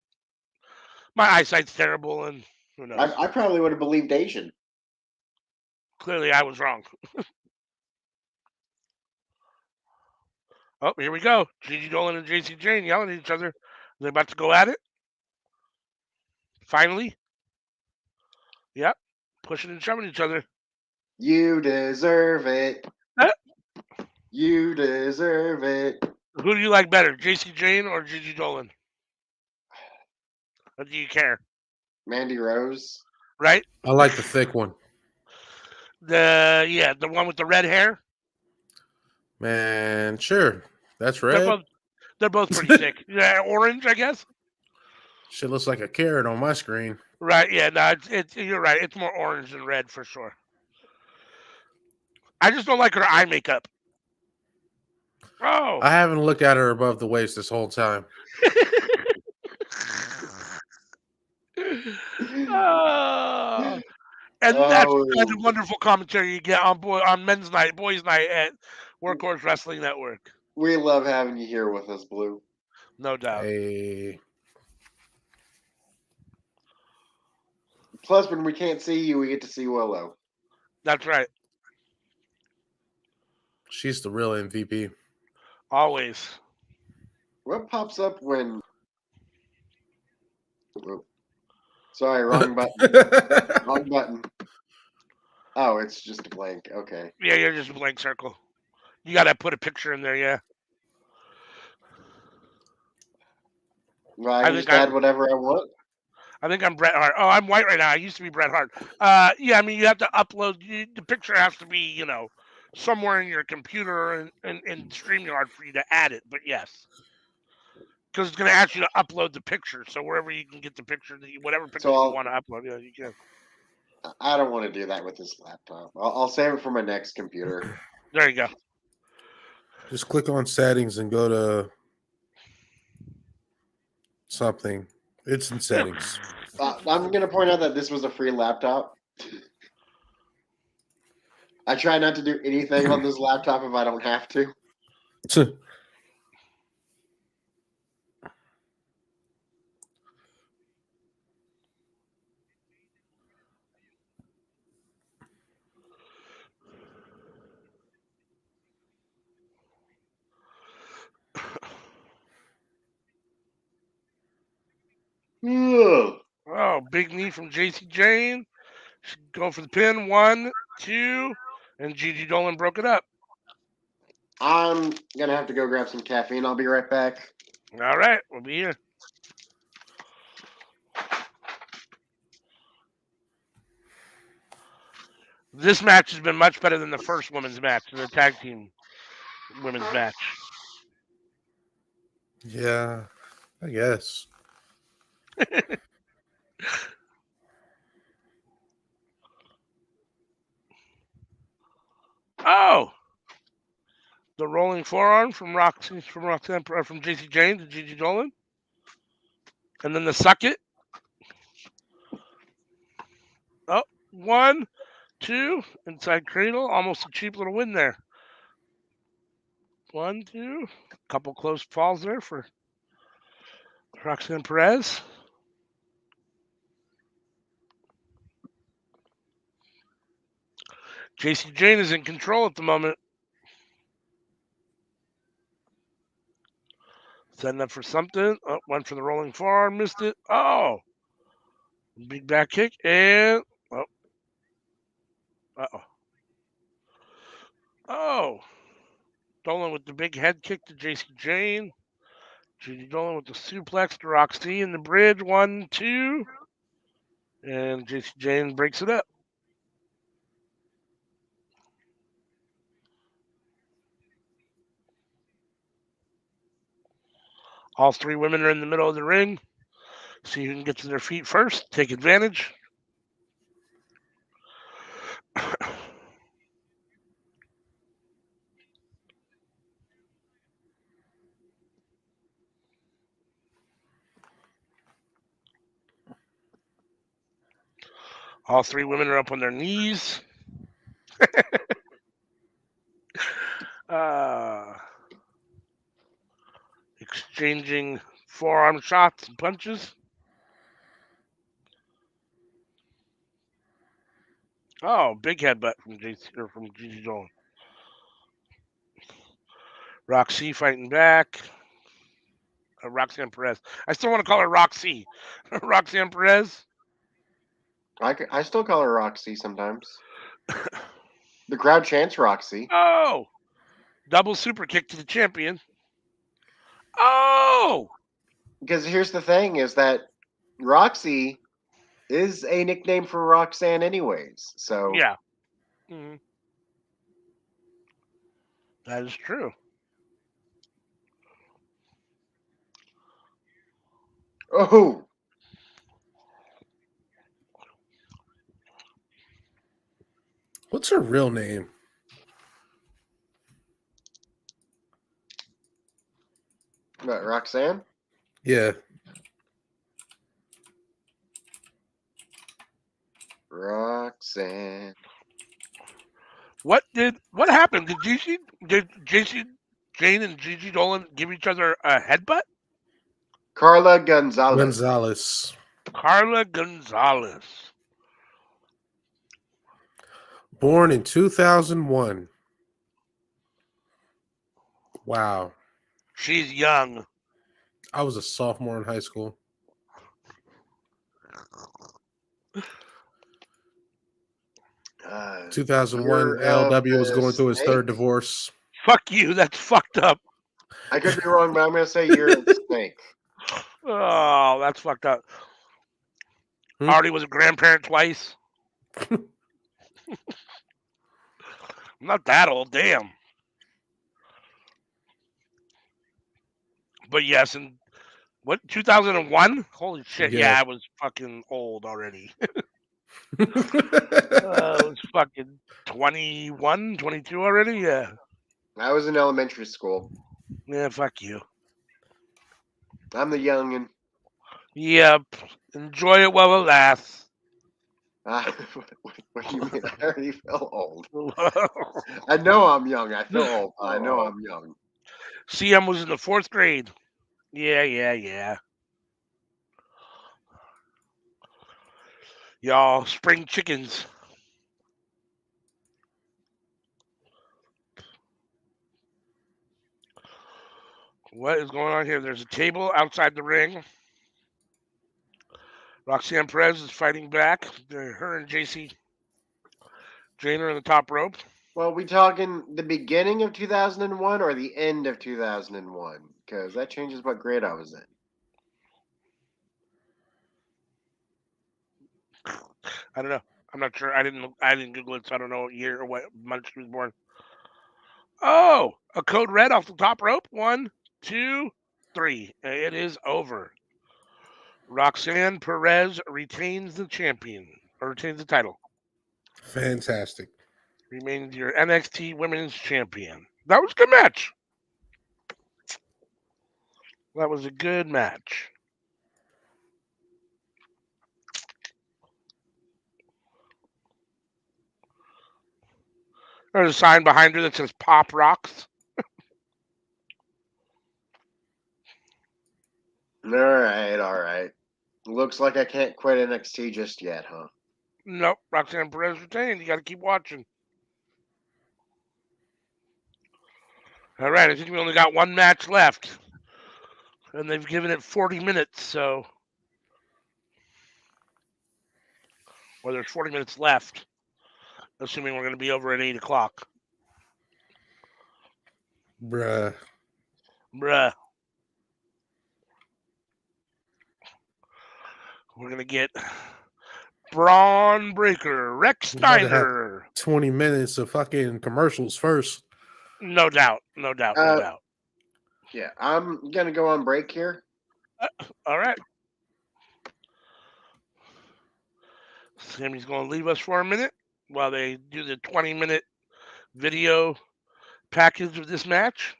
my eyesight's terrible, and who knows? I probably would have believed Asian. Clearly, I was wrong. Oh, here we go. Gigi Dolan and JC Jane yelling at each other. They're about to go at it. Finally. Yep. Pushing and shoving each other. You deserve it. Eh, You deserve it. Who do you like better, JC Jane or Gigi Dolan? Or do you care? Mandy Rose. Right? I like the thick one. The one with the red hair. Man, sure. That's They're red. both pretty thick. Yeah, orange, I guess. Shit looks like a carrot on my screen. Right? Yeah. No, it's you're right. It's more orange than red for sure. I just don't like her eye makeup. Oh. I haven't looked at her above the waist this whole time. Oh. And that's the kind of wonderful commentary you get on men's night, boys' night at Workhorse Wrestling Network. We love having you here with us, Blue. No doubt. Hey. Plus, when we can't see you, we get to see Willow. That's right. She's the real MVP. Always. What pops up when... Oh. Sorry, wrong button. Wrong button. Oh, it's just a blank. Okay. Yeah, you're just a blank circle. You gotta put a picture in there, yeah. Well, I can just add whatever I want. I think I'm Bret Hart. Oh, I'm white right now. I used to be Bret Hart. Yeah, I mean, you have to upload. The picture has to be, somewhere in your computer and StreamYard for you to add it. But yes, because it's going to ask you to upload the picture. So wherever you can get the picture, whatever picture you want to upload, yeah, you can. I don't want to do that with this laptop. I'll save it for my next computer. There you go. Just click on settings and go to something. It's in settings. I'm going to point out that this was a free laptop. I try not to do anything on this laptop if I don't have to. Oh, big knee from JC Jane. She's going for the pin. 1, 2, and Gigi Dolan broke it up. I'm going to have to go grab some caffeine. I'll be right back. All right, we'll be here. This match has been much better than the first women's match, the tag team women's match. Yeah, I guess. Oh, the rolling forearm from JC Jane to Gigi Dolan, and then the suck it. Oh, 1, 2, inside cradle, almost a cheap little win there. 1, 2, couple close falls there for Roxanne Perez. JC Jane is in control at the moment. Setting up for something. Oh, went for the rolling forearm, missed it. Oh, big back kick and uh-oh. Oh, Dolan with the big head kick to JC Jane. Gigi Dolan with the suplex to Roxy in the bridge. 1, 2. And JC Jane breaks it up. All three women are in the middle of the ring. See who can get to their feet first. Take advantage. All three women are up on their knees. Exchanging forearm shots and punches. Oh, big headbutt from Gigi Dolan. Roxy fighting back. Roxanne Perez. I still want to call her Roxy. Roxanne Perez. I still call her Roxy sometimes. The crowd chants Roxy. Oh! Double super kick to the champion. Oh! Because here's the thing is that Roxy is a nickname for Roxanne anyways. So Yeah. Mm-hmm. That is true. Oh. What's her real name? What, Roxanne? Yeah. Roxanne. What happened? Did JC Jane and Gigi Dolan give each other a headbutt? Carla Gonzalez. Carla Gonzalez. Born in 2001. Wow. She's young. I was a sophomore in high school. Uh, 2001, LW was going through his third divorce. Fuck you. That's fucked up. I could be wrong, but I'm going to say you're a snake. Oh, that's fucked up. Already was a grandparent twice. I'm not that old. Damn. But yes, and what, 2001? Holy shit. Yeah, I was fucking old already. I was fucking 21, 22 already? Yeah. I was in elementary school. Yeah, fuck you. I'm the youngin'. Yep. Enjoy it while it lasts. What do you mean? I already feel old. I know I'm young. I feel old. I know I'm young. CM was in the 4th grade. Yeah. Y'all, spring chickens. What is going on here? There's a table outside the ring. Roxanne Perez is fighting back. Her and JC Jane are in the top rope. Well, we talking the beginning of 2001 or the end of 2001? Because that changes what grade I was in. I don't know. I'm not sure. I didn't Google it, so I don't know what year or what month she was born. Oh, a code red off the top rope. 1, 2, 3. It is over. Roxanne Perez retains the title. Fantastic. Remains your NXT Women's Champion. That was a good match. That was a good match. There's a sign behind her that says Pop Rocks. All right. Looks like I can't quit NXT just yet, huh? Nope, Roxanne Perez retained. You got to keep watching. All right, I think we only got one match left. and they've given it 40 minutes, so or there's 40 minutes left, assuming we're going to be over at 8 o'clock. Bruh. We're going to get Braun Breaker, Rex Steiner. 20 minutes of fucking commercials first. No doubt. Yeah, I'm gonna go on break here. All right. Sammy's going to leave us for a minute while they do the 20-minute video package of this match.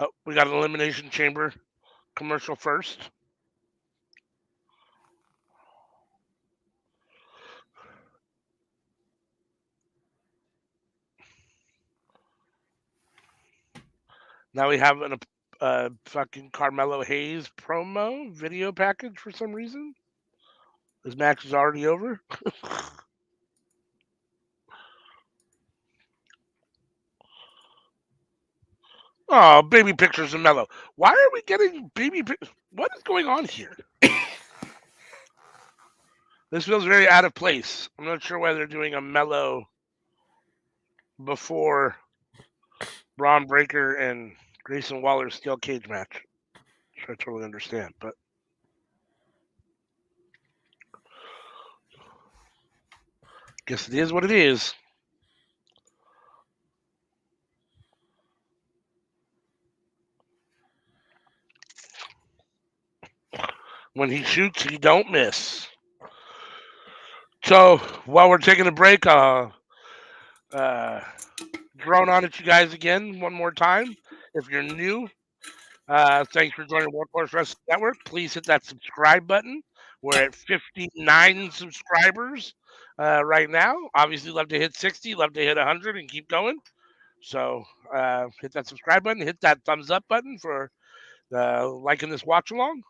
Oh, we got an Elimination Chamber commercial first. Now we have a fucking Carmelo Hayes promo video package for some reason. This match is already over. Oh, baby pictures of Mello. Why are we getting baby pictures? What is going on here? This feels very out of place. I'm not sure why they're doing a Mello before Braun Breaker and Grayson Waller's steel cage match. Which I totally understand, but guess it is what it is. When he shoots, he don't miss. So while we're taking a break, drone on at you guys again one more time. If you're new, thanks for joining Workhorse Wrestling Network. Please hit that subscribe button. We're at 59 subscribers right now. Obviously, love to hit 60, love to hit 100 and keep going. So hit that subscribe button, hit that thumbs up button for liking this watch along.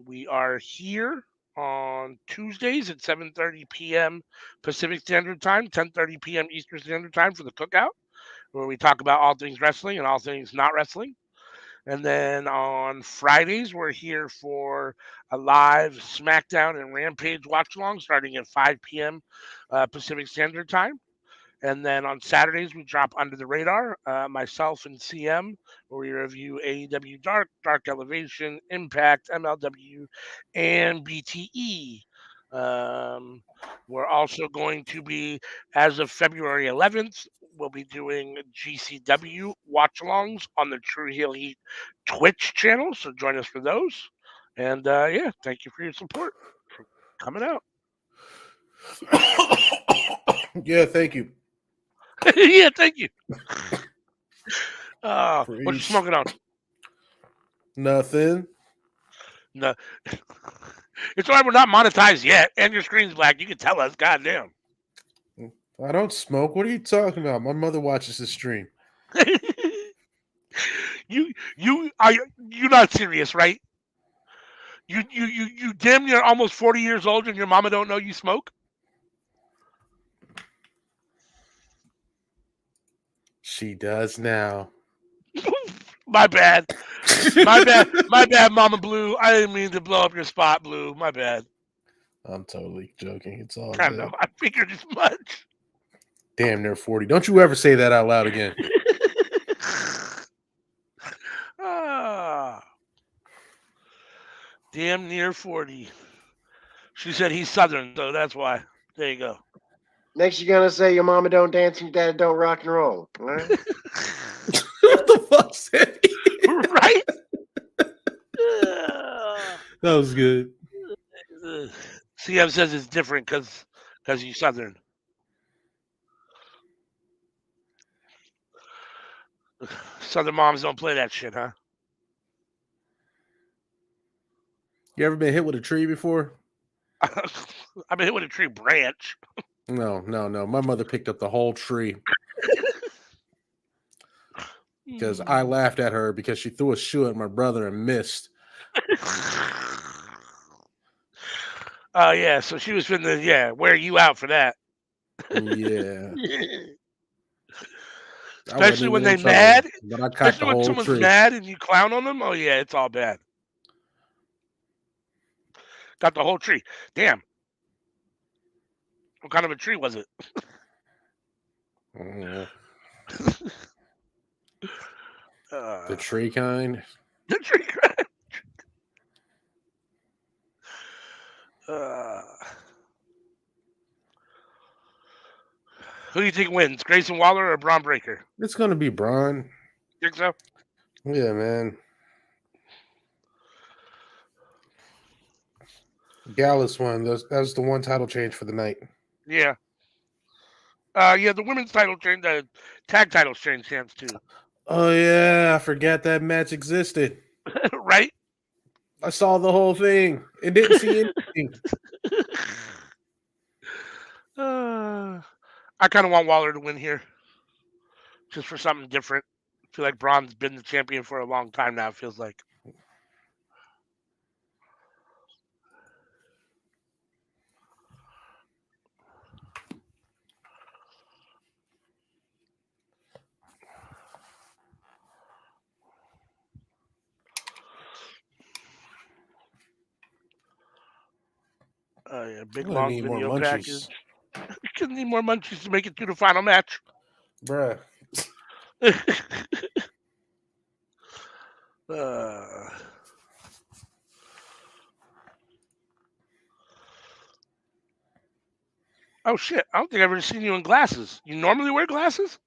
We are here on Tuesdays at 7:30 p.m. Pacific Standard Time, 10:30 p.m. Eastern Standard Time for the Cookout, where we talk about all things wrestling and all things not wrestling. And then on Fridays, we're here for a live SmackDown and Rampage watch along starting at 5 p.m. Pacific Standard Time. And then on Saturdays, we drop Under the Radar, myself and CM, where we review AEW Dark, Dark Elevation, Impact, MLW, and BTE. We're also going to be, as of February 11th, we'll be doing GCW watch-alongs on the True Heel Heat Twitch channel, so join us for those. And yeah, thank you for your support for coming out. Yeah, thank you. Yeah, thank you. What you smoking on? Nothing. No. It's all right, we're not monetized yet, and your screen's black. You can tell us, goddamn. I don't smoke. What are you talking about? My mother watches the stream. You're not serious, right? You damn near almost 40 years old and your mama don't know you smoke? She does now. My bad. My bad, Mama Blue. I didn't mean to blow up your spot, Blue. My bad. I'm totally joking. It's all I good. know. I figured as much. Damn near 40. Don't you ever say that out loud again. Damn near 40. She said he's Southern, so that's why. There you go. Next, you're gonna say your mama don't dance and your dad don't rock and roll. All right? What the fuck, Sammy? Right? That was good. CM says it's different because you're Southern. Southern moms don't play that shit, huh? You ever been hit with a tree before? I've been hit with a tree branch. No. My mother picked up the whole tree. Because I laughed at her because she threw a shoe at my brother and missed. Oh, yeah. So she was finna, wear you out for that. Yeah. Especially when they trouble, mad. but I caught Especially the when whole someone's tree. mad and you clown on them. Oh yeah, it's all bad. Got the whole tree. Damn. What kind of a tree was it? The The tree kind. The tree. Who do you think wins, Grayson Waller or Braun Breaker? It's gonna be Braun. Think so? Yeah, man. Gallus won. That was the one title change for the night. Yeah. Yeah, the women's title changed, the tag titles changed hands too. Oh yeah, I forgot that match existed. Right? I saw the whole thing and didn't see anything. I kind of want Waller to win here, just for something different. I feel like Braun's been the champion for a long time now. It feels like. Oh yeah, big I'm gonna long need more video package. munchies. You could need more munchies to make it through the final match. Bruh. Oh shit! I don't think I've ever seen you in glasses. You normally wear glasses?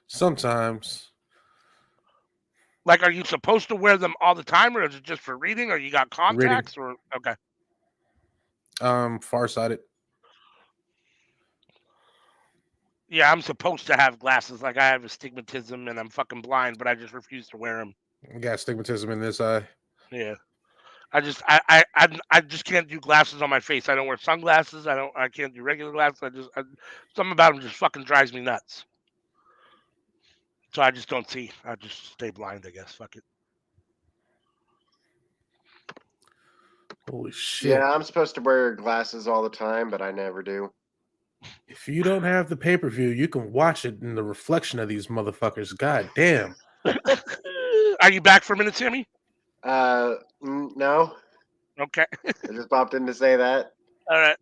Sometimes. Like, are you supposed to wear them all the time, or is it just for reading, or you got contacts, or okay? Farsighted. Yeah, I'm supposed to have glasses. Like, I have astigmatism and I'm fucking blind, but I just refuse to wear them. I got astigmatism in this eye. Yeah, I just can't do glasses on my face. I don't wear sunglasses. I can't do regular glasses. Something about them just fucking drives me nuts. So I just don't see. I just stay blind, I guess. Fuck it. Holy shit. Yeah, I'm supposed to wear glasses all the time, but I never do. If you don't have the pay-per-view, you can watch it in the reflection of these motherfuckers. God damn. Are you back for a minute, Sammy? No. Okay. I just popped in to say that. All right.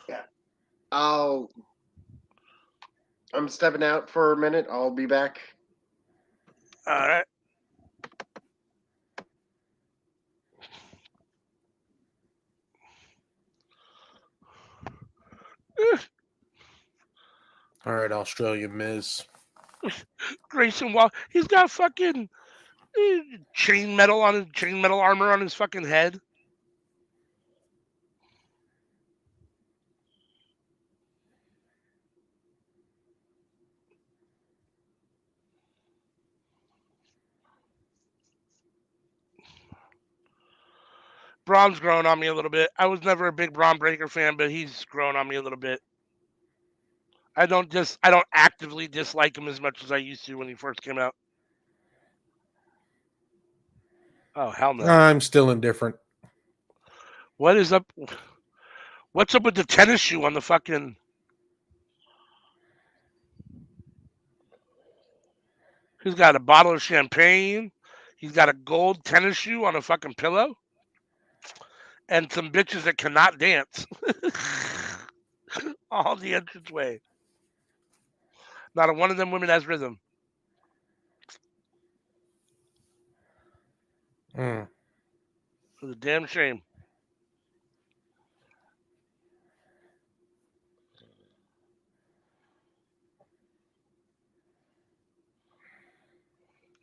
Yeah. I'm stepping out for a minute. I'll be back. All right. All right, Australian Miz. Grayson Wall. He's got fucking chain metal armor on his fucking head. Braun's growing on me a little bit. I was never a big Braun Breaker fan, but he's growing on me a little bit. I don't actively dislike him as much as I used to when he first came out. Oh hell no! I'm still indifferent. What is up? What's up with the tennis shoe on the fucking? He's got a bottle of champagne. He's got a gold tennis shoe on a fucking pillow. And some bitches that cannot dance. All the entranceway. Not a one of them women has rhythm. It's a damn shame.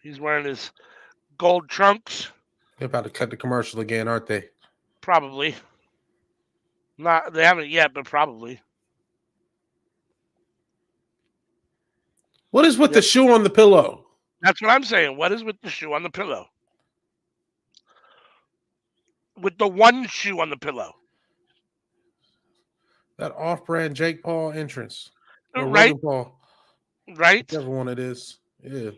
He's wearing his gold trunks. They're about to cut the commercial again, aren't they? Probably. Not. They haven't yet, but probably. What is with the shoe on the pillow? That's what I'm saying. What is with the shoe on the pillow? With the one shoe on the pillow. That off-brand Jake Paul entrance. Or Right? Logan Paul. Right? Whichever one it is. Yeah.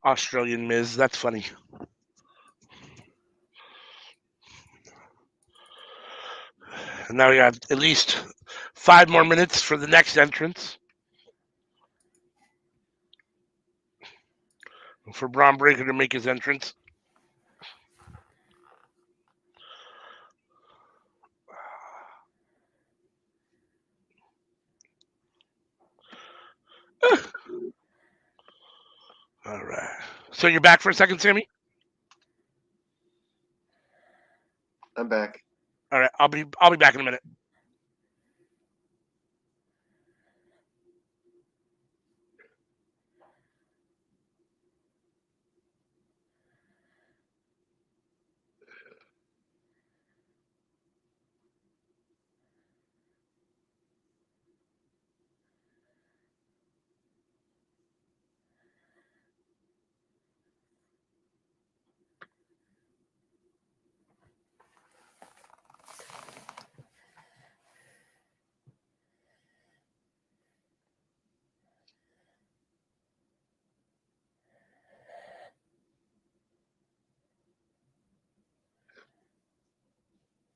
Australian Miz. That's funny. now we got at least 5 more minutes for the next entrance. For Braun Breaker to make his entrance. All right. So you're back for a second, Sammy? I'm back. All right. I'll be back in a minute.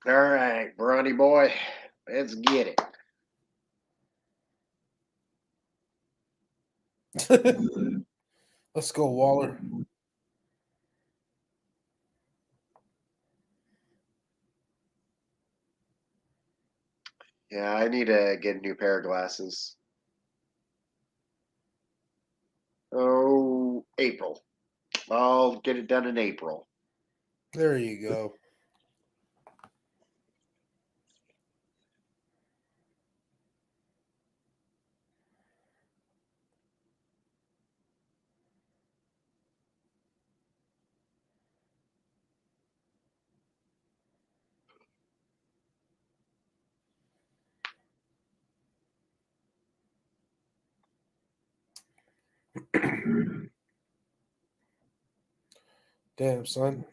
All right, Bronny boy, let's get it. Let's go, Waller. Yeah, I need to get a new pair of glasses. Oh, April. I'll get it done in April. There you go. Damn, son.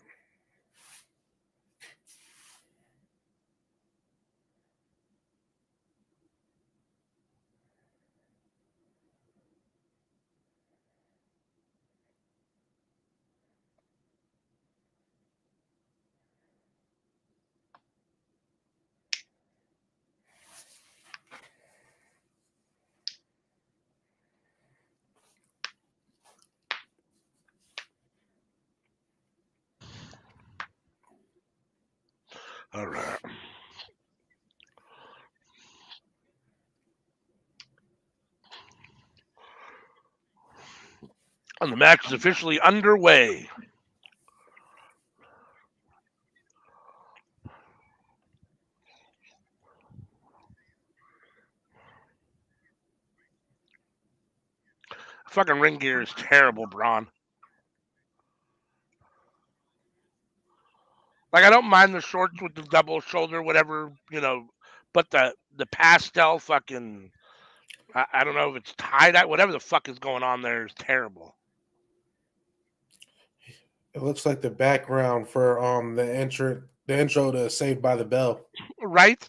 All right. And the match is officially underway. Fucking ring gear is terrible, Braun. Like, I don't mind the shorts with the double shoulder, whatever, but the pastel fucking, I don't know if it's tie-dye, whatever the fuck is going on there is terrible. It looks like the background for the intro to Saved by the Bell. Right?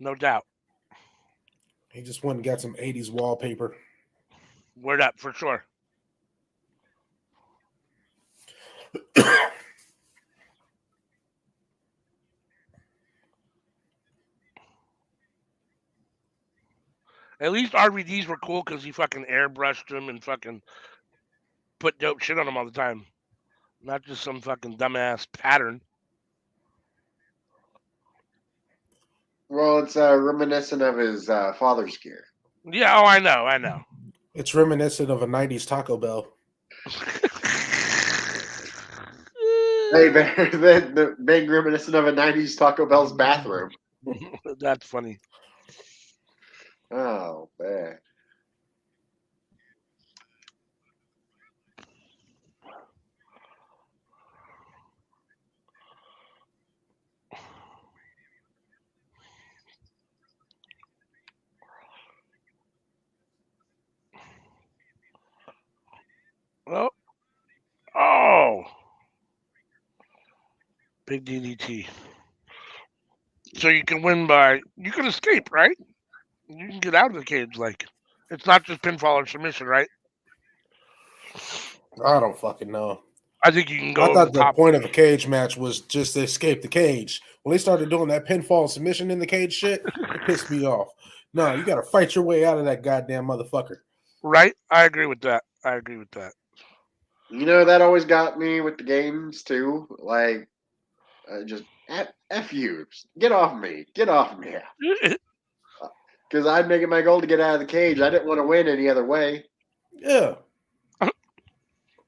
No doubt. He just went and got some 80s wallpaper. Word up, for sure. At least RVDs were cool because he fucking airbrushed them and fucking put dope shit on them all the time. Not just some fucking dumbass pattern. Well, it's reminiscent of his father's gear. Yeah, oh, I know. It's reminiscent of a 90s Taco Bell. Hey, the big reminiscent of a 90s Taco Bell's bathroom. That's funny. Oh, man. Oh. Big DDT. So you can win you can escape, right? You can get out of the cage, like, it's not just pinfall or submission, right? I don't fucking know. I think you can go I over thought the the top. point of a cage match was just to escape the cage. When they started doing that pinfall submission in the cage shit, it pissed me off. No, you got to fight your way out of that goddamn motherfucker. Right? I agree with that. You know, that always got me with the games too. Like, just F you. Get off me. Get off me. Because I'd make it my goal to get out of the cage. I didn't want to win any other way. Yeah.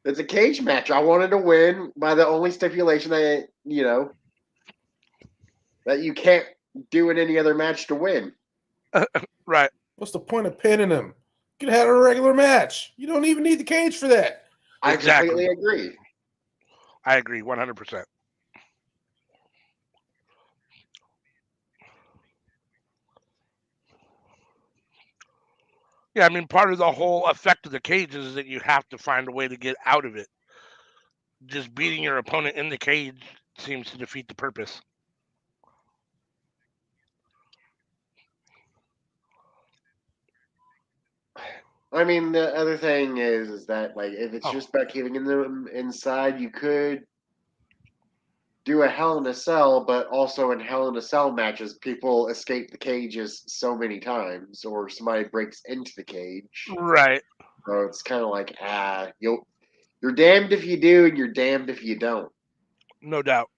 It's a cage match. I wanted to win by the only stipulation that, that you can't do in any other match to win. Right. What's the point of pinning him? You could have had a regular match. You don't even need the cage for that. I Exactly. completely agree. I agree 100%. Yeah, I mean, part of the whole effect of the cage is that you have to find a way to get out of it. Just beating your opponent in the cage seems to defeat the purpose. I mean, the other thing is that, like, if it's just about keeping them inside, you could do a Hell in a Cell, but also in Hell in a Cell matches, people escape the cages so many times, or somebody breaks into the cage. Right. So it's kind of like, you're damned if you do, and you're damned if you don't. No doubt.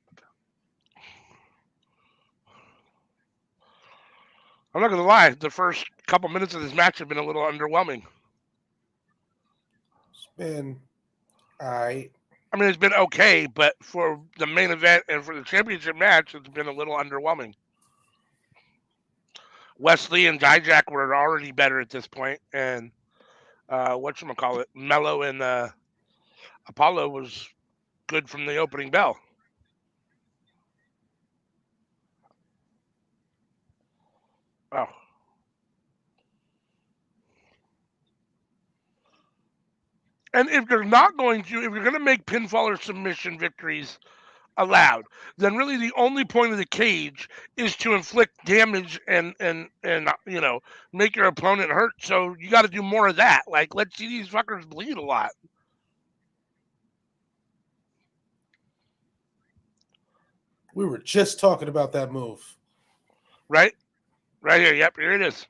I'm not going to lie. The first couple minutes of this match have been a little underwhelming. It's been all right. I mean, it's been okay, but for the main event and for the championship match, it's been a little underwhelming. Wesley and Dijak were already better at this point, and whatchamacallit, Mello and Apollo was good from the opening bell. Oh. And if you're going to make pinfall or submission victories allowed, then really the only point of the cage is to inflict damage and make your opponent hurt. So you got to do more of that. Like, let's see these fuckers bleed a lot. We were just talking about that move. Right here. Yep, here it is.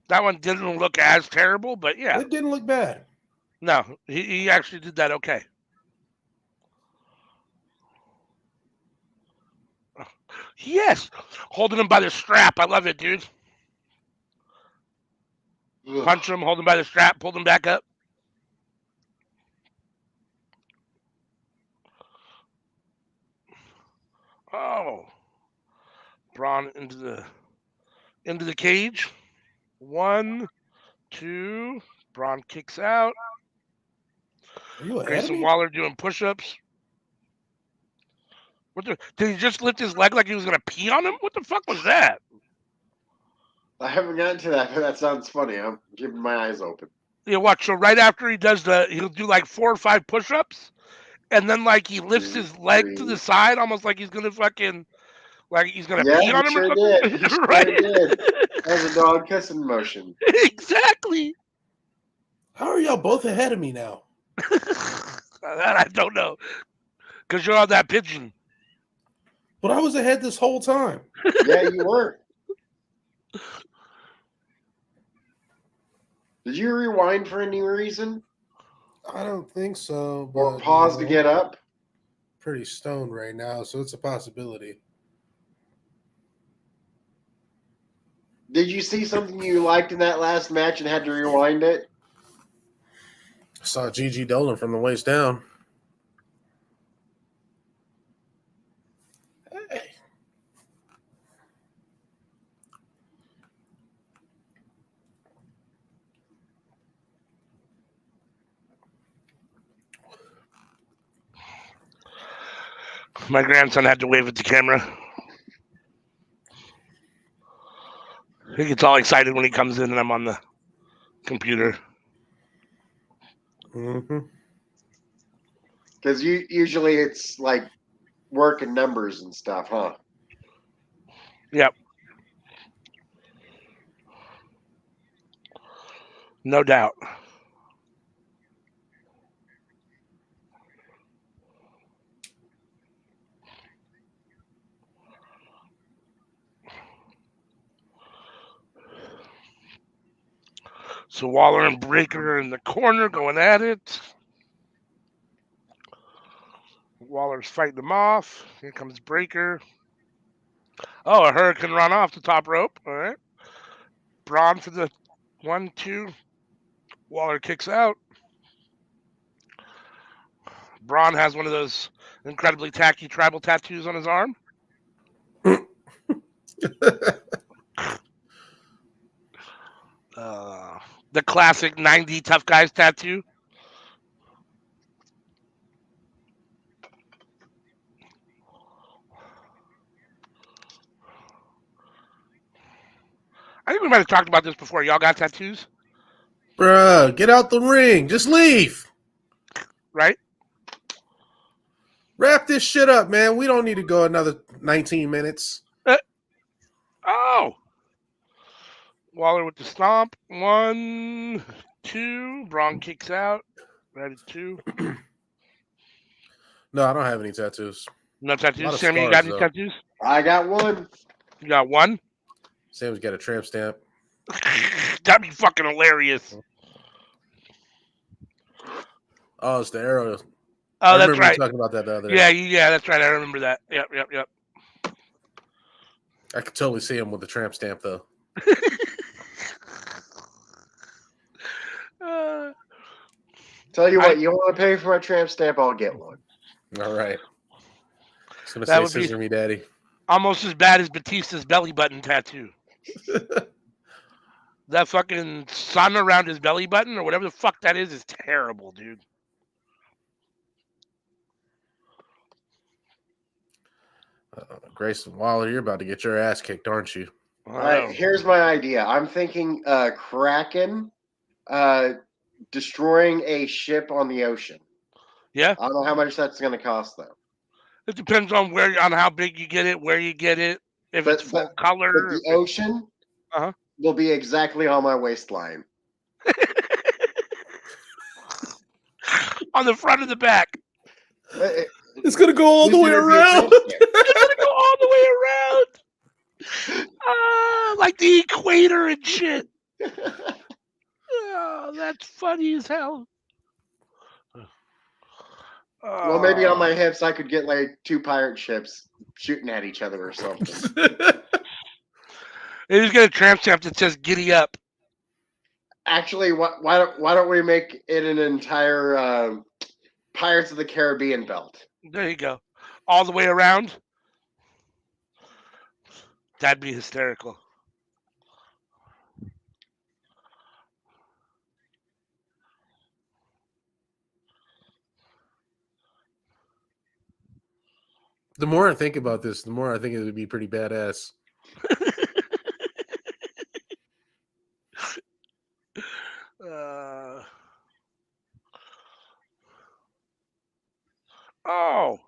That one didn't look as terrible, but yeah, it didn't look bad. No, he actually did that okay. Yes, holding him by the strap. I love it, dude. Ugh. Punch him, hold him by the strap, pulled him back up. Oh, Braun into the cage. 1, 2. Braun kicks out. Are you ahead Grayson of me? Waller doing push-ups. Did he just lift his leg like he was gonna pee on him? What the fuck was that? I haven't gotten to that, but that sounds funny. I'm keeping my eyes open. Yeah, watch. So right after he does he'll do like 4 or 5 push-ups, and then like he lifts his leg to the side, almost like he's gonna fucking, like he's gonna pee on him or something. Did. He sure Right? did. That was a dog kissing motion. Exactly. How are y'all both ahead of me now? That I don't know, because you're on that pigeon. But I was ahead this whole time. Yeah, you were. Did you rewind for any reason? I don't think so. But, or pause to get up? Pretty stoned right now, so it's a possibility. Did you see something you liked in that last match and had to rewind it? I saw Gigi Dolan from the waist down. Hey. My grandson had to wave at the camera. He gets all excited when he comes in and I'm on the computer. Mm-hmm. Because usually it's like work and numbers and stuff, huh? Yep. No doubt. So Waller and Breaker in the corner going at it. Waller's fighting them off. Here comes Breaker. Oh, a Hurricane run off the top rope. All right. Braun for the 1-2. Waller kicks out. Braun has one of those incredibly tacky tribal tattoos on his arm. The classic 90 tough guys tattoo. I think we might have talked about this before. Y'all got tattoos? Bruh, get out the ring. Just leave. Right? Wrap this shit up, man. We don't need to go another 19 minutes. Oh! Waller with the stomp. 1, 2. Braun kicks out. Ready 2. No, I don't have any tattoos. No A lot tattoos? of Sammy, you scars, got any though. tattoos? I got one. You got one? Sam's got a tramp stamp. That'd be fucking hilarious. Oh, it's the arrow. Oh, I that's remember right. you talking about that the other day. Yeah, that's right. I remember that. Yep. I could totally see him with the tramp stamp, though. Tell you what, you want to pay for a tramp stamp? I'll get one. All right. It's going to That say would be- scissor me daddy. Almost as bad as Batista's belly button tattoo. That fucking sun around his belly button or whatever the fuck that is terrible, dude. Grayson Waller, you're about to get your ass kicked, aren't you? All right, here's my idea. I'm thinking Kraken destroying a ship on the ocean. Yeah? I don't know how much that's going to cost, though. It depends on on how big you get it, where you get it, if it's full color. But the ocean will be exactly on my waistline. On the front and the back. It's going to go all the way around. It's going to go all the way around. Like the equator and shit. Oh, that's funny as hell. Well, maybe on my hips I could get like 2 pirate ships shooting at each other or something. They just get a tramp stamp that says "Giddy up." Actually, why don't we make it an entire Pirates of the Caribbean belt? There you go, all the way around. That'd be hysterical. The more I think about this, the more I think it would be pretty badass. Oh,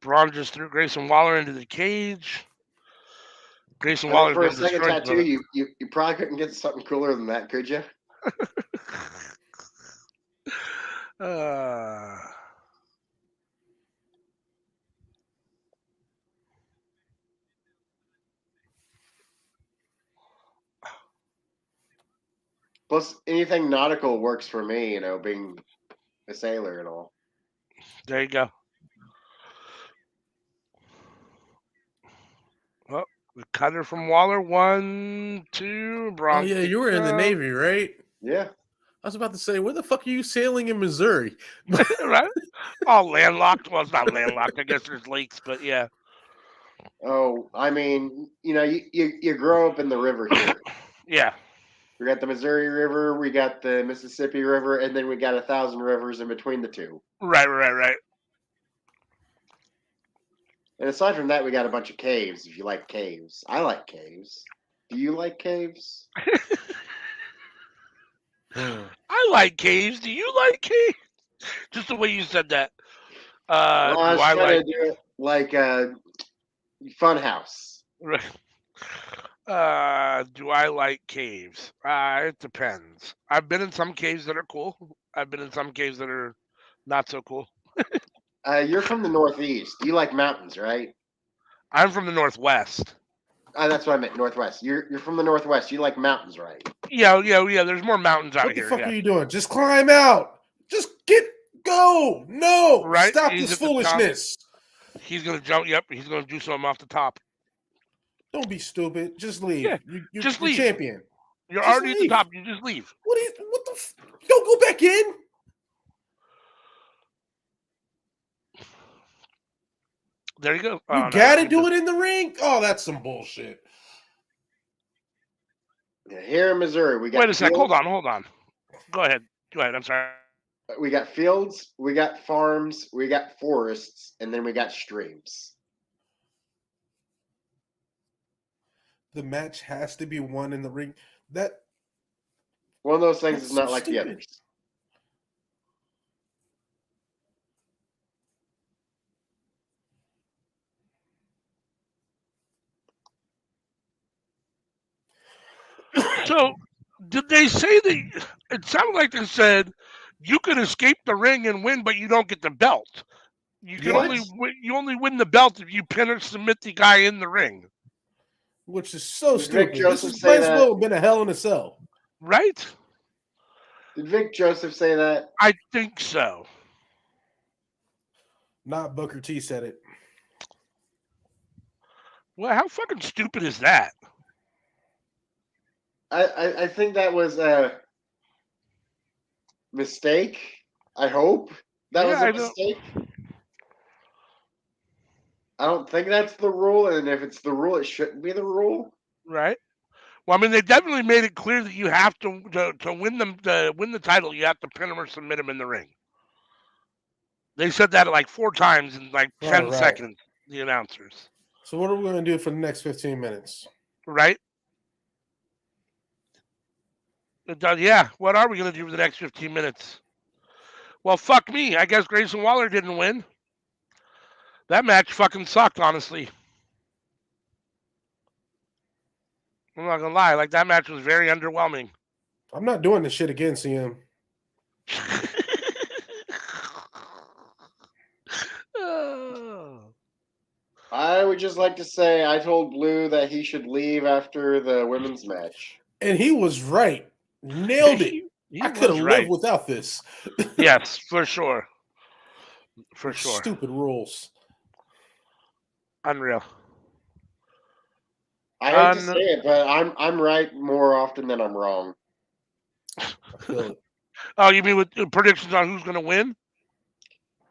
Braun just threw Grayson Waller into the cage. Grayson Waller for a second tattoo, you probably couldn't get something cooler than that, could you? Plus, anything nautical works for me, you know, being a sailor and all. There you go. Well, the cutter from Waller, 1, 2. Braun. Oh, yeah, you were in the Navy, right? Yeah. I was about to say, where the fuck are you sailing in Missouri? Right? All landlocked. Well, it's not landlocked. I guess there's lakes, but yeah. Oh, I mean, you know, you grow up in the river here. Yeah. We got the Missouri River, we got the Mississippi River, and then we got 1,000 rivers in between the two. Right. And aside from that, we got a bunch of caves, if you like caves. I like caves. Do you like caves? I like caves. Do you like caves? Just the way you said that. Well, I was trying to do it like a fun house. Right. Do I like caves? It depends. I've been in some caves that are cool. I've been in some caves that are not so cool. You're from the Northeast. You like mountains, right? I'm from the Northwest. That's what I meant. Northwest. You're from the Northwest. You like mountains, right? Yeah. There's more mountains out What the here. fuck Yeah. are you doing? Just climb out. Just go. No. Right? Stop He's this at the top. foolishness. He's gonna jump. Yep. He's gonna do something off the top. Don't be stupid. Just leave. Yeah. You're Just the leave. champion. You're Just already at the leave. top. You just leave. What the? Don't go back in. There you go. You Oh, no, gotta do it in the ring. Oh, that's some bullshit. Yeah, here in Missouri, we got. Wait a sec. fields, Hold on. Go ahead. I'm sorry. We got fields, we got farms, we got forests, and then we got streams. The match has to be won in the ring. One of those things That's is not so like the stupid. others. So, did they say that? It sounded like they said you can escape the ring and win, but you don't get the belt. You can What? only win the belt if you pin or submit the guy in the ring. Which is so Did Vic stupid. Joseph This say might as that? well have been a Hell in a Cell. Right? Did Vic Joseph say that? I think so. Not Booker T said it. Well, how fucking stupid is that? I think that was a mistake. I hope that was I a don't. mistake. I don't think that's the rule, and if it's the rule, it shouldn't be the rule. Right? Well, I mean, they definitely made it clear that you have to win them to win the title. You have to pin him or submit him in the ring. They said that like 4 times in like 10 Right. seconds. The announcers. So what are we going to do for the next 15 minutes? Right? Yeah. What are we going to do for the next 15 minutes? Well, fuck me. I guess Grayson Waller didn't win. That match fucking sucked, honestly. I'm not gonna lie. Like, that match was very underwhelming. I'm not doing this shit again, CM. I would just like to say I told Blue that he should leave after the women's match. And he was right. Nailed it. I could have right. lived without this. Yes, for sure. For sure. Stupid rules. Unreal. I hate to say it, but I'm right more often than I'm wrong. I feel it. Oh, you mean with predictions on who's going to win?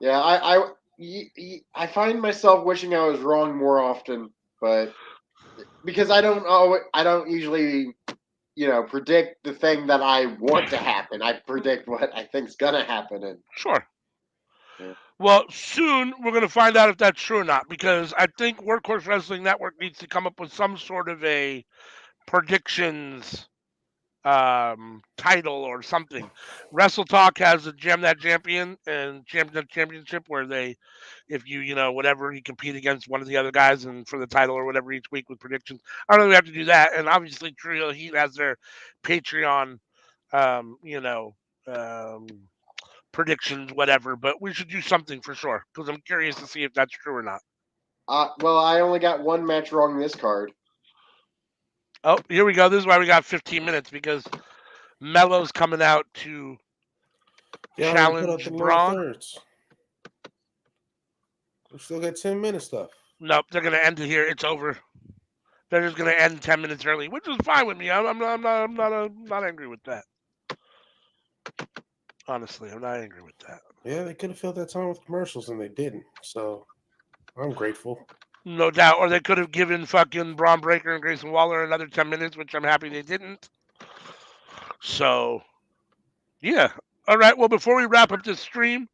Yeah, I find myself wishing I was wrong more often, but because I don't usually, predict the thing that I want to happen. I predict what I think's gonna happen. And Sure. Yeah. Well, soon we're going to find out if that's true or not, because I think Workhorse Wrestling Network needs to come up with some sort of a predictions title or something. Wrestle Talk has a Jam That Champion and Championship where they, if you whatever, you compete against one of the other guys and for the title or whatever each week with predictions. I don't know if we have to do that. And obviously True Heat has their Patreon predictions, whatever, but we should do something for sure because I'm curious to see if that's true or not. Well, I only got one match wrong this card. Oh, here we go. This is why we got 15 minutes because Mello's coming out to challenge Braun. We still got 10 minutes left. Nope, they're gonna end it here. It's over. They're just gonna end 10 minutes early, which is fine with me. I'm not angry with that. Honestly, I'm not angry with that. Yeah, they could have filled that time with commercials and they didn't. So I'm grateful. No doubt. Or they could have given fucking Braun Breaker and Grayson Waller another 10 minutes, which I'm happy they didn't. So, yeah. All right. Well, before we wrap up this stream,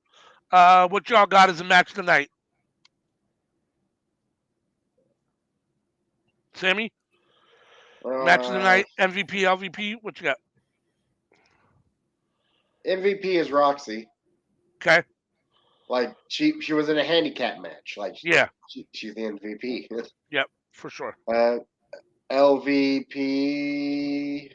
what y'all got as a match tonight? Sammy? Match of the night, MVP, LVP. What you got? MVP is Roxy. Okay. Like she was in a handicap match. Like yeah, she's the MVP. Yep, for sure. LVP.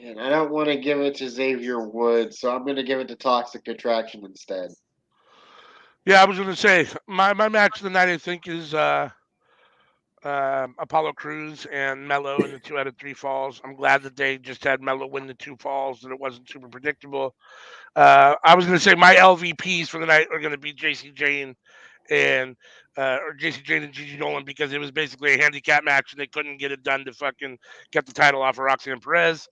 And I don't want to give it to Xavier Woods, so I'm going to give it to Toxic Attraction instead. Yeah, I was going to say my match of the night I think is Apollo Cruz and Mello in the 2 out of 3 falls. I'm glad that they just had Mello win the 2 falls, that it wasn't super predictable. I was going to say my LVPs for the night are going to be JC Jane and or JC Jane and Gigi Dolan because it was basically a handicap match and they couldn't get it done to fucking get the title off of Roxanne Perez.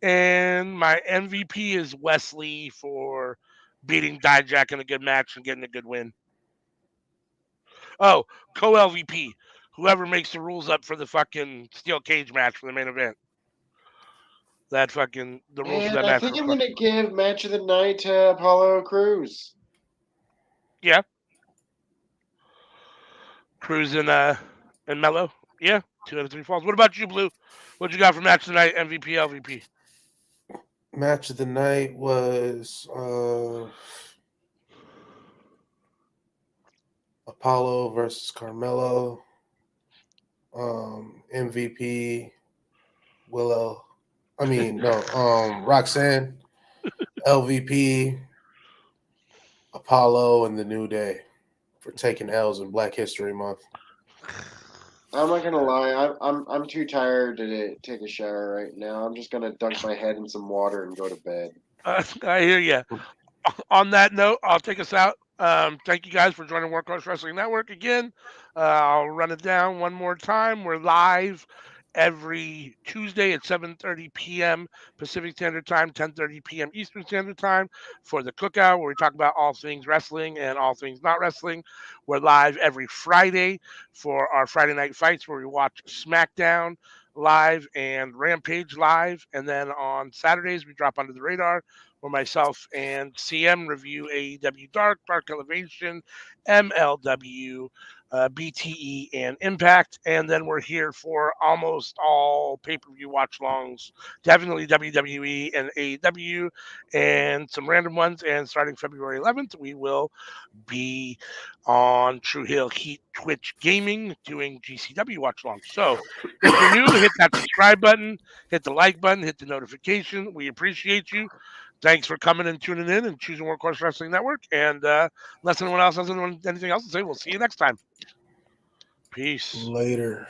And my MVP is Wesley for beating Dijak in a good match and getting a good win. Oh, co LVP. Whoever makes the rules up for the fucking steel cage match for the main event. That fucking the rules of And that I match think were I'm fucking. gonna give match of the night to Apollo Cruz. Yeah. Cruz and Mello. Yeah. 2 out of 3 falls. What about you, Blue? What you got for match tonight? MVP, LVP. Match of the night was Apollo versus Carmelo. MVP Willow. I mean, no, Roxanne. LVP Apollo and the New Day for taking L's in Black History Month. I'm not gonna lie, I'm too tired to take a shower right now. I'm just gonna dunk my head in some water and go to bed. I hear you. On that note, I'll take us out. Thank you guys for joining Workhorse Wrestling Network again. I'll run it down one more time. We're live every Tuesday at 7:30 p.m. Pacific Standard Time, 10:30 p.m. Eastern Standard Time for the Cookout, where we talk about all things wrestling and all things not wrestling. We're live every Friday for our Friday Night Fights, where we watch SmackDown live and Rampage live, and then on Saturdays we drop Under the Radar, where myself and CM review AEW Dark, Dark Elevation, MLW, BTE, and Impact. And then we're here for almost all pay-per-view watch-longs, definitely WWE and AEW, and some random ones. And starting February 11th, we will be on True Hill Heat Twitch Gaming doing GCW watch-longs. So if you're new, hit that subscribe button, hit the like button, hit the notification. We appreciate you. Thanks for coming and tuning in and choosing Workhorse Wrestling Network. And unless anyone else has anything else to say, we'll see you next time. Peace. Later.